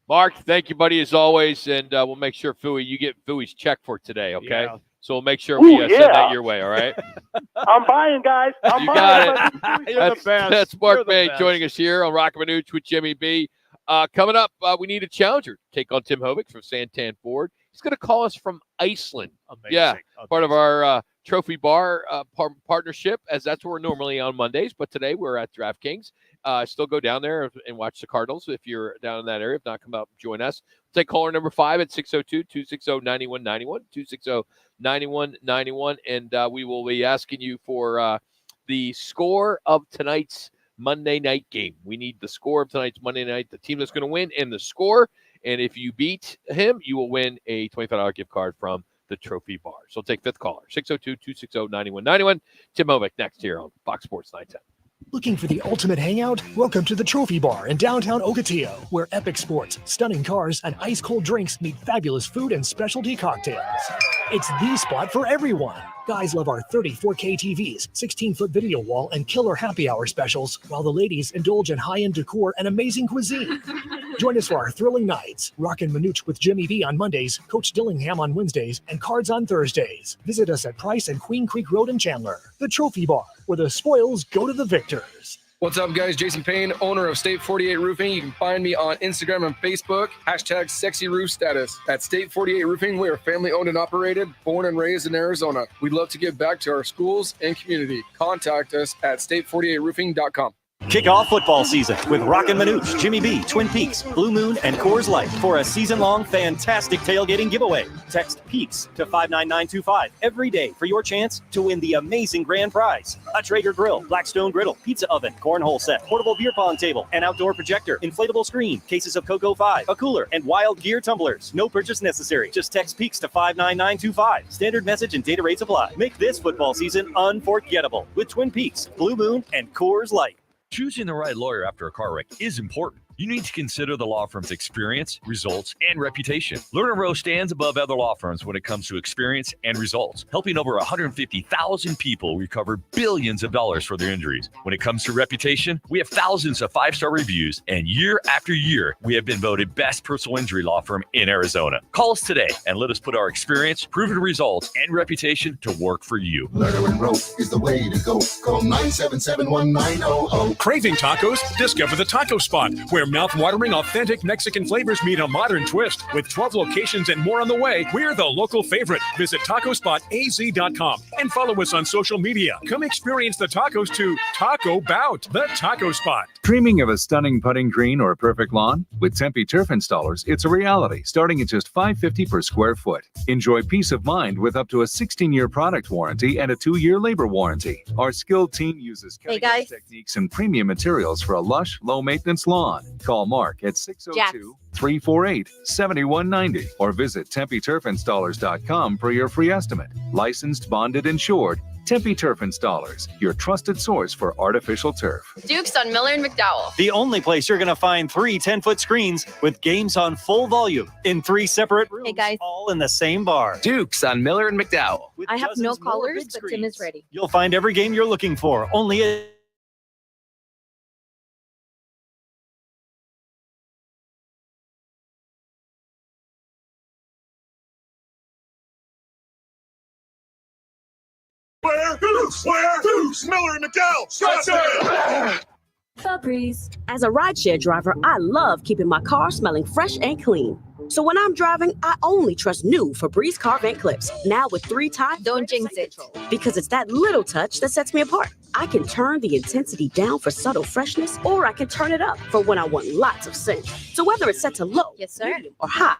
Mark, thank you, buddy, as always, and we'll make sure, Fooey, you get Fooey's check for today, okay? Yeah. So we'll make sure we send that your way, all right? I'm buying, guys. You got it. You're the best. That's Mark May joining us here on Roc and Manuch with Jimmy B. Coming up, we need a challenger. Take on Tim Hovick from Santan Ford. He's going to call us from Iceland. Amazing. Part of our Trophy Bar partnership, as that's where we're normally on Mondays. But today we're at Draftkings. Still go down there and watch the Cardinals if you're down in that area. If not, come out and join us. Take caller number 5 at 602-260-9191, 260-9191, and we will be asking you for the score of tonight's Monday night game. We need the score of tonight's Monday night, the team that's going to win, and the score. And if you beat him, you will win a $25 gift card from the Trophy Bar. So take fifth caller, 602-260-9191. Tim Hovick next here on Fox Sports 910. Looking for the ultimate hangout? Welcome to the Trophy Bar in downtown Ocotillo, where epic sports, stunning cars, and ice-cold drinks meet fabulous food and specialty cocktails. It's the spot for everyone. Guys love our 34K TVs, 16-foot video wall, and killer happy hour specials, while the ladies indulge in high-end decor and amazing cuisine. Join us for our thrilling nights. Roc and Manuch with Jimmy B on Mondays, Coach Dillingham on Wednesdays, and Cards on Thursdays. Visit us at Price and Queen Creek Road in Chandler. The Trophy Bar, where the spoils go to the victors. What's up, guys? Jason Payne, owner of State 48 Roofing. You can find me on Instagram and Facebook, #SexyRoofStatus. At State 48 Roofing, we are family-owned and operated, born and raised in Arizona. We'd love to give back to our schools and community. Contact us at state48roofing.com. Kick off football season with Roc and Manuch, Jimmy B, Twin Peaks, Blue Moon, and Coors Light for a season-long fantastic tailgating giveaway. Text PEAKS to 59925 every day for your chance to win the amazing grand prize. A Traeger grill, Blackstone griddle, pizza oven, cornhole set, portable beer pong table, an outdoor projector, inflatable screen, cases of Cocoa 5, a cooler, and wild gear tumblers. No purchase necessary. Just text PEAKS to 59925. Standard message and data rates apply. Make this football season unforgettable with Twin Peaks, Blue Moon, and Coors Light. Choosing the right lawyer after a car wreck is important. You need to consider the law firm's experience, results, and reputation. Lerner Rowe stands above other law firms when it comes to experience and results, helping over 150,000 people recover billions of dollars for their injuries. When it comes to reputation, we have thousands of 5-star reviews, and year after year, we have been voted best personal injury law firm in Arizona. Call us today and let us put our experience, proven results, and reputation to work for you. Lerner Rowe is the way to go. Call 977-1900. Craving tacos? Discover the Taco Spot, where mouth-watering authentic Mexican flavors meet a modern twist. With 12 locations and more on the way, we're the local favorite. Visit TacoSpotAZ.com and follow us on social media. Come experience the tacos to Taco Bout, the Taco Spot. Dreaming of a stunning putting green or perfect lawn? With Tempe Turf Installers, it's a reality, starting at just $550 per square foot. Enjoy peace of mind with up to a 16-year product warranty and a 2-year labor warranty. Our skilled team uses cutting-edge techniques and premium materials for a lush, low-maintenance lawn. Call Mark at 602-348-7190 or visit TempeTurfInstallers.com for your free estimate. Licensed, bonded, insured. Tempe Turf Installers, your trusted source for artificial turf. Dukes on Miller and McDowell. The only place you're going to find 3 10-foot screens with games on full volume in 3 separate rooms, Hey guys, all in the same bar. Dukes on Miller and McDowell. With I have no dozens more callers, big but Tim is screens. ready. You'll find every game you're looking for, only at Where? Dukes, Miller and McDowell, Scottsdale. Febreze. As a rideshare driver, I love keeping my car smelling fresh and clean. So when I'm driving, I only trust new Febreze car vent clips. Now with 3 times. Don't jinx it. Because it's that little touch that sets me apart. I can turn the intensity down for subtle freshness, or I can turn it up for when I want lots of scent. So whether it's set to low, Yes, sir. medium, or high,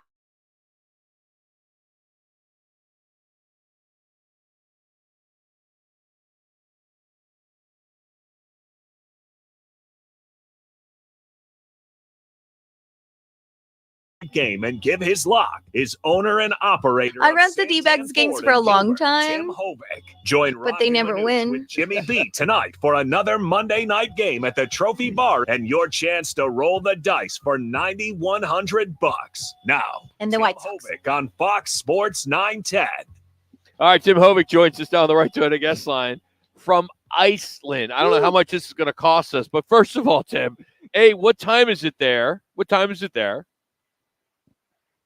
Game and give his lock is owner and operator. I of rent the St. D-Bags Ann games Ford for a in long Gilbert, time, Tim Hovick. Join but they Rocky never Manuch win. with Jimmy B tonight for another Monday night game at the Trophy Bar and your chance to roll the dice for $9,100. Now, And the Tim White Sox. Hovick on Fox Sports 910. All right, Tim Hovick joins us down the right to the guest line from Iceland. I don't know how much this is going to cost us, but first of all, Tim, hey, what time is it there? What time is it there?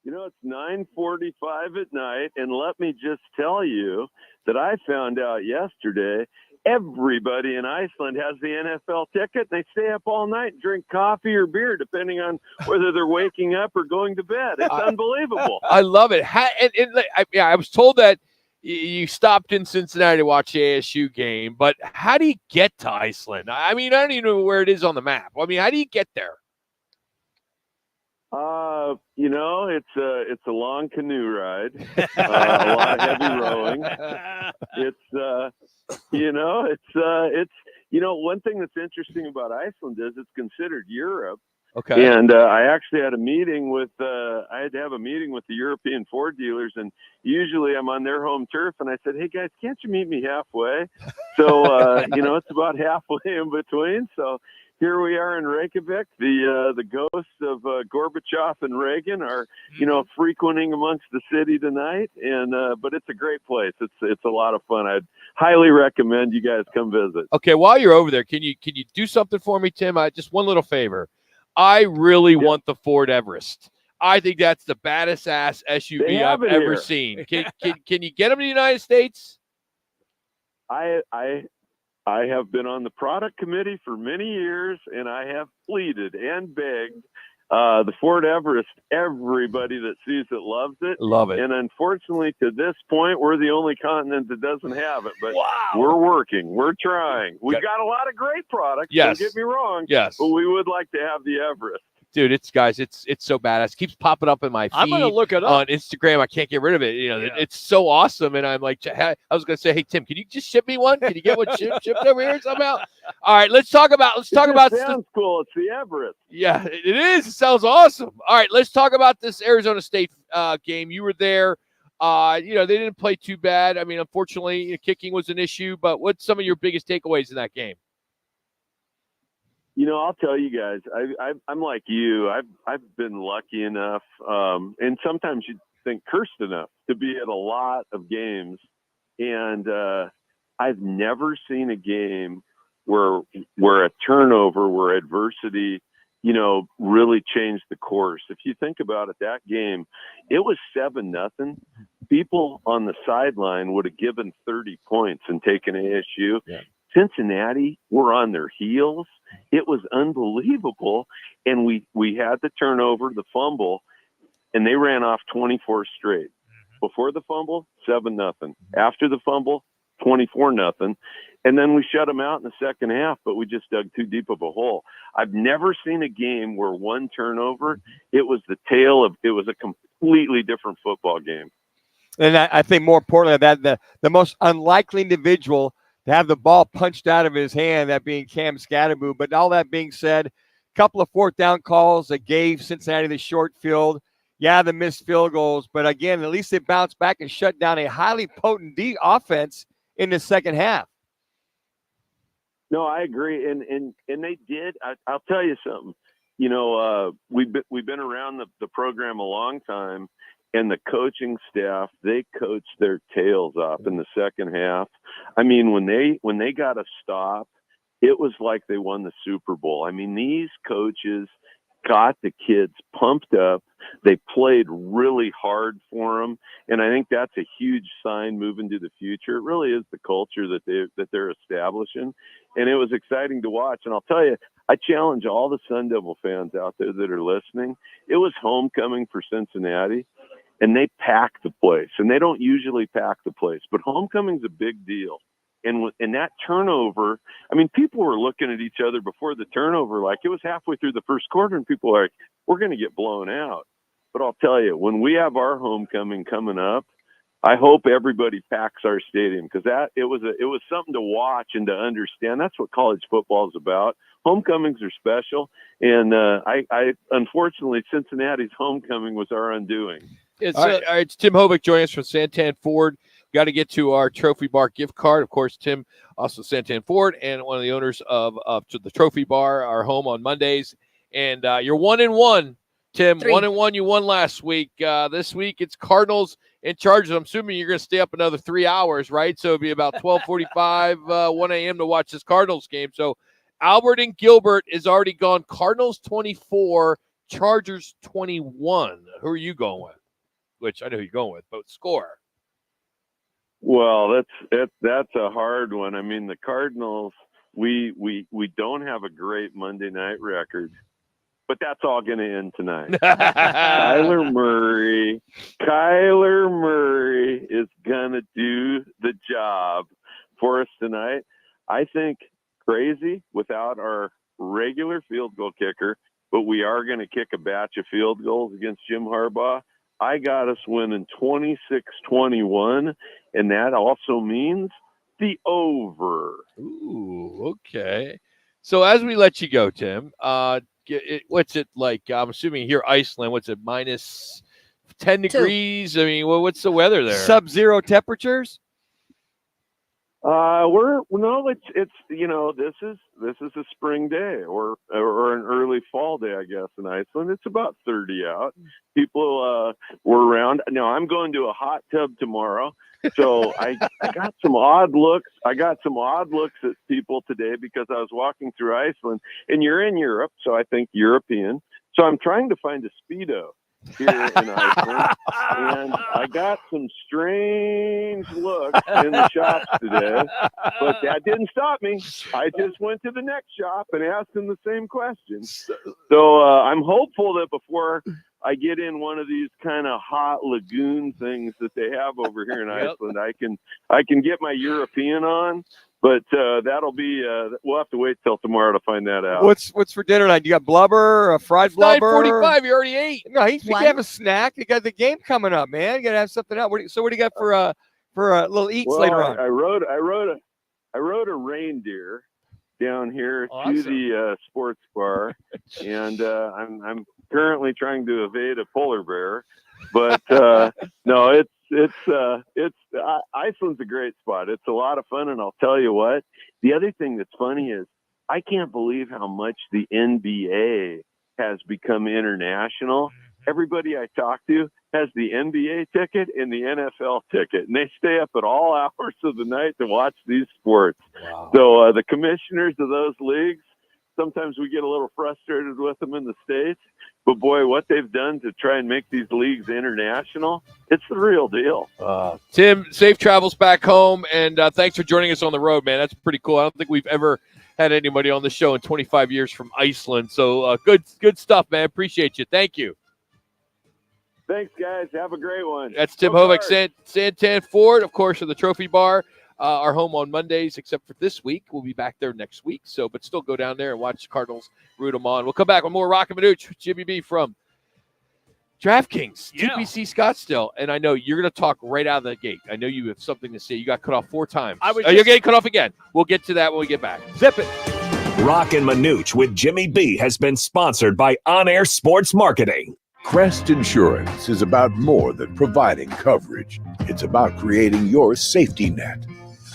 You know, it's 9:45 at night, and let me just tell you that I found out yesterday everybody in Iceland has the NFL ticket. They stay up all night and drink coffee or beer, depending on whether they're waking up or going to bed. It's unbelievable. I love it. I was told that you stopped in Cincinnati to watch the ASU game, but how do you get to Iceland? I mean, I don't even know where it is on the map. I mean, how do you get there? You know, it's a long canoe ride, a lot of heavy rowing. One thing that's interesting about Iceland is it's considered Europe. Okay. And I actually had a meeting with I had to have a meeting with the European Ford dealers, and usually I'm on their home turf, and I said, hey guys, can't you meet me halfway? So it's about halfway in between. So here we are in Reykjavik. The ghosts of Gorbachev and Reagan are, frequenting amongst the city tonight. And but it's a great place. It's a lot of fun. I'd highly recommend you guys come visit. Okay, while you're over there, can you do something for me, Tim? Just one little favor. I really want the Ford Everest. I think that's the baddest ass SUV I've ever seen. Can you get them to the United States? I have been on the product committee for many years, and I have pleaded and begged the Ford Everest. Everybody that sees it loves it. Love it. And unfortunately, to this point, we're the only continent that doesn't have it. But wow. We're working. We're trying. We've got a lot of great products. Yes. Don't get me wrong. Yes. But we would like to have the Everest. Dude, it's so badass. It keeps popping up in my feed. I'm gonna look it up on Instagram. I can't get rid of it. It's so awesome. And I'm like, I was gonna say, hey Tim, can you just ship me one? Can you get one shipped over here somehow? All right, let's talk about. Sounds cool. It's the Everest. Yeah, it is. It sounds awesome. All right, let's talk about this Arizona State game. You were there. They didn't play too bad. I mean, unfortunately, kicking was an issue. But what's some of your biggest takeaways in that game? I'll tell you guys, I'm like you. I've been lucky enough, and sometimes you think cursed enough to be at a lot of games, and I've never seen a game where a turnover, where adversity, really changed the course. If you think about it, that game, it was 7-0. People on the sideline would have given 30 points and taken ASU. Yeah. Cincinnati were on their heels. It was unbelievable. And we had the turnover, the fumble, and they ran off 24 straight. Before the fumble, 7-0. After the fumble, 24-0. And then we shut them out in the second half, but we just dug too deep of a hole. I've never seen a game where one turnover, it was a completely different football game. And I think more importantly, that the most unlikely individual to have the ball punched out of his hand, that being Cam Scatterboo. But all that being said, a couple of fourth down calls that gave Cincinnati the short field. Yeah, the missed field goals. But again, at least they bounced back and shut down a highly potent offense in the second half. No, I agree. And they did. I'll tell you something. We've been around the program a long time. And the coaching staff, they coached their tails off in the second half. I mean, when they got a stop, it was like they won the Super Bowl. I mean, these coaches got the kids pumped up. They played really hard for them. And I think that's a huge sign moving to the future. It really is the culture that they're establishing. And it was exciting to watch. And I'll tell you, I challenge all the Sun Devil fans out there that are listening. It was homecoming for Cincinnati. And they packed the place, and they don't usually pack the place, but homecoming's a big deal. And that turnover, I mean, people were looking at each other before the turnover like it was halfway through the first quarter, and people were like, we're going to get blown out. But I'll tell you, when we have our homecoming coming up, I hope everybody packs our stadium, because it was something to watch and to understand. That's what college football is about. Homecomings are special, and I unfortunately, Cincinnati's homecoming was our undoing. It's Tim Hovick joining us from Santan Ford. Got to get to our Trophy Bar gift card. Of course, Tim, also Santan Ford, and one of the owners of the Trophy Bar, our home on Mondays. And you're 1-1, Tim. 1-1. You won last week. This week it's Cardinals and Chargers. I'm assuming you're going to stay up another 3 hours, right? So it'll be about 12:45, 1 a.m. to watch this Cardinals game. So Albert and Gilbert is already gone. Cardinals 24, Chargers 21. Who are you going with? Which I know who you're going with, but score. Well, that's a hard one. I mean, the Cardinals, we don't have a great Monday night record, but that's all going to end tonight. Kyler Murray is going to do the job for us tonight. I think crazy without our regular field goal kicker, but we are going to kick a batch of field goals against Jim Harbaugh. I got us winning 26-21, and that also means the over. Ooh, okay. So as we let you go, Tim, what's it like? I'm assuming here, Iceland, what's it, minus 10 degrees? I mean, what's the weather there? Sub-zero temperatures? It's this is a spring day or an early fall day, I guess, in Iceland. It's about 30 out. People were around. Now I'm going to a hot tub tomorrow, so I got some odd looks. I got some odd looks at people today because I was walking through Iceland, and you're in Europe, so I think European. So I'm trying to find a Speedo here in Iceland, and I got some strange looks in the shops today, but that didn't stop me. I just went to the next shop and asked them the same question. So I'm hopeful that before I get in one of these kind of hot lagoon things that they have over here in Iceland, I can get my European on. But that'll be we'll have to wait till tomorrow to find that out. What's for dinner tonight? You got blubber, a fried blubber? 9:45. You already ate. No, you can have a snack. You got the game coming up, man. You got to have something else. So what do you got for little eats later on? I rode a reindeer down here to the sports bar, and I'm currently trying to evade a polar bear. But no, Iceland's a great spot. It's a lot of fun, and I'll tell you what. The other thing that's funny is I can't believe how much the NBA has become international. Everybody I talk to has the NBA ticket and the NFL ticket, and they stay up at all hours of the night to watch these sports. Wow. So the commissioners of those leagues, sometimes we get a little frustrated with them in the States, but boy, what they've done to try and make these leagues international, it's the real deal. Tim, safe travels back home, and thanks for joining us on the road, man. That's pretty cool. I don't think we've ever had anybody on the show in 25 years from Iceland. So good stuff, man. Appreciate you. Thank you. Thanks, guys. Have a great one. That's Tim Hovick, Santan Ford, of course, of the Trophy Bar. Our home on Mondays, except for this week. We'll be back there next week. So, but still go down there and watch the Cardinals root them on. We'll come back with more Roc and Manuch with Jimmy B from Draftkings, TPC Scottsdale. And I know you're going to talk right out of the gate. I know you have something to say. You got cut off 4 times. You're getting cut off again. We'll get to that when we get back. Zip it. Roc and Manuch with Jimmy B has been sponsored by On Air Sports Marketing. Crest Insurance is about more than providing coverage. It's about creating your safety net.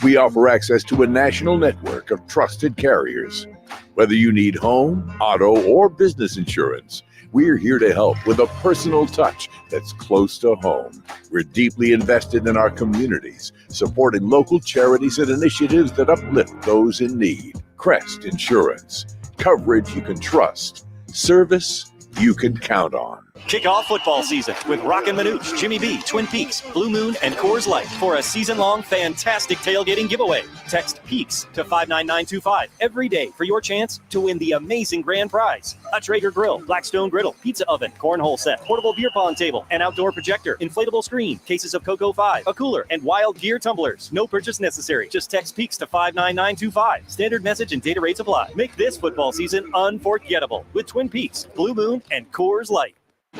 We offer access to a national network of trusted carriers. Whether you need home, auto, or business insurance, we're here to help with a personal touch that's close to home. We're deeply invested in our communities, supporting local charities and initiatives that uplift those in need. Crest Insurance. Coverage you can trust. Service you can count on. Kick off football season with Roc and Manuch, Jimmy B, Twin Peaks, Blue Moon, and Coors Light for a season-long fantastic tailgating giveaway. Text PEAKS to 59925 every day for your chance to win the amazing grand prize. A Traeger grill, Blackstone griddle, pizza oven, cornhole set, portable beer pong table, an outdoor projector, inflatable screen, cases of Cocoa 5, a cooler, and wild gear tumblers. No purchase necessary. Just text PEAKS to 59925. Standard message and data rates apply. Make this football season unforgettable with Twin Peaks, Blue Moon, and Coors Light.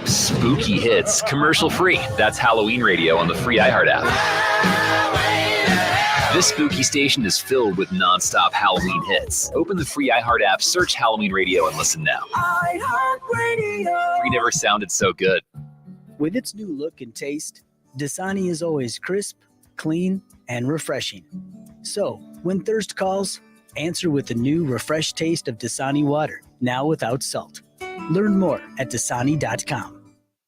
Spooky hits, commercial free. That's Halloween radio on the free iHeart app. This spooky station is filled with nonstop Halloween hits. Open the free iHeart app, search Halloween radio, and listen now. iHeart Radio. We never sounded so good. With its new look and taste, Dasani is always crisp, clean, and refreshing. So, when thirst calls, answer with the new refreshed taste of Dasani water, now without salt. Learn more at Dasani.com.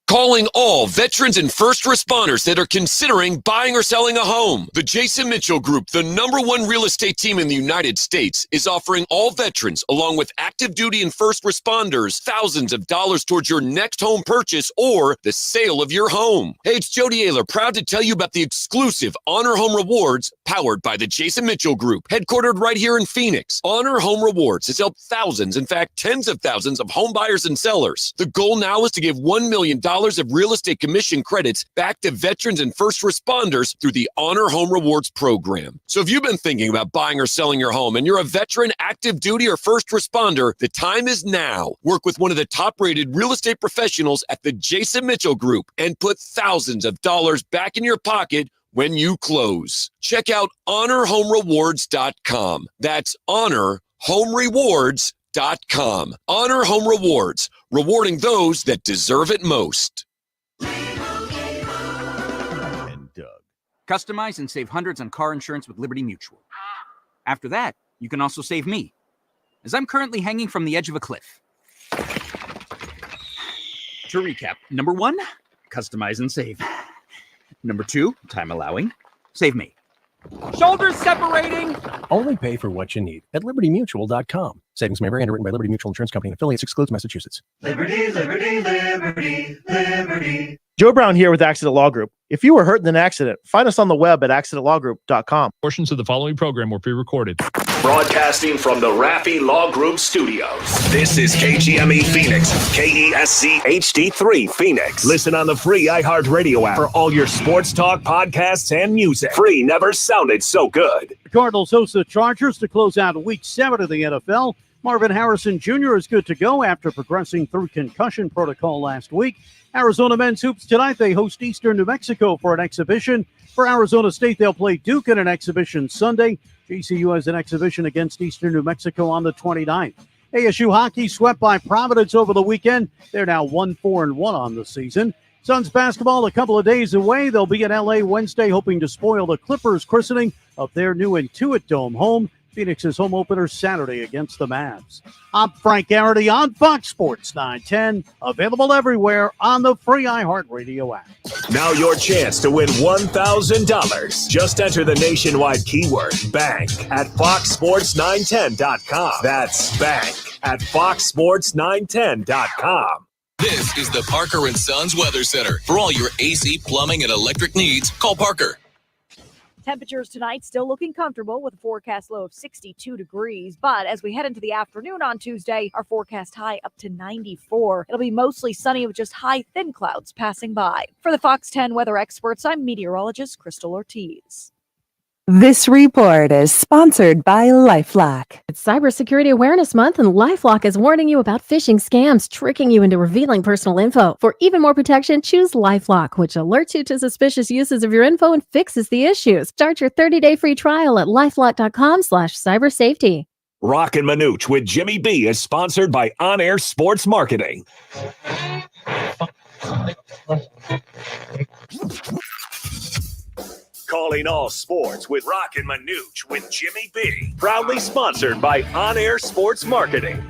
Calling all veterans and first responders that are considering buying or selling a home. The Jason Mitchell Group, the #1 real estate team in the United States, is offering all veterans, along with active duty and first responders, thousands of dollars towards your next home purchase or the sale of your home. Hey, it's Jody Ayler, proud to tell you about the exclusive Honor Home Rewards powered by the Jason Mitchell Group, headquartered right here in Phoenix. Honor Home Rewards has helped thousands, in fact, tens of thousands of home buyers and sellers. The goal now is to give $1 million of real estate commission credits back to veterans and first responders through the Honor Home Rewards program. So if you've been thinking about buying or selling your home and you're a veteran, active duty, or first responder, the time is now. Work with one of the top-rated real estate professionals at the Jason Mitchell Group and put thousands of dollars back in your pocket when you close. Check out honorhomerewards.com. That's honorhomerewards.com. Honor Home Rewards, rewarding those that deserve it most. And Doug. Customize and save hundreds on car insurance with Liberty Mutual. After that, you can also save me, as I'm currently hanging from the edge of a cliff. To recap, number 1, customize and save. Number 2, time allowing, save me. Shoulders separating. Only pay for what you need at libertymutual.com. Savings may vary. Underwritten by Liberty Mutual Insurance Company and affiliates. Excludes Massachusetts. Liberty, liberty, liberty, liberty. Joe Brown here with Accident Law Group. If you were hurt in an accident, find us on the web at accidentlawgroup.com. Portions of the following program were pre-recorded. Broadcasting from the Raffi Law Group studios. This is KGME Phoenix, KESC HD3 Phoenix. Listen on the free iHeart Radio app for all your sports talk, podcasts, and music. Free never sounded so good. The Cardinals host the Chargers to close out Week 7 of the NFL. Marvin Harrison Jr. is good to go after progressing through concussion protocol last week. Arizona men's hoops tonight. They host Eastern New Mexico for an exhibition. For Arizona State, they'll play Duke in an exhibition Sunday. GCU has an exhibition against Eastern New Mexico on the 29th. ASU hockey swept by Providence over the weekend. They're now 1-4-1 on the season. Suns basketball a couple of days away. They'll be in L.A. Wednesday, hoping to spoil the Clippers' christening of their new Intuit Dome home. Phoenix's home opener Saturday against the Mavs. I'm Frank Garrity on Fox Sports 910. Available everywhere on the free iHeartRadio app. Now your chance to win $1,000. Just enter the nationwide keyword bank at foxsports910.com. That's bank at foxsports910.com. This is the Parker & Sons Weather Center. For all your AC, plumbing, and electric needs, call Parker. Temperatures tonight still looking comfortable with a forecast low of 62 degrees. But as we head into the afternoon on Tuesday, our forecast high up to 94. It'll be mostly sunny with just high thin clouds passing by. For the Fox 10 weather experts, I'm meteorologist Crystal Ortiz. This report is sponsored by LifeLock. It's Cybersecurity Awareness Month, and LifeLock is warning you about phishing scams tricking you into revealing personal info. For even more protection, choose LifeLock, which alerts you to suspicious uses of your info and fixes the issues. Start your 30-day free trial at lifelock.com/cybersafety. Roc and Manuch with Jimmy B is sponsored by On Air Sports Marketing. Calling all sports with Roc and Manuch with Jimmy B. Proudly sponsored by On Air Sports Marketing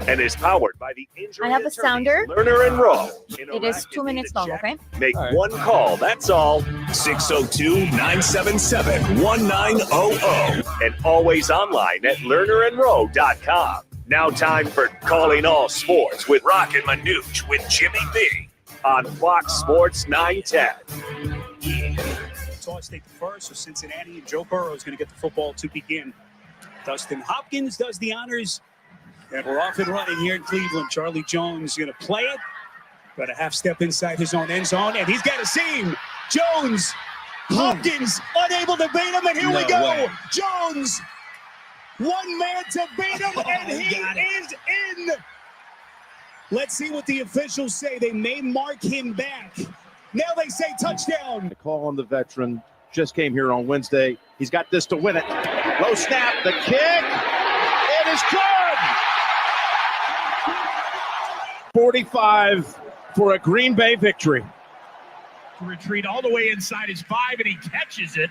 and is powered by the injury I have a sounder. Lerner and Rowe. It is 2 minutes long, okay? Make one call, that's all. 602-977-1900. And always online at lernerandrowe.com. Now time for Calling All Sports with Roc and Manuch with Jimmy B. on Fox Sports 910. Toss take the first, so Cincinnati and Joe Burrow is going to get the football to begin. Dustin Hopkins does the honors, and we're off and running here in Cleveland. Charlie Jones is going to play it. Got a half step inside his own end zone, and he's got a seam. Jones, Hopkins, unable to beat him, and here we go. Way. Jones, one man to beat him, and he is in. Let's see what the officials say. They may mark him back. Now they say touchdown. The call on the veteran just came here on Wednesday. He's got this to win it. Low snap, the kick. It is good. 45 for a Green Bay victory. Retreat all the way inside his 5, and he catches it.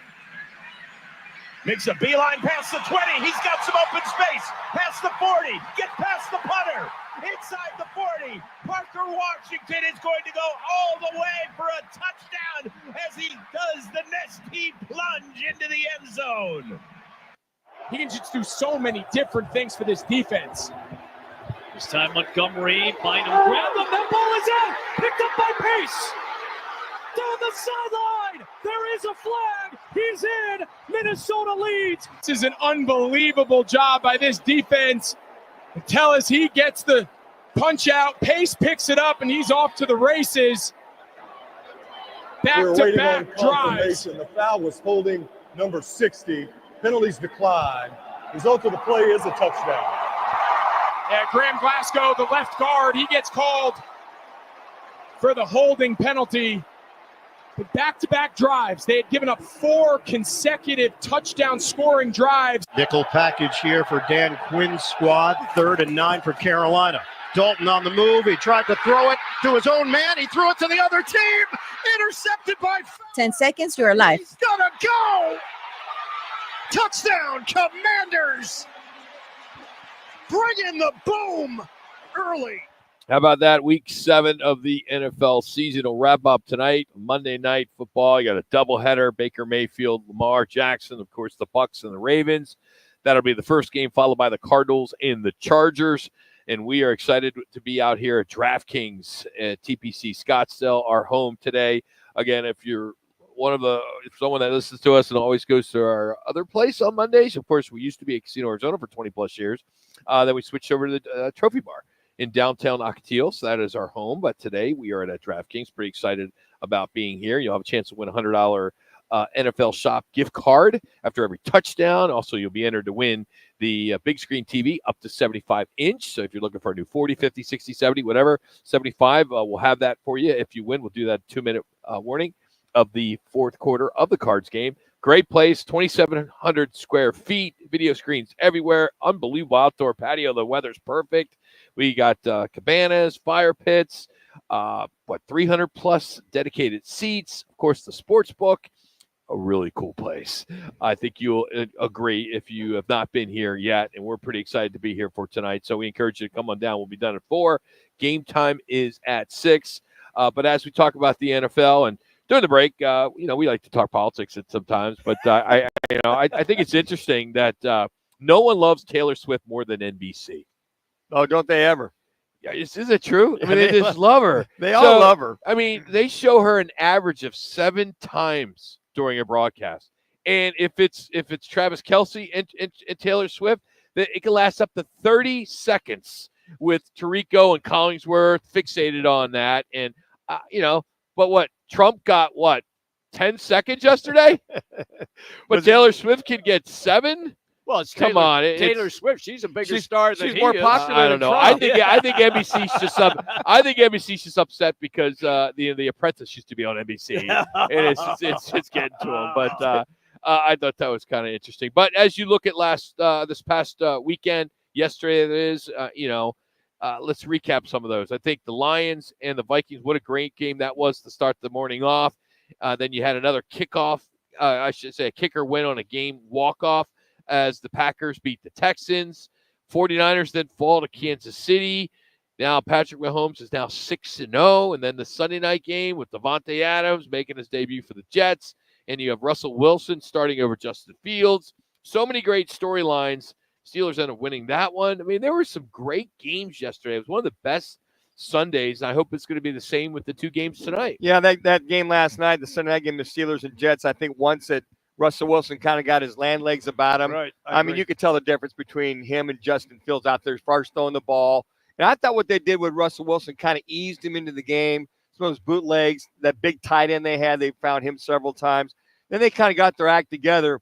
Makes a beeline past the 20. He's got some open space. Past the 40. Get past the punter. Inside the 40. Parker Washington is going to go all the way for a touchdown as he does the Nestea plunge into the end zone. He can just do so many different things for this defense. This time Montgomery, find him, grab him, that ball is out, picked up by Pace. Down the sideline, there is a flag, he's in, Minnesota leads. This is an unbelievable job by this defense. Until as he gets the punch out, Pace picks it up, and he's off to the races. Back-to-back drives. The foul was holding number 60. Penalties decline. Result of the play is a touchdown. Yeah, Graham Glasgow, the left guard, he gets called for the holding penalty. But back-to-back drives. They had given up 4 consecutive touchdown scoring drives. Nickel package here for Dan Quinn's squad. 3rd and 9 for Carolina. Dalton on the move. He tried to throw it to his own man. He threw it to the other team. Intercepted by 10 seconds, you're alive. He's gonna go! Touchdown, Commanders! Bring in the boom early. How about that? Week 7 of the NFL season will wrap up tonight. Monday Night Football. You got a doubleheader. Baker Mayfield, Lamar Jackson, of course, the Bucs and the Ravens. That'll be the first game, followed by the Cardinals and the Chargers. And we are excited to be out here at Draftkings at TPC Scottsdale, our home today. Again, if you're someone that listens to us and always goes to our other place on Mondays, of course, we used to be at Casino Arizona for 20 plus years. Then we switched over to the Trophy Bar in downtown Ocotillo, so that is our home. But today we are at Draftkings. Pretty excited about being here. You'll have a chance to win a $100 NFL Shop gift card after every touchdown. Also, you'll be entered to win the big screen TV up to 75-inch. So if you're looking for a new 40, 50, 60, 70, whatever, 75, we'll have that for you. If you win, we'll do that 2-minute warning of the fourth quarter of the Cards game. Great place, 2,700 square feet, video screens everywhere, unbelievable outdoor patio. The weather's perfect. We got cabanas, fire pits, 300 plus dedicated seats. Of course, the Sportsbook, a really cool place. I think you'll agree if you have not been here yet, and we're pretty excited to be here for tonight. So we encourage you to come on down. We'll be done at 4. Game time is at 6. But as we talk about the NFL and during the break, we like to talk politics sometimes, but I think it's interesting that no one loves Taylor Swift more than NBC. Oh, don't they ever? Yeah, is it true? I mean, they just love her. They all love her. I mean, they show her an average of 7 times during a broadcast, and if it's Travis Kelce and Taylor Swift, that it can last up to 30 seconds with Tirico and Collingsworth fixated on that, and but what? Trump got 10 seconds yesterday? But Taylor Swift can get 7? Well, it's Come on. Taylor Swift. She's a bigger star than she's more popular I don't know. than Trump. I think NBC's just NBC's just upset because the Apprentice used to be on NBC, and it's getting to them. But I thought that was kind of interesting. But as you look at this past weekend, yesterday it is, let's recap some of those. I think the Lions and the Vikings, what a great game that was to start the morning off. Then you had another kickoff, I should say a kicker win on a game walk-off as the Packers beat the Texans. 49ers then fall to Kansas City. Now Patrick Mahomes is now 6-0. And then the Sunday night game with Devontae Adams making his debut for the Jets. And you have Russell Wilson starting over Justin Fields. So many great storylines. Steelers end up winning that one. I mean, there were some great games yesterday. It was one of the best Sundays. I hope it's going to be the same with the 2 games tonight. Yeah, that game last night, the Sunday night game, the Steelers and Jets, I think once that Russell Wilson kind of got his land legs about him. Right. I mean, you could tell the difference between him and Justin Fields out there as far as throwing the ball. And I thought what they did with Russell Wilson kind of eased him into the game. Some of those bootlegs, that big tight end they had, they found him several times. Then they kind of got their act together.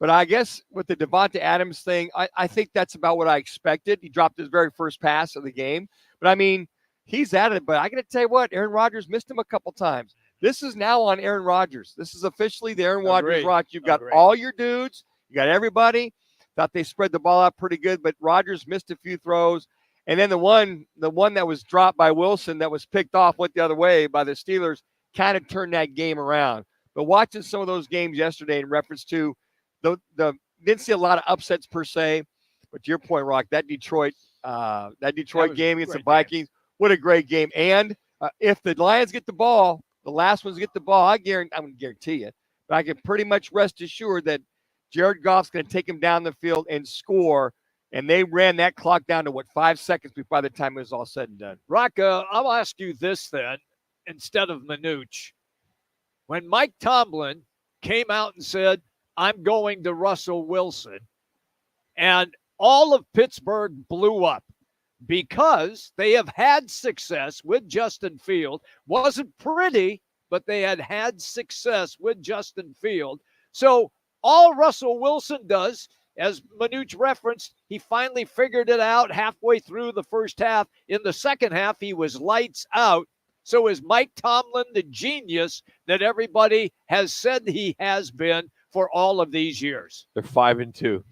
But I guess with the Devonta Adams thing, I think that's about what I expected. He dropped his very first pass of the game. But, I mean, he's at it. But I got to tell you what, Aaron Rodgers missed him a couple times. This is now on Aaron Rodgers. This is officially the Aaron Rodgers rock. You've got all your dudes. You got everybody. Thought they spread the ball out pretty good, but Rodgers missed a few throws. And then the one that was dropped by Wilson that was picked off went the other way by the Steelers kind of turned that game around. But watching some of those games yesterday in reference to the didn't see a lot of upsets per se. But to your point, Rock, that Detroit game against the Vikings, what a great game. And if the Lions get the ball, the last ones get the ball, I'm going to guarantee you. But I can pretty much rest assured that Jared Goff's going to take him down the field and score. And they ran that clock down to, 5 seconds by the time it was all said and done. Rock, I'll ask you this then, instead of Manuch. When Mike Tomlin came out and said, I'm going to Russell Wilson, and all of Pittsburgh blew up because they have had success with Justin Field. Wasn't pretty, but they had success with Justin Field. So all Russell Wilson does, as Manuch referenced, he finally figured it out halfway through the first half. In the second half, he was lights out. So is Mike Tomlin the genius that everybody has said he has been for all of these years? They're 5-2.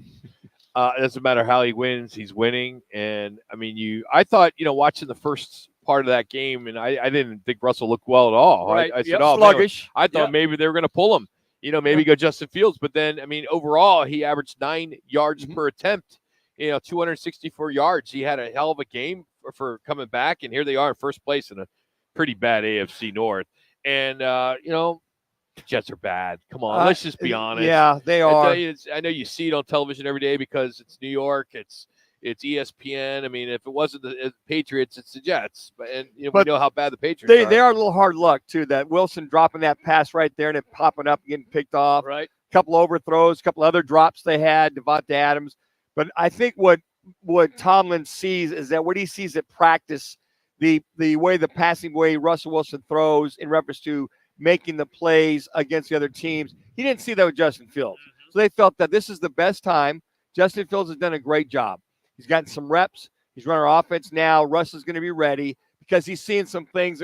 It doesn't matter how he wins, he's winning. And I mean, I thought, watching the first part of that game, and I didn't think Russell looked well at all. Right. I said, sluggish. I thought maybe they were going to pull him. Maybe go Justin Fields. But then, I mean, overall, he averaged 9 yards per attempt, 264 yards. He had a hell of a game for coming back. And here they are in first place in a pretty bad AFC North. And, the Jets are bad. Come on, let's just be honest. Yeah, they are. I know you see it on television every day because it's New York. It's ESPN. I mean, if it wasn't the Patriots, it's the Jets. But we know how bad the Patriots are. They are a little hard luck, too, that Wilson dropping that pass right there and it popping up and getting picked off. Right. A couple overthrows, a couple other drops they had, Devonta Adams. But I think what Tomlin sees is that what he sees at practice, the passing way Russell Wilson throws in reference to making the plays against the other teams, he didn't see that with Justin Fields. So they felt that this is the best time. Justin Fields has done a great job. He's gotten some reps. He's running our offense now. Russ is going to be ready because he's seeing some things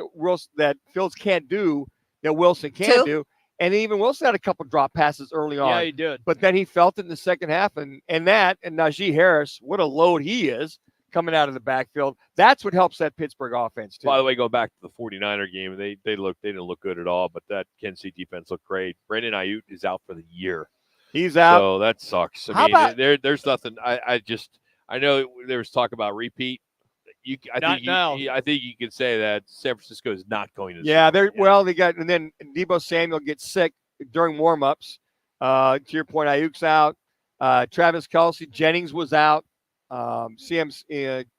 that Fields can't do that Wilson can do. And even Wilson had a couple drop passes early on. Yeah, he did. But then he felt it in the second half. And Najee Harris, what a load he is coming out of the backfield. That's what helps that Pittsburgh offense, too. By the way, go back to the 49er game. They didn't look good at all, but that Kansas City defense looked great. Brandon Ayuk is out for the year. He's out. So that sucks. I mean, there's nothing. I know there was talk about repeat. I think you can say that San Francisco is not going to. Yeah, and then Deebo Samuel gets sick during warmups. To your point, Ayuk's out. Travis Kelce, Jennings was out. Christian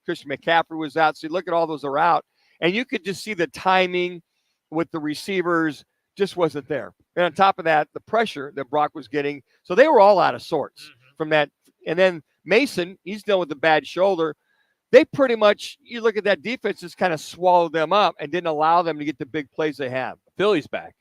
McCaffrey was out. So you look at all those are out, and you could just see the timing with the receivers just wasn't there. And on top of that, the pressure that Brock was getting. So they were all out of sorts from that. And then Mason, he's dealing with a bad shoulder. They pretty much, you look at that defense, just kind of swallowed them up and didn't allow them to get the big plays they have. Philly's back.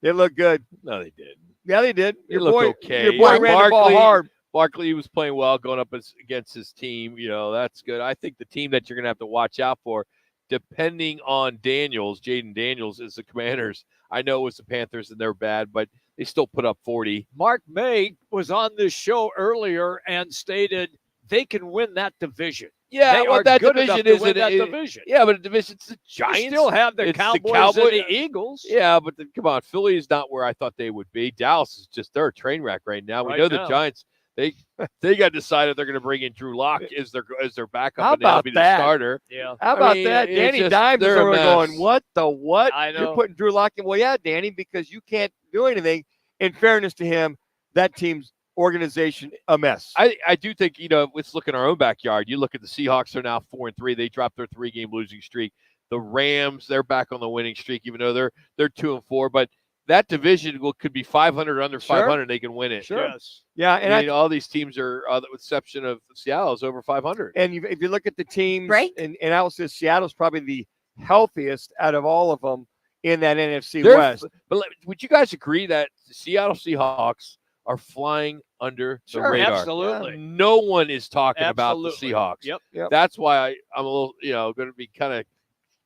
They look good. No, they did. Yeah, they did. They looked okay. Your boy ran the ball hard. Barkley was playing well going up against his team. That's good. I think the team that you're going to have to watch out for, depending on Jaden Daniels, is the Commanders. I know it was the Panthers and they're bad, but they still put up 40. Mark May was on this show earlier and stated they can win that division. Yeah, they are that good division enough to win that division. Yeah, but the division's the Giants. You still have the Cowboys and the Eagles. Yeah, but come on, Philly is not where I thought they would be. Dallas is they're a train wreck right now. We know the Giants. They got decided they're going to bring in Drew Lock as their backup. How and that'll about be that? The starter. Yeah. How about that? Danny Dimes is going, what the what? I know. You're putting Drew Lock in. Well, yeah, Danny, because you can't do anything. In fairness to him, that team's organization a mess. I do think, let's look in our own backyard. You look at the Seahawks, they're now 4-3. They dropped their 3-game losing streak. The Rams, they're back on the winning streak, even though they're 2-4. But that division could be 500 or under 500. They can win it. Sure. Yes. Yeah, and I mean, all these teams are, with the exception of Seattle, is over 500. And if you look at the teams, and I would say Seattle's probably the healthiest out of all of them in that NFC West. But would you guys agree that the Seattle Seahawks are flying under the radar? Absolutely. No one is talking about the Seahawks. Yep. That's why I'm a little, going to be kind of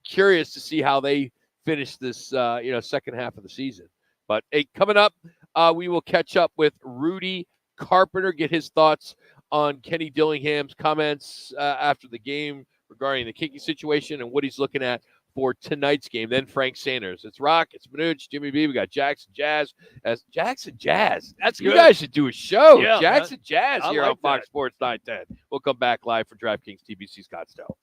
curious to see how they finish this, second half of the season. But coming up, we will catch up with Rudy Carpenter, get his thoughts on Kenny Dillingham's comments after the game regarding the kicking situation and what he's looking at for tonight's game. Then Frank Sanders. It's Rock, it's Manuch, Jimmy B. We got Jackson Jazz. Jackson Jazz. That's you good. guys should do a show. Yeah, Jackson Jazz I here like on Fox that. Sports 910. We'll come back live for DraftKings TPC Scottsdale.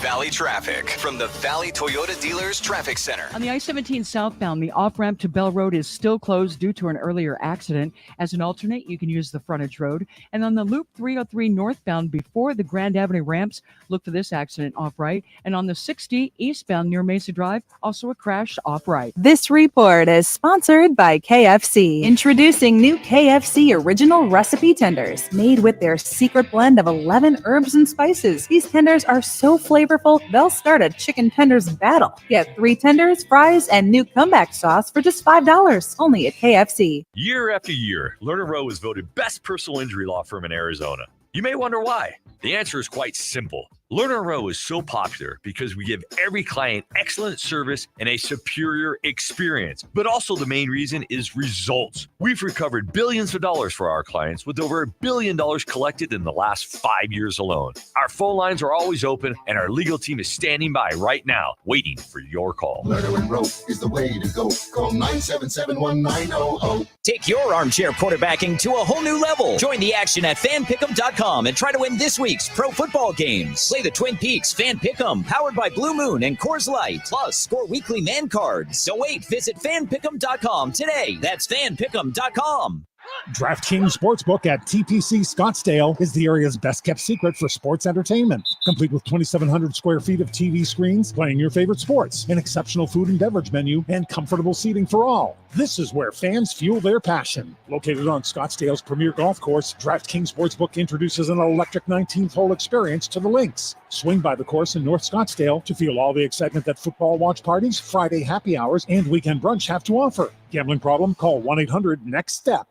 Valley traffic from the Valley Toyota Dealers Traffic Center. On the I-17 southbound, the off-ramp to Bell Road is still closed due to an earlier accident. As an alternate, you can use the frontage road. And on the Loop 303 northbound before the Grand Avenue ramps, look for this accident off-right. And on the 60 eastbound near Mesa Drive, also a crash off-right. This report is sponsored by KFC. Introducing new KFC Original Recipe Tenders, made with their secret blend of 11 herbs and spices. These tenders are so flavorful, they'll start a chicken tenders battle. Get 3 tenders, fries, and new comeback sauce for just $5, only at KFC. Year after year, Lerner Rowe is voted best personal injury law firm in Arizona. You may wonder why. The answer is quite simple. Lerner Rowe is so popular because we give every client excellent service and a superior experience. But also the main reason is results. We've recovered billions of dollars for our clients with over $1 billion collected in the last 5 years alone. Our phone lines are always open and our legal team is standing by right now, waiting for your call. Lerner and Rowe is the way to go. Call 977-1900. Take your armchair quarterbacking to a whole new level. Join the action at fanpick'em.com and try to win this week's pro football games. Play the Twin Peaks Fan Pick'em, powered by Blue Moon and Coors Light. Plus, score weekly man cards. So wait, visit fanpick'em.com today. That's fanpick'em.com. DraftKings Sportsbook at TPC Scottsdale is the area's best-kept secret for sports entertainment. Complete with 2,700 square feet of TV screens, playing your favorite sports, an exceptional food and beverage menu, and comfortable seating for all. This is where fans fuel their passion. Located on Scottsdale's premier golf course, DraftKings Sportsbook introduces an electric 19th-hole experience to the links. Swing by the course in North Scottsdale to feel all the excitement that football watch parties, Friday happy hours, and weekend brunch have to offer. Gambling problem? Call 1-800-NEXT-STEP.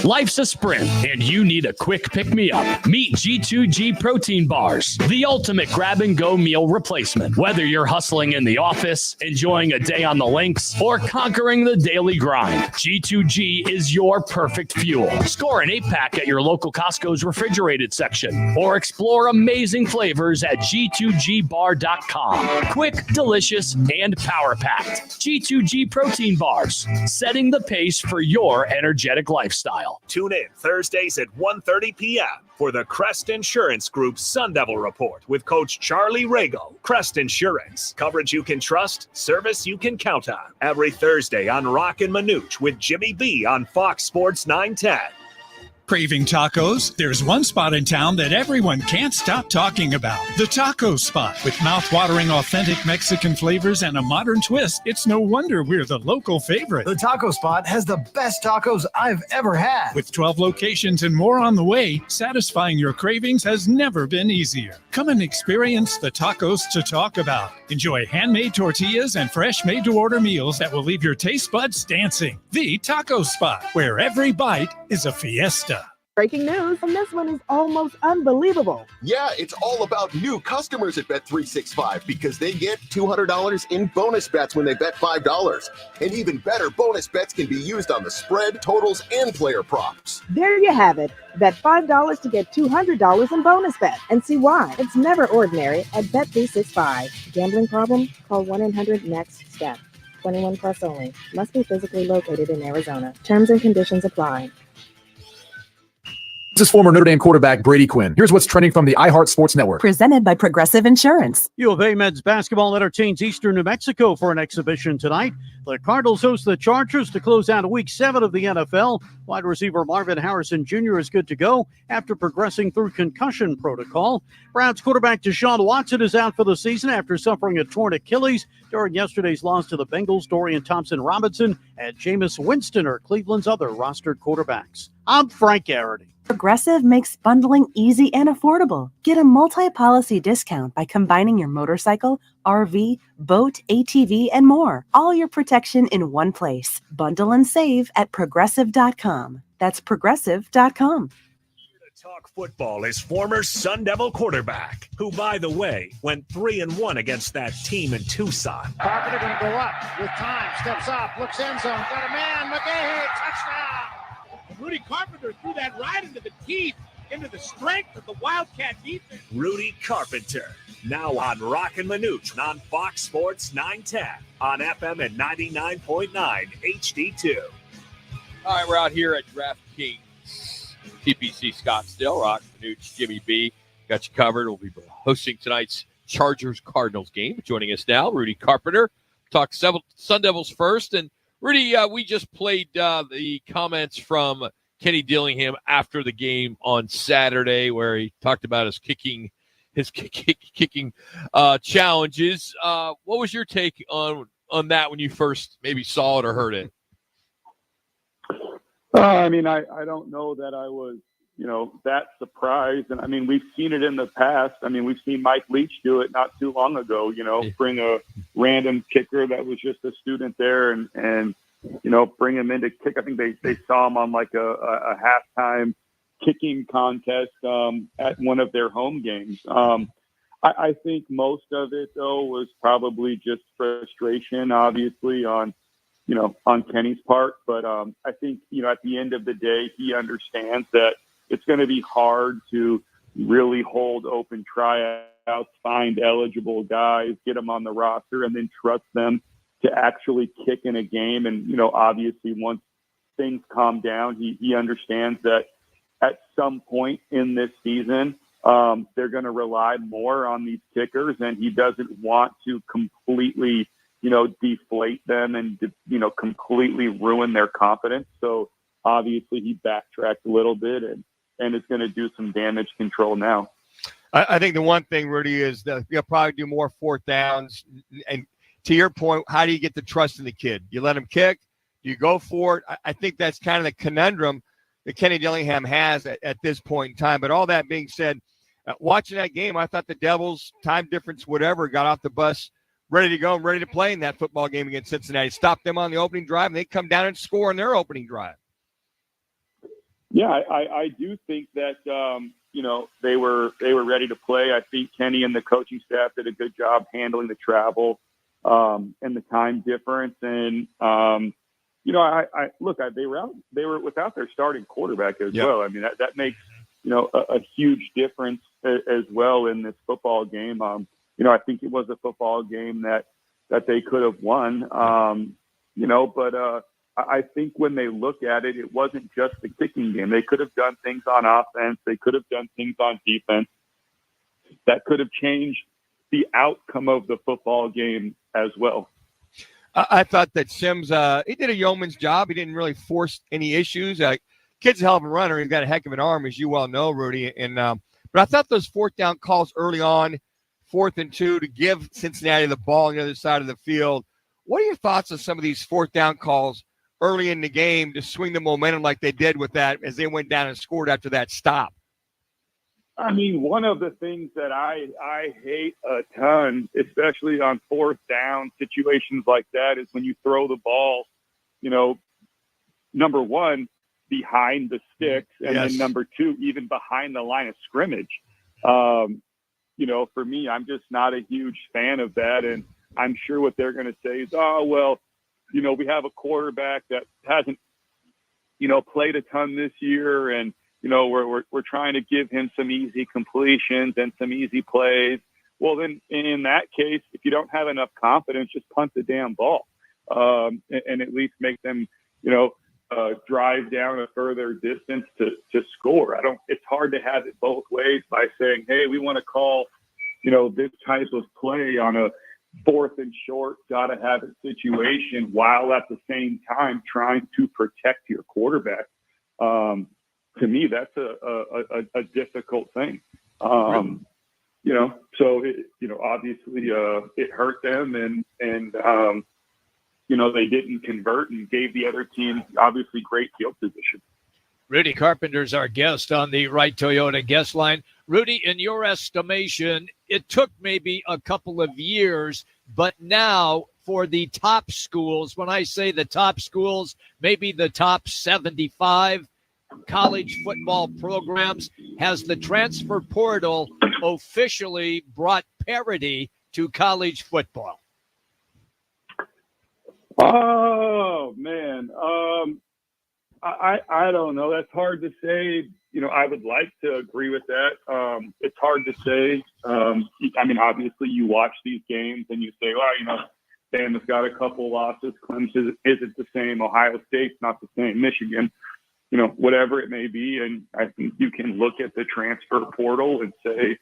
Life's a sprint, and you need a quick pick-me-up. Meet G2G Protein Bars, the ultimate grab-and-go meal replacement. Whether you're hustling in the office, enjoying a day on the links, or conquering the daily grind, G2G is your perfect fuel. Score an 8-pack at your local Costco's refrigerated section, or explore amazing flavors at G2GBar.com. Quick, delicious, and power-packed. G2G Protein Bars, setting the pace for your energetic lifestyle. Tune in Thursdays at 1:30 p.m. for the Crest Insurance Group Sun Devil Report with Coach Charlie Rago. Crest Insurance. Coverage you can trust, service you can count on. Every Thursday on Roc and Manuch with Jimmy B on Fox Sports 910. Craving tacos? There's one spot in town that everyone can't stop talking about. The Taco Spot. With mouth-watering authentic Mexican flavors and a modern twist, it's no wonder we're the local favorite. The Taco Spot has the best tacos I've ever had. With 12 locations and more on the way, satisfying your cravings has never been easier. Come and experience the tacos to talk about. Enjoy handmade tortillas and fresh made-to-order meals that will leave your taste buds dancing. The Taco Spot, where every bite is a fiesta. Breaking news, and this one is almost unbelievable. Yeah, it's all about new customers at Bet365 because they get $200 in bonus bets when they bet $5. And even better, bonus bets can be used on the spread, totals, and player props. There you have it. Bet $5 to get $200 in bonus bet. And see why. It's never ordinary at Bet365. Gambling problem? Call 1-800-NEXT-STEP. 21 plus only. Must be physically located in Arizona. Terms and conditions apply. This is former Notre Dame quarterback Brady Quinn. Here's what's trending from the iHeart Sports Network. Presented by Progressive Insurance. U of A men's basketball entertains Eastern New Mexico for an exhibition tonight. The Cardinals host the Chargers to close out Week 7 of the NFL. Wide receiver Marvin Harrison Jr. is good to go after progressing through concussion protocol. Browns quarterback Deshaun Watson is out for the season after suffering a torn Achilles during yesterday's loss to the Bengals. Dorian Thompson-Robinson and Jameis Winston are Cleveland's other rostered quarterbacks. I'm Frank Garrity. Progressive makes bundling easy and affordable. Get a multi-policy discount by combining your motorcycle, RV, boat, ATV, and more. All your protection in one place. Bundle and save at Progressive.com. That's Progressive.com. Talk football is former Sun Devil quarterback, who, by the way, went 3-1 against that team in Tucson. Carpenter going to go up with time, steps up, looks end zone, got a man, McGahee, touchdown! Rudy Carpenter threw that right into the teeth, into the strength of the Wildcat defense. Rudy Carpenter, now on Roc and Manuch on Fox Sports 910 on FM at 99.9 HD2. All right, we're out here at Draftkings, TPC Scottsdale. Roc, Manuch, Jimmy B. Got you covered. We'll be hosting tonight's Chargers-Cardinals game. Joining us now, Rudy Carpenter. Talk Sun Devils first. And Rudy, we just played the comments from Kenny Dillingham after the game on Saturday, where he talked about his kicking challenges. What was your take on that when you first maybe saw it or heard it? I mean, I don't know that I was, that surprised. And I mean, we've seen it in the past. I mean, we've seen Mike Leach do it not too long ago, bring a random kicker that was just a student there and bring him in to kick. I think they saw him on like a halftime kicking contest at one of their home games. I think most of it, though, was probably just frustration, obviously, on Kenny's part. But I think, at the end of the day, he understands that it's going to be hard to really hold open tryouts, find eligible guys, get them on the roster, and then trust them to actually kick in a game. And, obviously, once things calm down, he understands that at some point in this season, they're going to rely more on these kickers, and he doesn't want to completely deflate them and, completely ruin their confidence. So obviously he backtracked a little bit and is going to do some damage control now. I think the one thing, Rudy, is that you'll probably do more fourth downs. And to your point, how do you get the trust in the kid? You let him kick? Do you go for it? I think that's kind of the conundrum that Kenny Dillingham has at this point in time. But all that being said, watching that game, I thought the Devils, time difference, whatever, got off the bus ready to go and ready to play in that football game against Cincinnati. Stopped them on the opening drive, and they come down and score on their opening drive. Yeah, I do think that, they were ready to play. I think Kenny and the coaching staff did a good job handling the travel and the time difference. And, they were without their starting quarterback as well. I mean, that makes, a huge difference as well in this football game. I think it was a football game that they could have won, but I think when they look at it, it wasn't just the kicking game. They could have done things on offense. They could have done things on defense that could have changed the outcome of the football game as well. I thought that Sims, he did a yeoman's job. He didn't really force any issues. Kid's a hell of a runner. He's got a heck of an arm, as you well know, Rudy. And but I thought those fourth down calls early on, 4th and 2, to give Cincinnati the ball on the other side of the field. What are your thoughts on some of these fourth down calls early in the game to swing the momentum like they did with that as they went down and scored after that stop? I mean, one of the things that I hate a ton, especially on fourth down situations like that, is when you throw the ball, number one, behind the sticks, and then number two, even behind the line of scrimmage. For me, I'm just not a huge fan of that. And I'm sure what they're going to say is, we have a quarterback that hasn't, played a ton this year. And, we're trying to give him some easy completions and some easy plays. Well, then in that case, if you don't have enough confidence, just punt the damn ball and at least make them, drive down a further distance to score. It's hard to have it both ways by saying, hey, we want to call, this type of play on a 4th and short, got to have it situation while at the same time trying to protect your quarterback. To me, that's a difficult thing. So obviously it hurt them and they didn't convert and gave the other team obviously great field position. Rudy Carpenter's our guest on the Right Toyota guest line. Rudy, in your estimation, it took maybe a couple of years, but now for the top schools, when I say the top schools, maybe the top 75 college football programs, has the transfer portal officially brought parity to college football? Oh, man. I don't know. That's hard to say. I would like to agree with that. It's hard to say. Obviously you watch these games and you say, well, Bama's got a couple losses. Clemson isn't the same. Ohio State's not the same. Michigan, whatever it may be. And I think you can look at the transfer portal and say,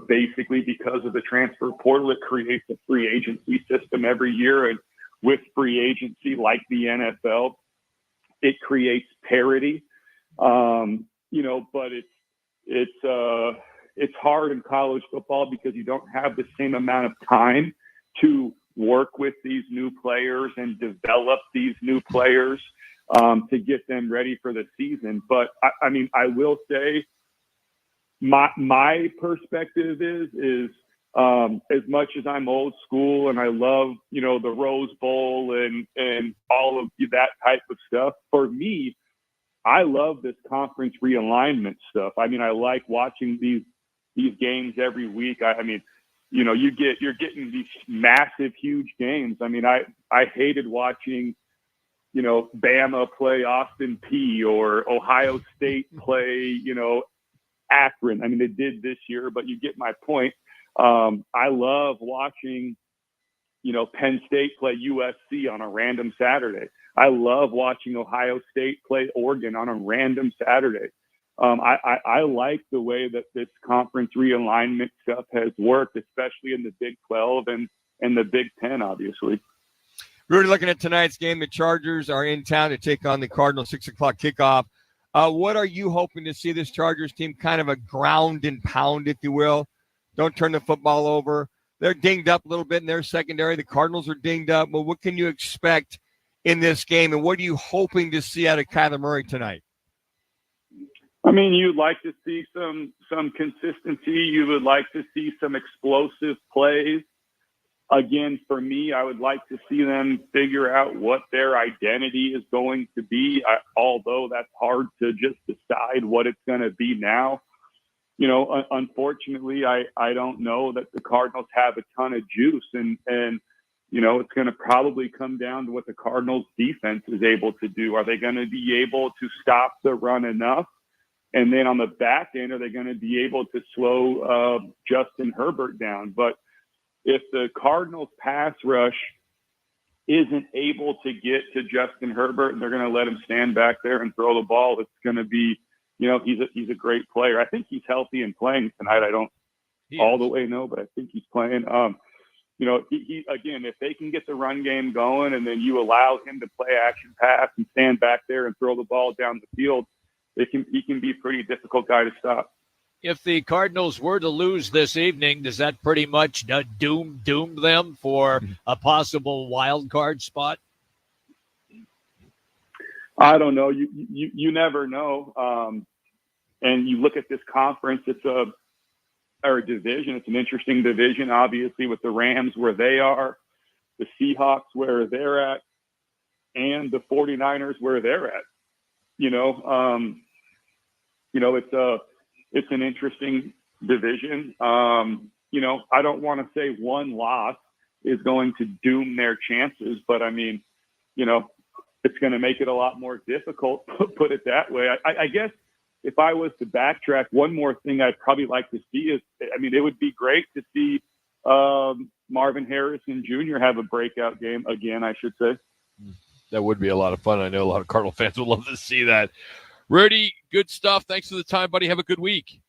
basically because of the transfer portal, it creates a free agency system every year. And with free agency, like the NFL, it creates parity. But it's hard in college football because you don't have the same amount of time to work with these new players and develop these new players to get them ready for the season. But I will say my perspective is as much as I'm old school and I love, the Rose Bowl and all of that type of stuff, for me, I love this conference realignment stuff. I like watching these games every week. You're getting these massive, huge games. I hated watching, Bama play Austin Peay or Ohio State play, Akron. They did this year, but you get my point. I love watching, Penn State play USC on a random Saturday. I love watching Ohio State play Oregon on a random Saturday. I like the way that this conference realignment stuff has worked, especially in the Big 12 and the Big 10, obviously. Rudy, looking at tonight's game, the Chargers are in town to take on the Cardinals, 6 o'clock kickoff. What are you hoping to see this Chargers team, kind of a ground and pound, if you will? Don't turn the football over. They're dinged up a little bit in their secondary. The Cardinals are dinged up. But what can you expect in this game, and what are you hoping to see out of Kyler Murray tonight? You'd like to see some consistency. You would like to see some explosive plays. Again, for me, I would like to see them figure out what their identity is going to be, although that's hard to just decide what it's going to be now. Unfortunately, I don't know that the Cardinals have a ton of juice, and it's going to probably come down to what the Cardinals defense is able to do. Are they going to be able to stop the run enough? And then on the back end, are they going to be able to slow Justin Herbert down? But if the Cardinals pass rush isn't able to get to Justin Herbert and they're going to let him stand back there and throw the ball, it's going to be, he's a great player. I think he's healthy and playing tonight. I don't all the way know, but I think he's playing. He again, if they can get the run game going and then you allow him to play action pass and stand back there and throw the ball down the field, he can be a pretty difficult guy to stop. If the Cardinals were to lose this evening, does that pretty much doom them for a possible wild card spot? I don't know. You never know. And you look at this conference, it's a division. It's an interesting division, obviously, with the Rams where they are, the Seahawks where they're at, and the 49ers where they're at. It's an interesting division. I don't want to say one loss is going to doom their chances, but it's going to make it a lot more difficult, put it that way. I guess if I was to backtrack, one more thing I'd probably like to see is, it would be great to see Marvin Harrison Jr. have a breakout game again, I should say. That would be a lot of fun. I know a lot of Cardinal fans would love to see that. Rudy, good stuff. Thanks for the time, buddy. Have a good week.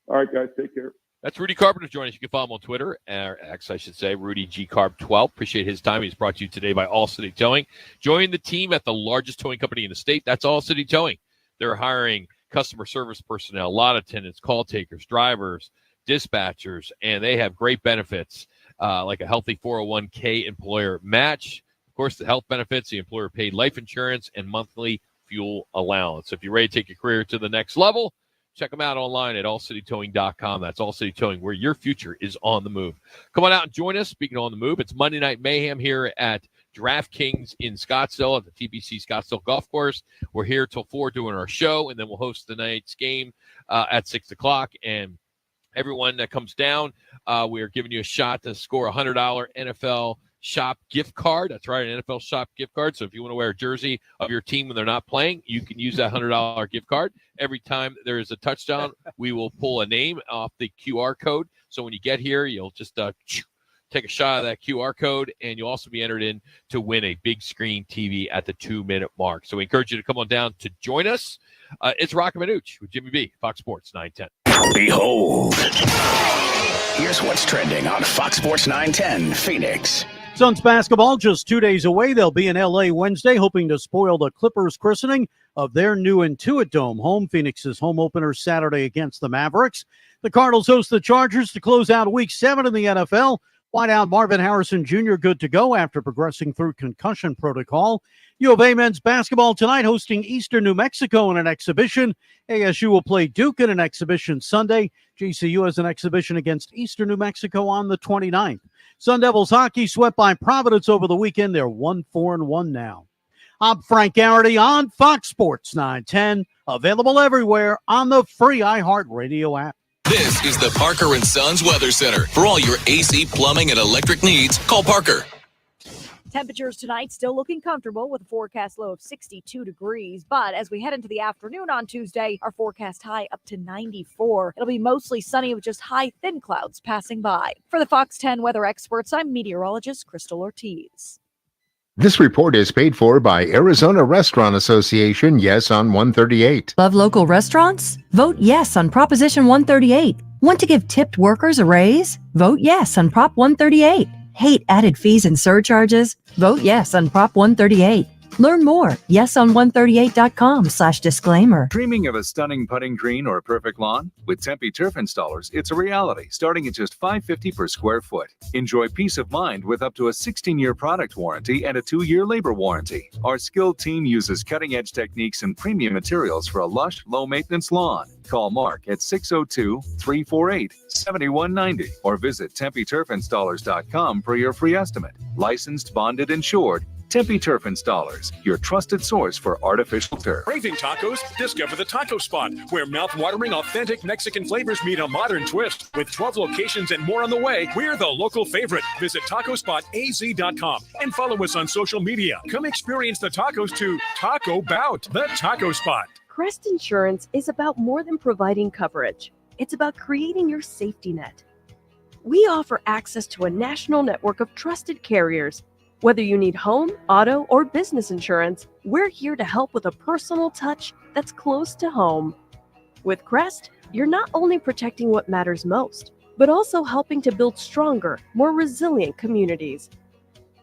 All right, guys. Take care. That's Rudy Carpenter joining us. You can follow him on Twitter, or X, I should say, Rudy G Carp 12. Appreciate his time. He's brought to you today by All City Towing. Join the team at the largest towing company in the state. That's All City Towing. They're hiring customer service personnel, lot attendants, call takers, drivers, dispatchers, and they have great benefits like a healthy 401k employer match. Of course, the health benefits, the employer paid life insurance, and monthly fuel allowance. If you're ready to take your career to the next level, check them out online at allcitytowing.com. That's All City Towing, where your future is on the move. Come on out and join us. Speaking of on the move, it's Monday Night Mayhem here at Draftkings in Scottsdale at the TPC Scottsdale Golf Course. We're here till 4 doing our show, and then we'll host the night's game at 6 o'clock. And everyone that comes down, we are giving you a shot to score a $100 NFL Shop gift card. That's right, an NFL Shop gift card. So if you want to wear a jersey of your team when they're not playing, you can use that $100 gift card. Every time there is a touchdown, we will pull a name off the QR code. So when you get here, you'll just take a shot of that QR code, and you'll also be entered in to win a big screen TV at the 2-minute mark. So we encourage you to come on down to join us. It's Roc and Manuch with Jimmy B, Fox Sports 910. Behold, here's what's trending on Fox Sports 910 Phoenix. Suns basketball just 2 days away. They'll be in L.A. Wednesday, hoping to spoil the Clippers' christening of their new Intuit Dome home. Phoenix's home opener Saturday against the Mavericks. The Cardinals host the Chargers to close out Week 7 in the NFL. Wideout Marvin Harrison Jr. good to go after progressing through concussion protocol. U of A men's basketball tonight hosting Eastern New Mexico in an exhibition. ASU will play Duke in an exhibition Sunday. GCU has an exhibition against Eastern New Mexico on the 29th. Sun Devils hockey swept by Providence over the weekend. They're 1-4-1 now. I'm Frank Garrity on Fox Sports 910. Available everywhere on the free iHeartRadio app. This is the Parker & Sons Weather Center. For all your AC, plumbing, and electric needs, call Parker. Temperatures tonight still looking comfortable with a forecast low of 62 degrees. But as we head into the afternoon on Tuesday, our forecast high up to 94. It'll be mostly sunny with just high, thin clouds passing by. For the Fox 10 weather experts, I'm meteorologist Crystal Ortiz. This report is paid for by Arizona Restaurant Association, yes on 138. Love local restaurants? Vote yes on Proposition 138. Want to give tipped workers a raise? Vote yes on Prop 138. Hate added fees and surcharges? Vote yes on Prop 138. Learn more, yeson138.com/disclaimer. Dreaming of a stunning putting green or a perfect lawn? With Tempe Turf Installers, it's a reality, starting at just $550 per square foot. Enjoy peace of mind with up to a 16-year product warranty and a 2-year labor warranty. Our skilled team uses cutting-edge techniques and premium materials for a lush, low-maintenance lawn. Call Mark at 602-348-7190 or visit TempeTurfInstallers.com for your free estimate. Licensed, bonded, insured. Tempe Turf Installers, your trusted source for artificial turf. Craving tacos? Discover the Taco Spot, where mouth-watering, authentic Mexican flavors meet a modern twist. With 12 locations and more on the way, we're the local favorite. Visit TacoSpotAZ.com and follow us on social media. Come experience the tacos to Taco Bout, the Taco Spot. Crest Insurance is about more than providing coverage. It's about creating your safety net. We offer access to a national network of trusted carriers. Whether you need home, auto, or business insurance, we're here to help with a personal touch that's close to home. With Crest, you're not only protecting what matters most, but also helping to build stronger, more resilient communities.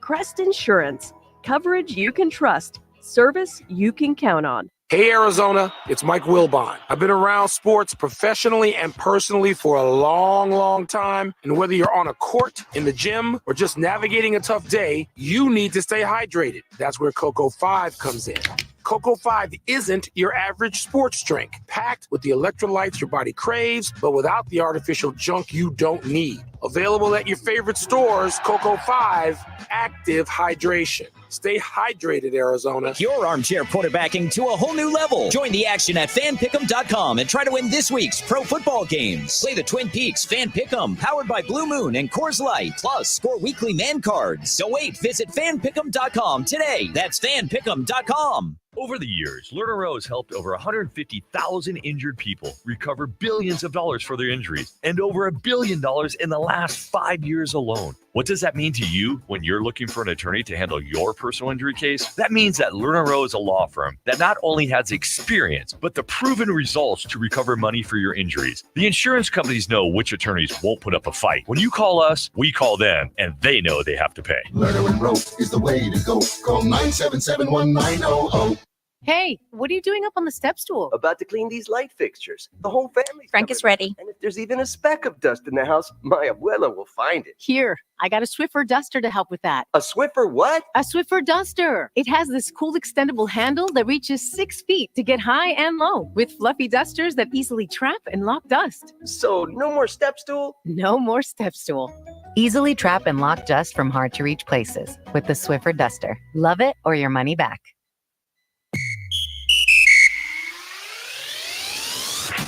Crest Insurance, coverage you can trust, service you can count on. Hey Arizona, it's Mike Wilbon. I've been around sports professionally and personally for a long time. And whether you're on a court, in the gym, or just navigating a tough day, you need to stay hydrated. That's where Cocoa 5 comes in. Cocoa 5 isn't your average sports drink, packed with the electrolytes your body craves, but without the artificial junk you don't need. Available at your favorite stores, Cocoa 5, active hydration. Stay hydrated, Arizona. Your armchair quarterbacking to a whole new level. Join the action at fanpick'em.com and try to win this week's pro football games. Play the Twin Peaks Fan Pick'em, powered by Blue Moon and Coors Light. Plus, score weekly man cards. So wait, visit fanpick'em.com today. That's fanpick'em.com. Over the years, Lerner Rowe has helped over 150,000 injured people recover billions of dollars for their injuries and over $1 billion in the last last 5 years alone. What does that mean to you when you're looking for an attorney to handle your personal injury case? That means that Lerner Rowe is a law firm that not only has experience, but the proven results to recover money for your injuries. The insurance companies know which attorneys won't put up a fight. When you call us, we call them, and they know they have to pay. Lerner and Rowe is the way to go. Call 977-1900. Hey, what are you doing up on the step stool? About to clean these light fixtures. The whole family's Frank is ready. And if there's even a speck of dust in the house, my abuela will find it. Here, I got a Swiffer duster to help with that. A Swiffer what? A Swiffer duster. It has this cool extendable handle that reaches 6 feet to get high and low, with fluffy dusters that easily trap and lock dust. So no more step stool? No more step stool. Easily trap and lock dust from hard-to-reach places with the Swiffer duster. Love it or your money back.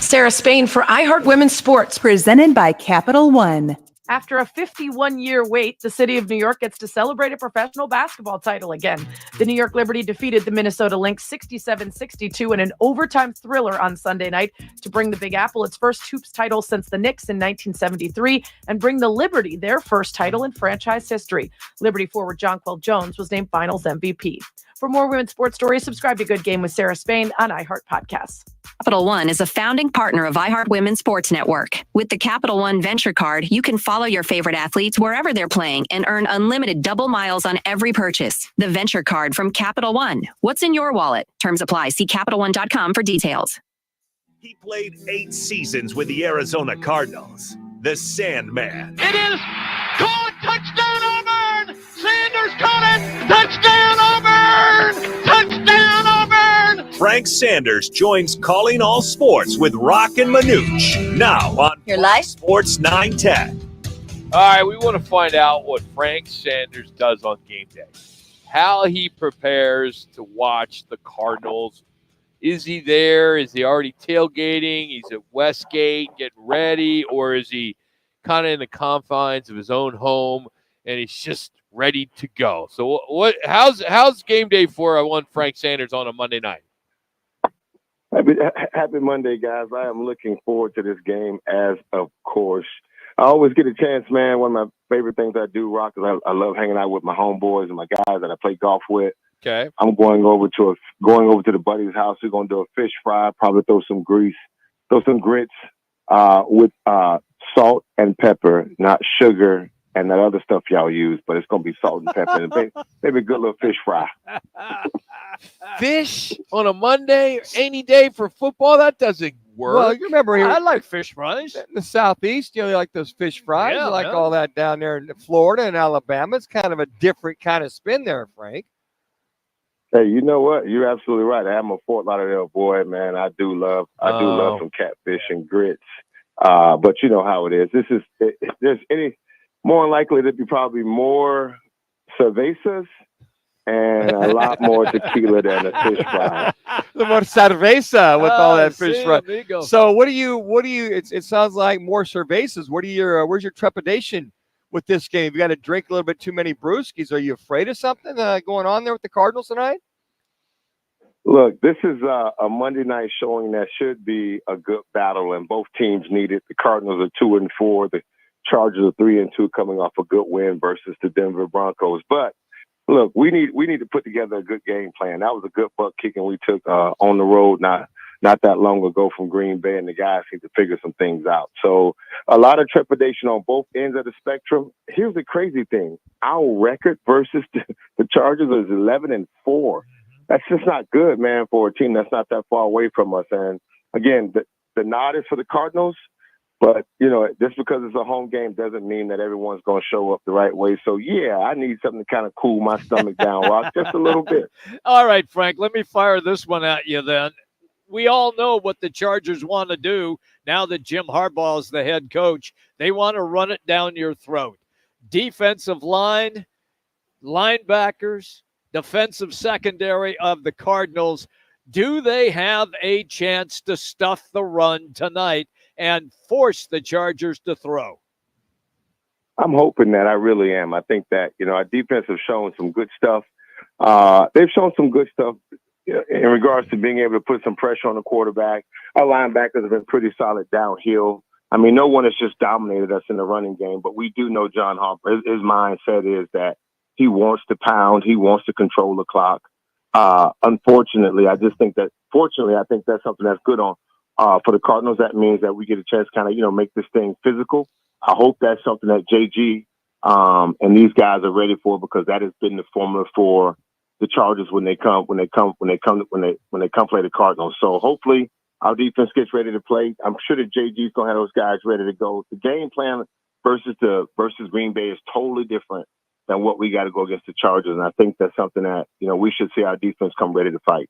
Sarah Spain for iHeart Women's Sports. Presented by Capital One. After a 51-year wait, the city of New York gets to celebrate a professional basketball title again. The New York Liberty defeated the Minnesota Lynx 67-62 in an overtime thriller on Sunday night to bring the Big Apple its first hoops title since the Knicks in 1973 and bring the Liberty their first title in franchise history. Liberty forward Jonquel Jones was named Finals MVP. For more women's sports stories, subscribe to Good Game with Sarah Spain on iHeart Podcasts. Capital One is a founding partner of iHeart Women's Sports Network. With the Capital One Venture Card, you can follow your favorite athletes wherever they're playing and earn unlimited double miles on every purchase. The Venture Card from Capital One. What's in your wallet? Terms apply. See CapitalOne.com for details. He played 8 seasons with the Arizona Cardinals. The Sandman. It is caught. Touchdown Auburn! Sanders caught it! Touchdown Auburn! Touchdown Auburn! Frank Sanders joins Calling All Sports with Roc and Manuch. Now on Your life? Sports 910. All right, we want to find out what Frank Sanders does on game day. How he prepares to watch the Cardinals. Is he there? Is he already tailgating? He's at Westgate getting ready? Or is he kind of in the confines of his own home and he's just ready to go? So how's game day for one Frank Sanders on a Monday night? Happy Monday, guys. I am looking forward to this game as, of course. I always get a chance, man. One of my favorite things I do, Rock, is I love hanging out with my homeboys and my guys that I play golf with. Okay. I'm going over to the buddy's house. We're going to do a fish fry, probably throw some grease, throw some grits with salt and pepper, not sugar and that other stuff y'all use, but it's going to be salt and pepper. And maybe a good little fish fry. Fish on a Monday, any day for football? That doesn't work. Well, you remember here I like fish fries. in the Southeast, you like those fish fries. Yeah, you like yeah. all that down there in Florida and Alabama. It's kind of a different kind of spin there, Frank. Hey, you know what? You're absolutely right. I'm a Fort Lauderdale boy, man. I do love some catfish and grits. But you know how it is. There's more likely to be probably more cervezas and a lot more tequila than a fish fry. The more cerveza with all that fish fry. amigo. So what do you? It sounds like more cervezas. Where's your trepidation with this game? You got to drink a little bit too many brewskis. Are you afraid of something going on there with the Cardinals tonight? Look, this is a Monday night showing that should be a good battle, and both teams need it. The Cardinals are 2-4. The Chargers are 3-2, coming off a good win versus the Denver Broncos. But look, we need to put together a good game plan. That was a good butt kicking we took on the road not that long ago from Green Bay, and the guys need to figure some things out. So a lot of trepidation on both ends of the spectrum. Here's the crazy thing. Our record versus the Chargers is 11-4. That's just not good, man, for a team that's not that far away from us. And again, the nod is for the Cardinals, but just because it's a home game doesn't mean that everyone's going to show up the right way. So yeah, I need something to kind of cool my stomach down, Rock, just a little bit. All right, Frank, let me fire this one at you then. We all know what the Chargers want to do now that Jim Harbaugh is the head coach. They want to run it down your throat. Defensive line, linebackers, defensive secondary of the Cardinals. Do they have a chance to stuff the run tonight and force the Chargers to throw? I'm hoping that. I really am. I think that, our defense has shown some good stuff. They've shown some good stuff in regards to being able to put some pressure on the quarterback. Our linebackers have been pretty solid downhill. I mean, no one has just dominated us in the running game, but we do know John Harper. His mindset is that he wants to pound, he wants to control the clock. Unfortunately, I think that's something that's good on for the Cardinals. That means that we get a chance to kind of, make this thing physical. I hope that's something that JG and these guys are ready for, because that has been the formula for the Chargers when they come play the Cardinals. So hopefully our defense gets ready to play. I'm sure that JG's gonna have those guys ready to go. The game plan versus Green Bay is totally different than what we got to go against the Chargers, and I think that's something that we should see our defense come ready to fight.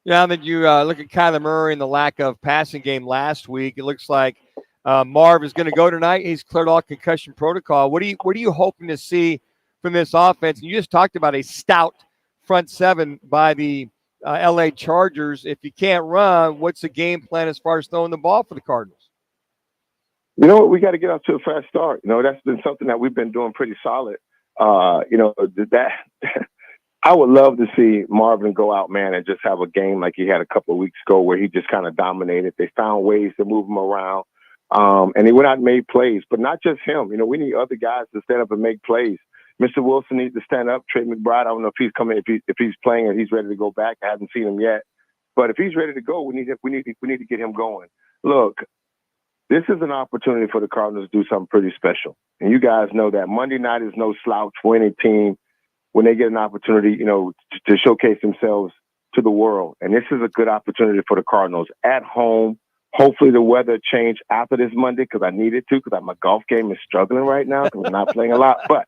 Yeah, I mean, you look at Kyler Murray and the lack of passing game last week. It looks like Marv is going to go tonight. He's cleared all concussion protocol. What are you hoping to see from this offense? And you just talked about a stout front seven by the LA Chargers. If you can't run, what's the game plan as far as throwing the ball for the Cardinals? You know what? We got to get off to a fast start. That's been something that we've been doing pretty solid. That I would love to see Marvin go out, man, and just have a game like he had a couple of weeks ago where he just kind of dominated. They found ways to move him around, and he went out and made plays. But not just him. We need other guys to stand up and make plays. Mr. Wilson needs to stand up. Trey McBride, I don't know if he's coming, if he's playing or he's ready to go back. I haven't seen him yet. But if he's ready to go, we need to get him going. Look, this is an opportunity for the Cardinals to do something pretty special. And you guys know that Monday night is no slouch for any team when they get an opportunity, to showcase themselves to the world. And this is a good opportunity for the Cardinals at home. Hopefully the weather change after this Monday, because I need it to, because my golf game is struggling right now because I'm not playing a lot. But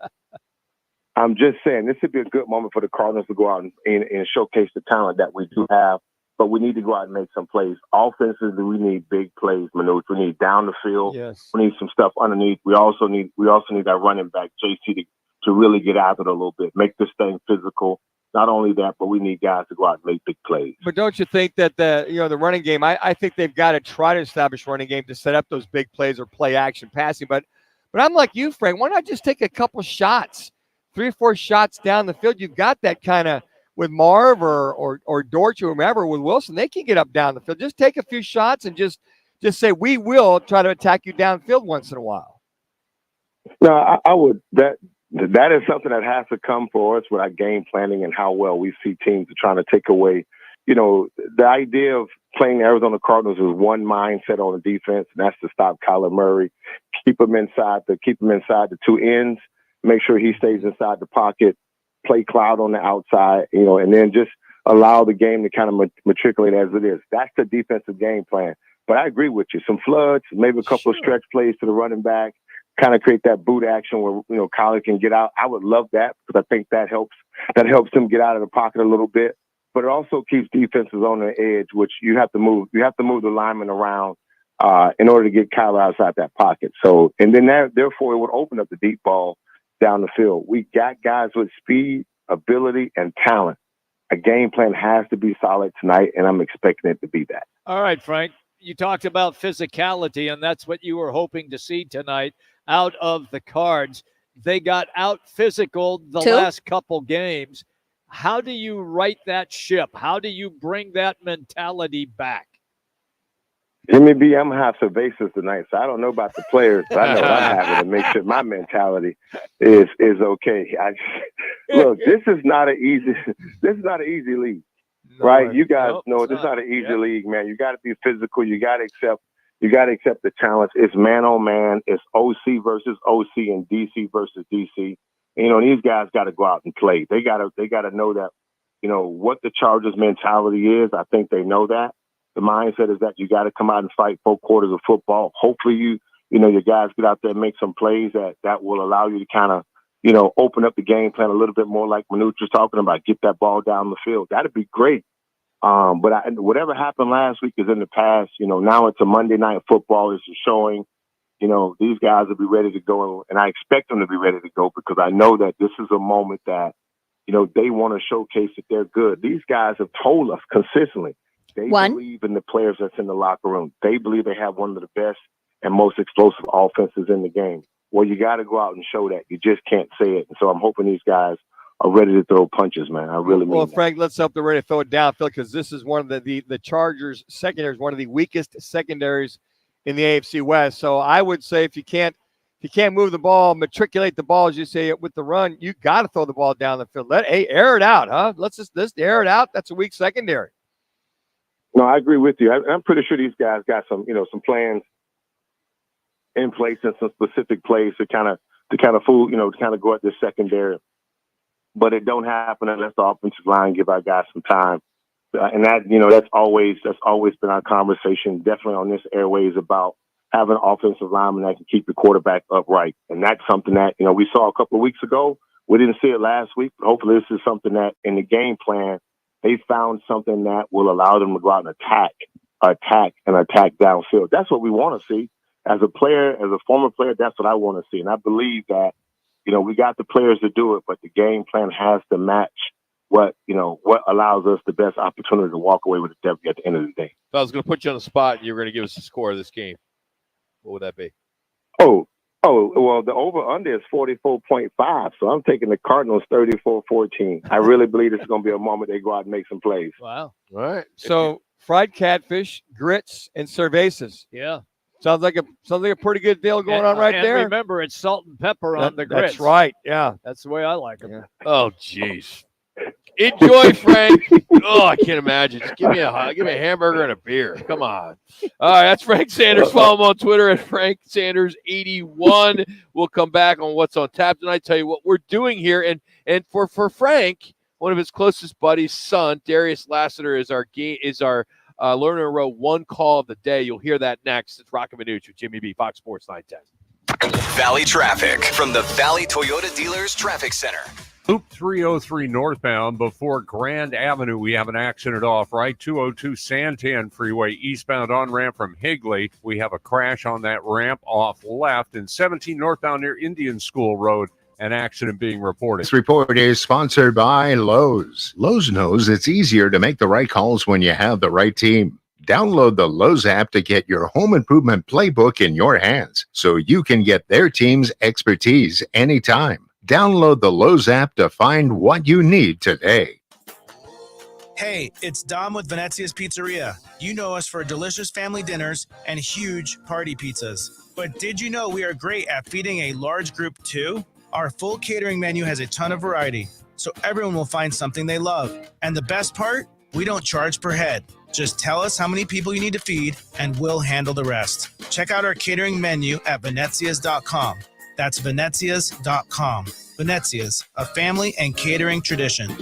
I'm just saying this would be a good moment for the Cardinals to go out and showcase the talent that we do have. But we need to go out and make some plays. Offensively, we need big plays, Manuch. We need down the field. Yes. We need some stuff underneath. We also need that running back, JC, to really get after it a little bit, make this thing physical. Not only that, but we need guys to go out and make big plays. But don't you think that the running game, I think they've got to try to establish running game to set up those big plays or play action passing. But I'm like you, Frank. Why not just take a couple shots, 3 or 4 shots down the field? You've got that kind of with Marv or Dortch or whomever with Wilson. They can get up down the field. Just take a few shots and just say, we will try to attack you downfield once in a while. No, I would. That is something that has to come for us with our game planning and how well we see teams are trying to take away. The idea of playing the Arizona Cardinals is one mindset on the defense, and that's to stop Kyler Murray, keep him inside the 2 ends, make sure he stays inside the pocket, play cloud on the outside, and then just allow the game to kind of matriculate as it is. That's the defensive game plan. But I agree with you. Some floods, maybe a couple of stretch plays to the running back, kind of create that boot action where Kyler can get out. I would love that, because I think that helps him get out of the pocket a little bit. But it also keeps defenses on the edge, which you have to move the lineman around in order to get Kyler outside that pocket. So, and then therefore it would open up the deep ball down the field. We got guys with speed, ability, and talent. A game plan has to be solid tonight, and I'm expecting it to be that. All right, Frank, you talked about physicality, and that's what you were hoping to see tonight out of the Cards. They got out physical the last couple games. How do you right that ship? How do you bring that mentality back? Jimmy B, I'm going to have cervezas tonight, so I don't know about the players, but I know what I'm having to make sure my mentality is okay. Look, this is not an easy league, right? You guys know this is not an easy league, man. You got to be physical. You got to accept the challenge. It's man on man. It's OC versus OC and DC versus DC. These guys got to go out and play. They got to know that, what the Chargers mentality is. I think they know that. The mindset is that you got to come out and fight 4 quarters of football. Hopefully your guys get out there and make some plays that will allow you to kind of, open up the game plan a little bit more, like Manuch was talking about, get that ball down the field. That'd be great. But whatever happened last week is in the past. Now it's a Monday night football. It's showing, these guys will be ready to go, and I expect them to be ready to go, because I know that this is a moment that, they want to showcase that they're good. These guys have told us consistently they believe in the players that's in the locker room. They believe they have one of the best and most explosive offenses in the game. Well, you got to go out and show that. You just can't say it. And so I'm hoping these guys are ready to throw punches, man. I really mean that. Frank, let's hope they're ready to throw it downfield, because this is one of the Chargers secondary is one of the weakest secondaries in the AFC West. So I would say if you can't move the ball, matriculate the ball, as you say, with the run, you got to throw the ball down the field. Air it out, huh? Let's air it out. That's a weak secondary. No, I agree with you. I'm pretty sure these guys got some plans in place and some specific plays to kind of go at this secondary. But it don't happen unless the offensive line give our guys some time. And that's always been our conversation, definitely on this airways, about having an offensive lineman that can keep the quarterback upright. And that's something that, we saw a couple of weeks ago. We didn't see it last week, but hopefully this is something that in the game plan, they found something that will allow them to go out and attack downfield. That's what we want to see. As a player, as a former player, that's what I want to see. And I believe that, we got the players to do it, but the game plan has to match what allows us the best opportunity to walk away with a W at the end of the day. If I was going to put you on the spot and you were going to give us the score of this game, what would that be? Oh, well, the over-under is 44.5, so I'm taking the Cardinals 34-14. I really believe this is going to be a moment they go out and make some plays. Wow. All right. So fried catfish, grits, and cervezas. Yeah. Sounds like a pretty good deal going on right there. Remember, it's salt and pepper on the grits. That's right. Yeah. That's the way I like them. Yeah. Oh, jeez. Enjoy, Frank. Oh, I can't imagine. Just give me a hamburger and a beer. Come on. All right, that's Frank Sanders. Follow him on Twitter at FrankSanders81. We'll come back on what's on tap tonight. Tell you what we're doing here, and for Frank, one of his closest buddies' son, Darius Lassiter, is our Lerner Row one call of the day. You'll hear that next. It's Roc and Manuch with Jimmy B, Fox Sports 910. Valley traffic from the Valley Toyota Dealers Traffic Center. Loop 303 northbound before Grand Avenue, we have an accident off right. 202 Santan Freeway eastbound on-ramp from Higley. We have a crash on that ramp off left. And 17 northbound near Indian School Road, an accident being reported. This report is sponsored by Lowe's. Lowe's knows it's easier to make the right calls when you have the right team. Download the Lowe's app to get your home improvement playbook in your hands so you can get their team's expertise anytime. Download the Lowe's app to find what you need today. Hey, it's Dom with Venezia's Pizzeria. You know us for delicious family dinners and huge party pizzas. But did you know we are great at feeding a large group too? Our full catering menu has a ton of variety, so everyone will find something they love. And the best part? We don't charge per head. Just tell us how many people you need to feed, and we'll handle the rest. Check out our catering menu at Venezias.com. That's Venezias.com. Venezias, a family and catering tradition.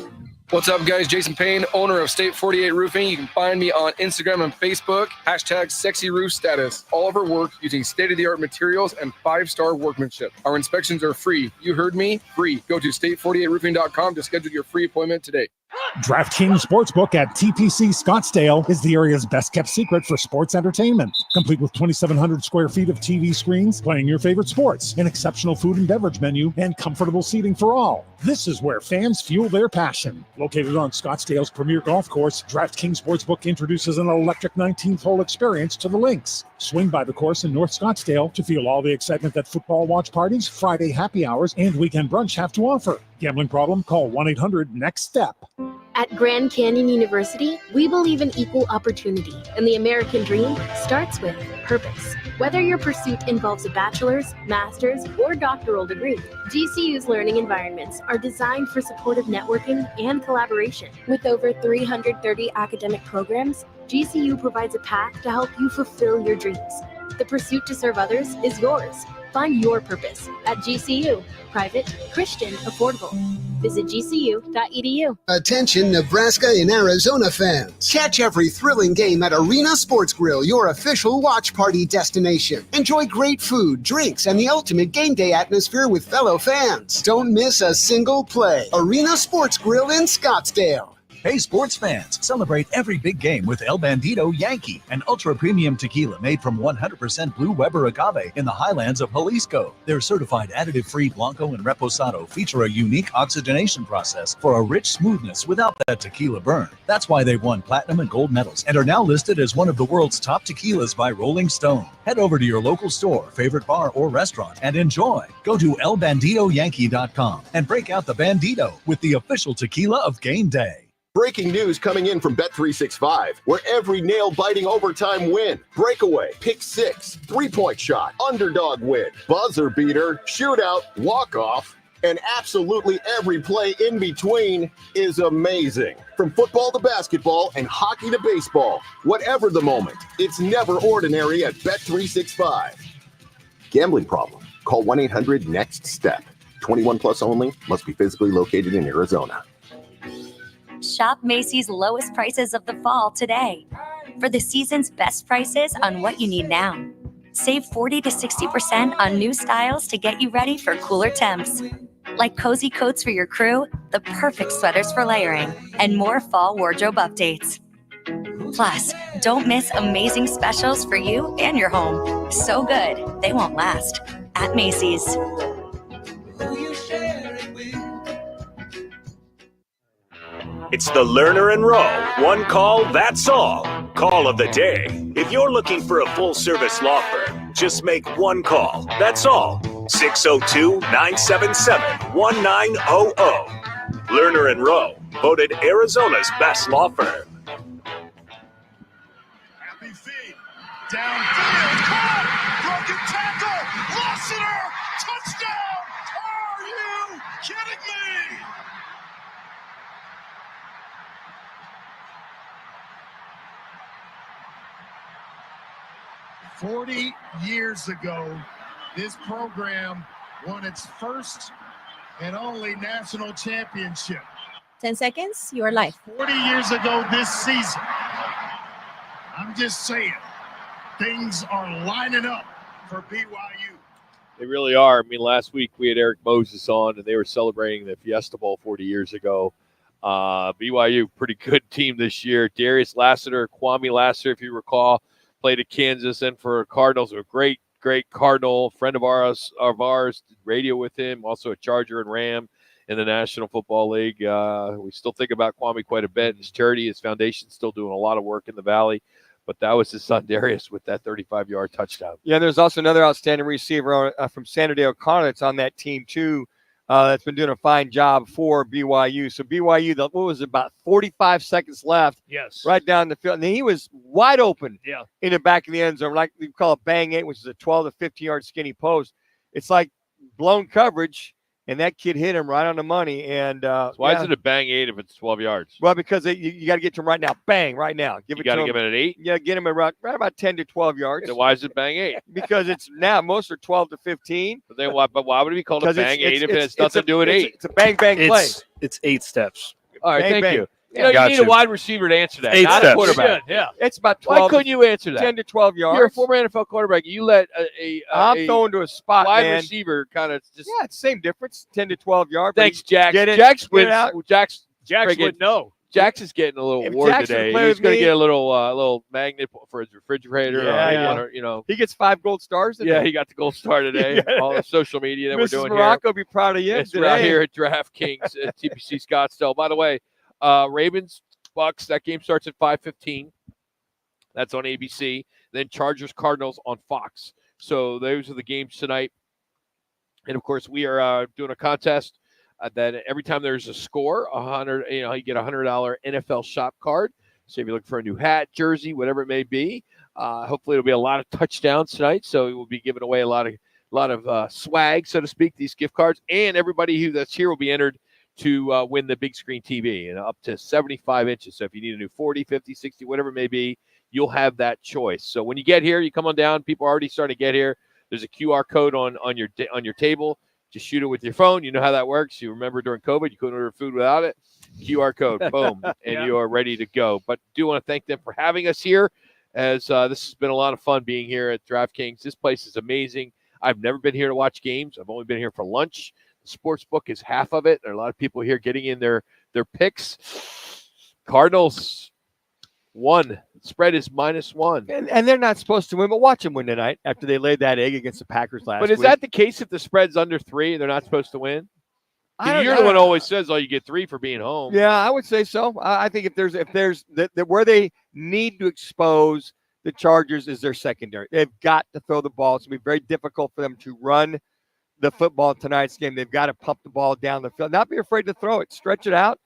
What's up, guys? Jason Payne, owner of State 48 Roofing. You can find me on Instagram and Facebook, #SexyRoofStatus. All of our work using state-of-the-art materials and 5-star workmanship. Our inspections are free. You heard me, free. Go to state48roofing.com to schedule your free appointment today. Draftkings Sportsbook at TPC Scottsdale is the area's best-kept secret for sports entertainment. Complete with 2,700 square feet of TV screens, playing your favorite sports, an exceptional food and beverage menu, and comfortable seating for all. This is where fans fuel their passion. Located on Scottsdale's premier golf course, Draftkings Sportsbook introduces an electric 19th-hole experience to the links. Swing by the course in North Scottsdale to feel all the excitement that football watch parties, Friday happy hours, and weekend brunch have to offer. Gambling problem? Call 1-800-NEXT-STEP. At Grand Canyon University, we believe in equal opportunity, and the American dream starts with purpose. Whether your pursuit involves a bachelor's, master's, or doctoral degree, GCU's learning environments are designed for supportive networking and collaboration. With over 330 academic programs, GCU provides a path to help you fulfill your dreams. The pursuit to serve others is yours. Find your purpose at GCU. Private, Christian, affordable. Visit gcu.edu. Attention Nebraska and Arizona fans. Catch every thrilling game at Arena Sports Grill, your official watch party destination. Enjoy great food, drinks, and the ultimate game day atmosphere with fellow fans. Don't miss a single play. Arena Sports Grill in Scottsdale. Hey, sports fans, celebrate every big game with El Bandito Yankee, an ultra-premium tequila made from 100% Blue Weber agave in the highlands of Jalisco. Their certified additive-free Blanco and Reposado feature a unique oxygenation process for a rich smoothness without that tequila burn. That's why they've won platinum and gold medals and are now listed as one of the world's top tequilas by Rolling Stone. Head over to your local store, favorite bar, or restaurant and enjoy. Go to elbanditoyankee.com and break out the Bandito with the official tequila of game day. Breaking news coming in from Bet365, where every nail-biting overtime win, breakaway, pick six, three-point shot, underdog win, buzzer beater, shootout, walk-off, and absolutely every play in between is amazing. From football to basketball and hockey to baseball, whatever the moment, it's never ordinary at Bet365. Gambling problem? Call 1-800-NEXT-STEP. 21 plus only. Must be physically located in Arizona. Shop Macy's lowest prices of the fall today. For the season's best prices on what you need now. Save 40 to 60% on new styles to get you ready for cooler temps. Like cozy coats for your crew, the perfect sweaters for layering, and more fall wardrobe updates. Plus, don't miss amazing specials for you and your home. So good, they won't last. At Macy's. It's the Lerner and Rowe. One call, that's all. Call of the day. If you're looking for a full-service law firm, just make one call. That's all. 602-977-1900. Lerner and Rowe, voted Arizona's best law firm. Happy feet. Downfield. Caught. Broken tackle. Lassiter. Touchdown. Are you kidding me? 40 years ago, this program won its first and only national championship. 10 seconds, your life. 40 years ago this season. I'm just saying, things are lining up for BYU. They really are. I mean, last week we had Eric Moses on, and they were celebrating the Fiesta Bowl 40 years ago. BYU, pretty good team this year. Darius Lassiter, Kwame Lassiter, if you recall, played at Kansas and for Cardinals. A great Cardinal, friend of ours, did radio with him, also a Charger and Ram in the National Football League. We still think about Kwame quite a bit. His charity, his foundation, still doing a lot of work in the Valley. But that was his son, Darius, with that 35-yard touchdown. Yeah, there's also another outstanding receiver from Sandra O'Connor that's on that team, too, that's been doing a fine job for BYU. So BYU, what was it, about 45 seconds left? Yes. Right down the field. And he was wide open Yeah. in the back of the end zone, like we call it bang eight, which is a 12 to 15-yard skinny post. It's like blown coverage, and that kid hit him right on the money. And Why is it a bang 8 if it's 12 yards? Well, because you got to get to him right now. Bang, right now. You got to give it an 8? Yeah, get him right about 10 to 12 yards. Then why is it bang 8? Because it's now, most are 12 to 15. But then why would it be called a 'Cause bang 8 if it has it's nothing to do with 8? It's a bang play. It's 8 steps. All right, Bang, thank bang. you. Yeah, You need a wide receiver to answer that, 8 not steps. a quarterback. Yeah. It's about 12. Why couldn't you answer that? 10 to 12 yards. You're a former NFL quarterback. You let I'm throwing to a spot, wide man. receiver kind of just. Yeah, it's same difference. 10 to 12 yards. but Thanks, he- Jax. Get it, Jax get wins. it out. Jax Jax would know. Jax is getting a little If award Jax would today. play He's with going to me- get a little magnet for his refrigerator. Yeah. He gets 5 gold stars today. Yeah, he got the gold star today. Yeah. All the social media that Mrs. we're doing Morocco be proud of you Yes, today. we're out here at DraftKings at TPC Scottsdale. By the way, Ravens Bucks, that game starts at 5:15. That's on ABC. Then Chargers Cardinals on Fox. So those are the games tonight. And of course, we are doing a contest that every time there's a score, you get a $100 NFL shop card. So if you're looking for a new hat, jersey, whatever it may be, hopefully it'll be a lot of touchdowns tonight. So we'll be giving away a lot of swag, so to speak, these gift cards, and everybody that's here will be entered to win the big screen TV and up to 75 inches. So if you need a new 40, 50, 60, whatever it may be, you'll have that choice. So when you get here, you come on down. People are already starting to get here. There's a QR code on your table. Just shoot it with your phone. You know how that works. You remember during COVID, you couldn't order food without it. QR code, boom, and you are ready to go. But do want to thank them for having us here, as this has been a lot of fun being here at DraftKings. This place is amazing. I've never been here to watch games. I've only been here for lunch. Sportsbook is half of it. There are a lot of people here getting in their picks. Cardinals won. Spread is -1. And they're not supposed to win, but watch them win tonight after they laid that egg against the Packers last week. But is that the case if the spread's under 3 they're not supposed to win? I You're don't the one know. who always says, you get 3 for being home. Yeah, I would say so. I think if there's where they need to expose the Chargers is their secondary. They've got to throw the ball. It's going to be very difficult for them to run the football tonight's game. They've got to pump the ball down the field. Not be afraid to throw it. Stretch it out.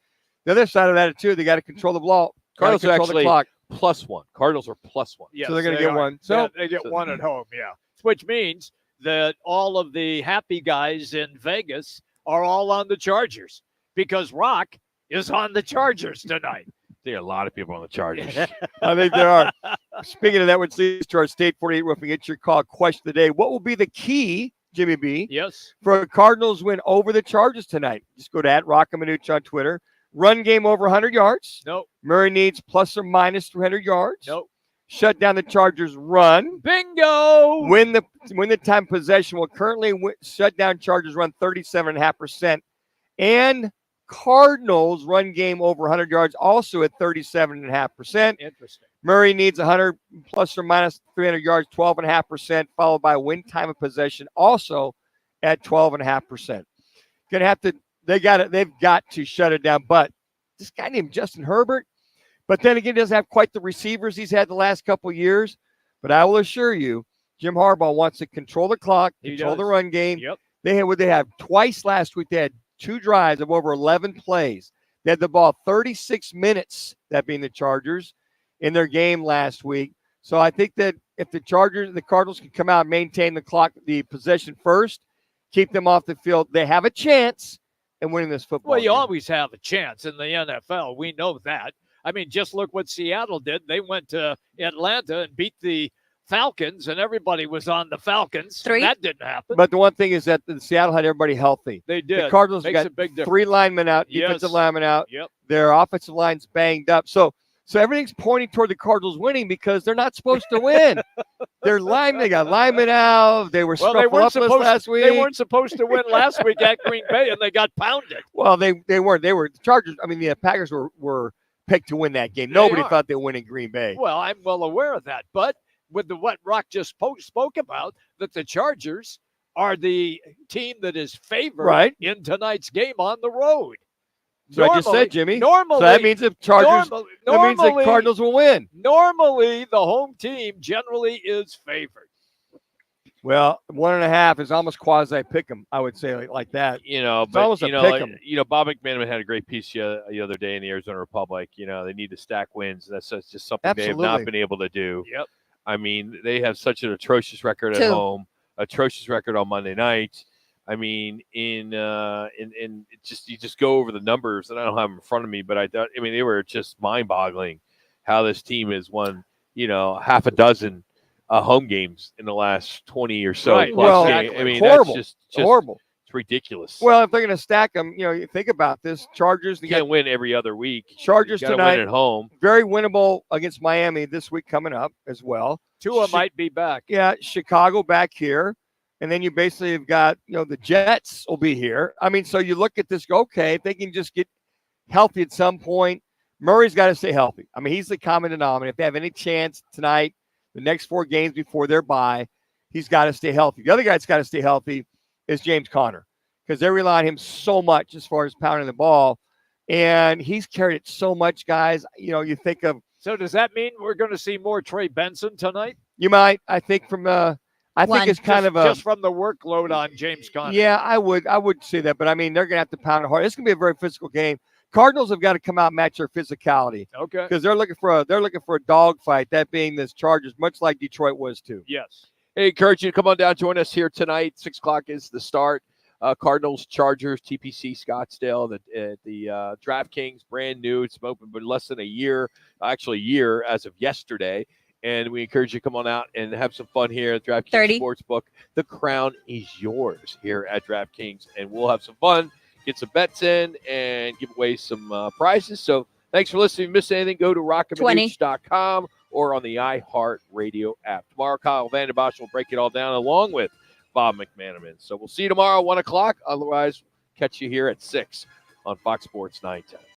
The other side of that, too, they got to control the ball. Cardinals are control the actually clock. +1. Cardinals are +1. Yes, So they're going to they get are. one. So they get one at home, yeah. Which means that all of the happy guys in Vegas are all on the Chargers because Rock is on the Chargers tonight. There are a lot of people on the Chargers. I think there are. Speaking of that, which leads to our State 48 Roofing. It's your call question of the day. What will be the key, Jimmy B, Yes. for a Cardinals win over the Chargers tonight? Just go to @Roc and Manuch on Twitter. Run game over 100 yards. Nope. Murray needs plus or minus 300 yards. Nope. Shut down the Chargers' run. Bingo. Win the time possession will currently shut down Chargers run 37.5%. And Cardinals run game over 100 yards also at 37.5%. Interesting. Murray needs 100 plus or minus 300 yards, 12.5%, followed by win time of possession also at 12.5%. Gonna have to. They've got to shut it down. But this guy named Justin Herbert, but then again, doesn't have quite the receivers he's had the last couple of years. But I will assure you, Jim Harbaugh wants to control the clock, control the run game. Yep. They have twice last week. They had 2 drives of over 11 plays. They had the ball 36 minutes, that being the Chargers, in their game last week. So I think that if the Cardinals can come out and maintain the clock, the possession first, keep them off the field, they have a chance in winning this football Well, you game. always have a chance in the NFL. We know that. I mean, just look what Seattle did. They went to Atlanta and beat the Falcons, and everybody was on the Falcons. That didn't happen. But the one thing is that Seattle had everybody healthy. They did. The Cardinals Makes got a big difference. 3 linemen out, Yes. defensive linemen out. Yep. Their offensive line's banged up. So everything's pointing toward the Cardinals winning because they're not supposed to win. They got linemen out. They were scuffled last week. They weren't supposed to win last week at Green Bay, and they got pounded. Well, they weren't. They were the Chargers. I mean, the Packers were picked to win that game. Nobody thought they'd win in Green Bay. Well, I'm well aware of that. But with what Rock just spoke about, that the Chargers are the team that is favored in tonight's game on the road. So I just said, Jimmy. Normally, so that means the Chargers. That means the Cardinals will win. Normally, the home team generally is favored. Well, 1.5 is almost quasi pick'em. I would say like that. It's But almost a pick'em. Bob McManaman had a great piece the other day in the Arizona Republic. They need to stack wins. That's just something they have not been able to do. Yep. I mean, they have such an atrocious record at home, atrocious record on Monday night. I mean, you just go over the numbers, and I don't have them in front of me, but they were just mind-boggling how this team has won, half a dozen home games in the last 20 or so. Right. Well, games. I mean, horrible. that's just horrible. It's ridiculous. Well, if they're going to stack them, you think about this. Chargers. You can't win every other week. Chargers you gotta tonight win at home. Very winnable against Miami this week coming up as well. Tua might be back. Yeah, Chicago back here. And then you basically have got, the Jets will be here. I mean, so you look at this, go, okay, if they can just get healthy at some point, Murray's got to stay healthy. I mean, he's the common denominator. If they have any chance tonight, the next 4 games before their bye, he's got to stay healthy. The other guy that's got to stay healthy is James Conner because they rely on him so much as far as pounding the ball. And he's carried it so much, guys. You think of. So does that mean we're going to see more Trey Benson tonight? You might. I think from I think it's kind of just from the workload on James Conner. Yeah, I would say that, but I mean they're gonna have to pound it hard. It's gonna be a very physical game. Cardinals have got to come out and match their physicality. Okay. Because they're looking for a dog fight. That being this Chargers, much like Detroit was too. Yes. Hey, encourage you to come on down, join us here tonight. 6 o'clock is the start. Cardinals, Chargers, TPC, Scottsdale, the Draftkings, brand new. It's been open but less than a year as of yesterday. And we encourage you to come on out and have some fun here at DraftKings Sportsbook. The crown is yours here at DraftKings, and we'll have some fun, get some bets in, and give away some prizes. So thanks for listening. If you missed anything, go to rockandmanuch.com or on the iHeartRadio app. Tomorrow, Kyle Vandenbosch will break it all down along with Bob McManaman. So we'll see you tomorrow, 1 o'clock. Otherwise, catch you here at 6 on Fox Sports 910.